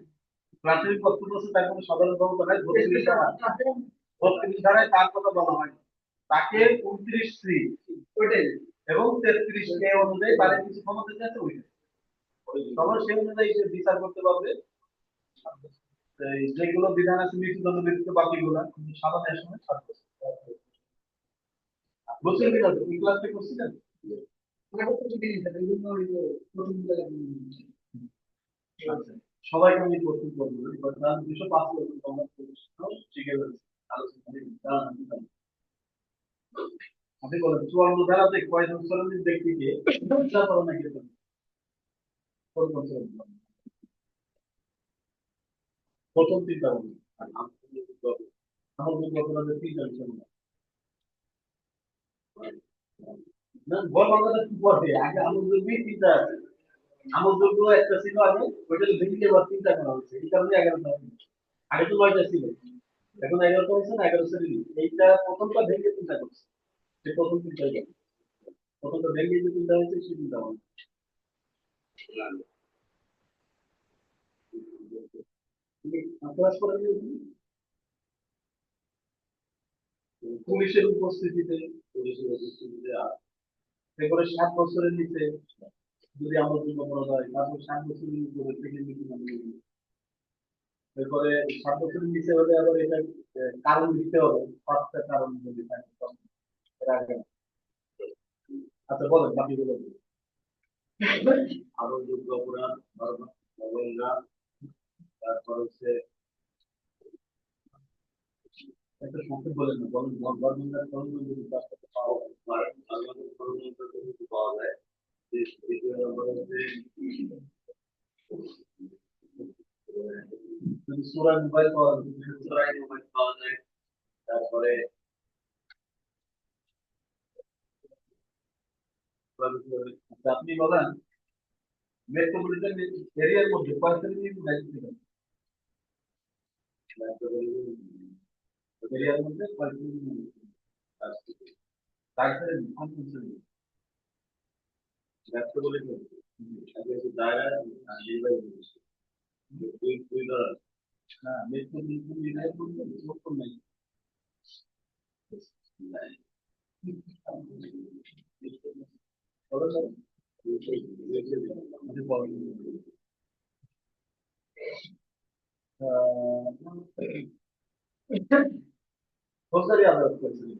প্রাথমিক বক্তব্য হচ্ছে তার কোনো সাধারণ ক্ষমতা নাই। 32 ধারায় তার কথা বলা হয়। তাকে 29 ওটাই এবং 33 অনুযায়ী তার কিছু ক্ষমতা আছে ওইটা, তখন সেই অনুযায়ী সে বিচার করতে পারবে। এই যেগুলো বিধান আছে মৃত্যুদণ্ড ব্যতীত বাকিগুলো সাধারণের সময় 7 বছর। বুঝছেন কিনা? এই ক্লাসটা করছিলেন? ওটা তো জিনিস আছে বিভিন্ন ওই যে প্রথম জায়গায় আচ্ছা, সবাইকে আমি প্রস্তুত করবো। 205 লোক তোমরা শিখে ফেলছি আলোচনা। আপনি বলেন 54 ধারাতে কয়জন শ্রেণীর ব্যক্তিকে বিচার করা নাকি কোন কোন শ্রেণী? প্রথম তিনটা বলুন। সামগ্রিক অপরাধের তিনটা বিষয় বলুন। না, গণমাধ্যমে কি পড়ে আগে আমলযোগ্যই তিনটা আছে। আমলযোগ্য একটা ছিল আগে, ওইটা ভেঙে আবার তিনটা করা হয়েছে, এই কারণে 11টা হয়েছে। আগে তো 9টা ছিল, এখন 11টা হয়েছে না, 11 শ্রেণী। এইটা প্রথমটা ভেঙে তিনটা করছে, যে প্রথম তিনটাই গেল। প্রথমটা ভেঙে যে তিনটা হয়েছে সেই তিনটা হয়েছে। ক্লাস করে দিয়েছি। পুলিশের উপস্থিতিতে এরপরে 7 বছরের নিচে যদি আমলযোগ্য অপরাধ হয়, তারপর 7 বছরের উপরে থেকে নীতি মান্য করবে। এরপরে 7 বছরের নিচে হলে আবার এটা কারণ দিতে হবে, 5টা কারণ যদি থাকে তখন এর আগে না। আচ্ছা বলেন বাকিগুলো বলুন। আমলযোগ্য অপরাধ, দখলদার, তারপর হচ্ছে একটা সংক্ষেপ বলেন না, বলেন গভর্নমেন্টের গভর্নমেন্ট যদি কাজ করতে পাওয়া যায়, গভর্নমেন্টের পাওয়া যায়। দ্বিতীয় নম্বর হচ্ছে যদি সুরায় মোবাইল পাওয়া যায়, সুরায় মোবাইল পাওয়া যায়। তারপরে আচ্ছা, আপনি বলেন মেট্রোপলিটন এরিয়ার মধ্যে কয় শ্রেণীর ম্যাজিস্ট্রেট আছে? মেট্রোপলিটন এরিয়ার মধ্যে কয় শ্রেণীর ম্যাজিস্ট্রেট আছে? 4 শ্রেণী, কোন কোন শ্রেণী? মেট্রোপলিটন আগে হচ্ছে দায়রা আর নির্বাহী ম্যাজিস্ট্রেট। দুই ধরনের। হ্যাঁ, মেট্রোপলিটন এরিয়ার মধ্যে কোন ম্যাজিস্ট্রেট? ফৌজদারি আদালত করেছিলেন।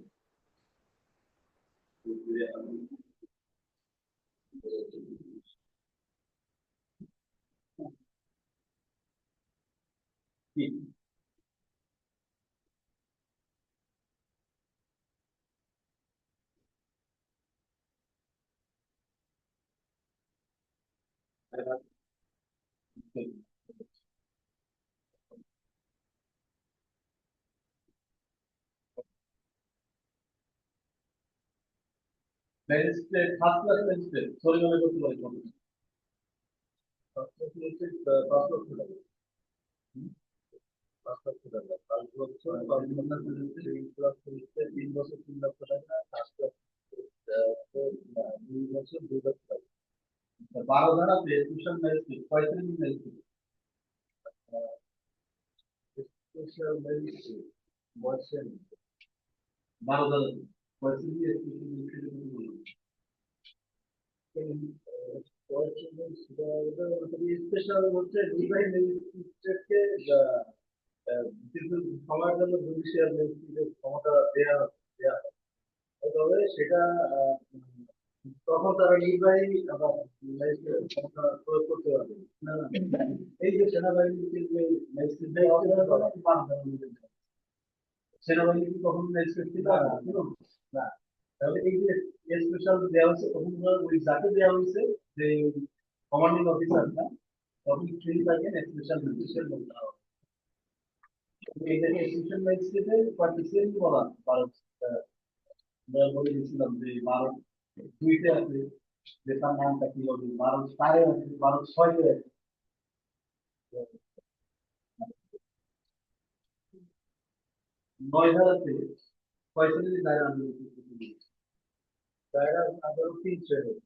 কি ম্যাজিস্ট্রেট, ফার্স্ট ক্লাস ম্যাজিস্ট্রেট সরিয়ে করতে পারে কত? 5 লক্ষ টাকা। 5 লক্ষ টাকা, 5 বছর 3 বছর 3 লক্ষ টাকা, 2 বছর 2 লক্ষ টাকা। 12 ধারাতে স্পেশাল ম্যাজিস্ট্রেট কয় শ্রেণীর ম্যাজিস্ট্রেট? স্পেশাল ম্যাজিস্ট্রেট বয়সের 12 ধারাতে কয় শ্রেণীর স্পেশাল ম্যাজিস্ট্রেট? স্পেশাল হচ্ছে নির্বাহী ম্যাজিস্ট্রেটকে সময়ের জন্য জুডিশিয়াল ম্যাজিস্ট্রেটের ক্ষমতা দেয়া হয়। তবে সেটা তখন তারা নির্বাহী আবার ম্যাজিস্ট্রেটের ক্ষমতা প্রয়োগ করতে পারবে না। এই যে সেনাবাহিনীর যে ম্যাজিস্ট্রেট, সেনাবাহিনী কি কখনো ম্যাজিস্ট্রেট ছিল না। তাহলে এই যে স্পেশাল দেওয়া হয়েছে তখন ওই যাকে দেওয়া হয়েছে যে কমান্ডিং অফিসার না, তখন তিনি তাকে স্পেশাল ম্যাজিস্ট্রেট বলতে হবে। এখানে স্পেশাল ম্যাজিস্ট্রেটের পার্টিসিপেন্ট বলা 12 আমরা বলে দিয়েছিলাম যে 12-2-তে আছে, যে তার নামটা কি হবে, 12-4-এ আছে, 12-6-এ আছে। 9 ধারাতে কয় শ্রেণীর দায়রা আন্দোলন? দায়রা আন্দোলন 3 শ্রেণীর।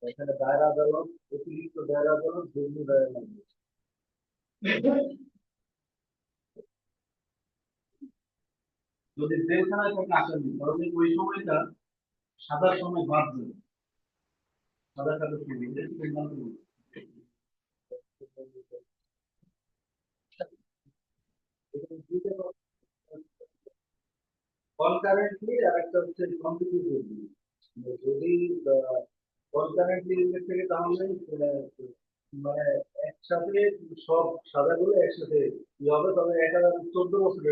এখানে দায়রা আদালত, অতিরিক্ত দায়রা আদালত, জরুরি দায়রা আদালত। যদি জেলখানায় থাকে আসামি, তাহলে ওই সময়টা সাদার সময় বাদ দেবে, সাদা কালো ছবি, এটা কি সিদ্ধান্ত নেবে? কনকারেন্টলি আর একটা হচ্ছে কম্পিটিটিভলি। যদি কনকারেন্টলি থেকে তাহলে মানে একসাথে সব সাজাগুলো একসাথে কি হবে, তবে 14 বছর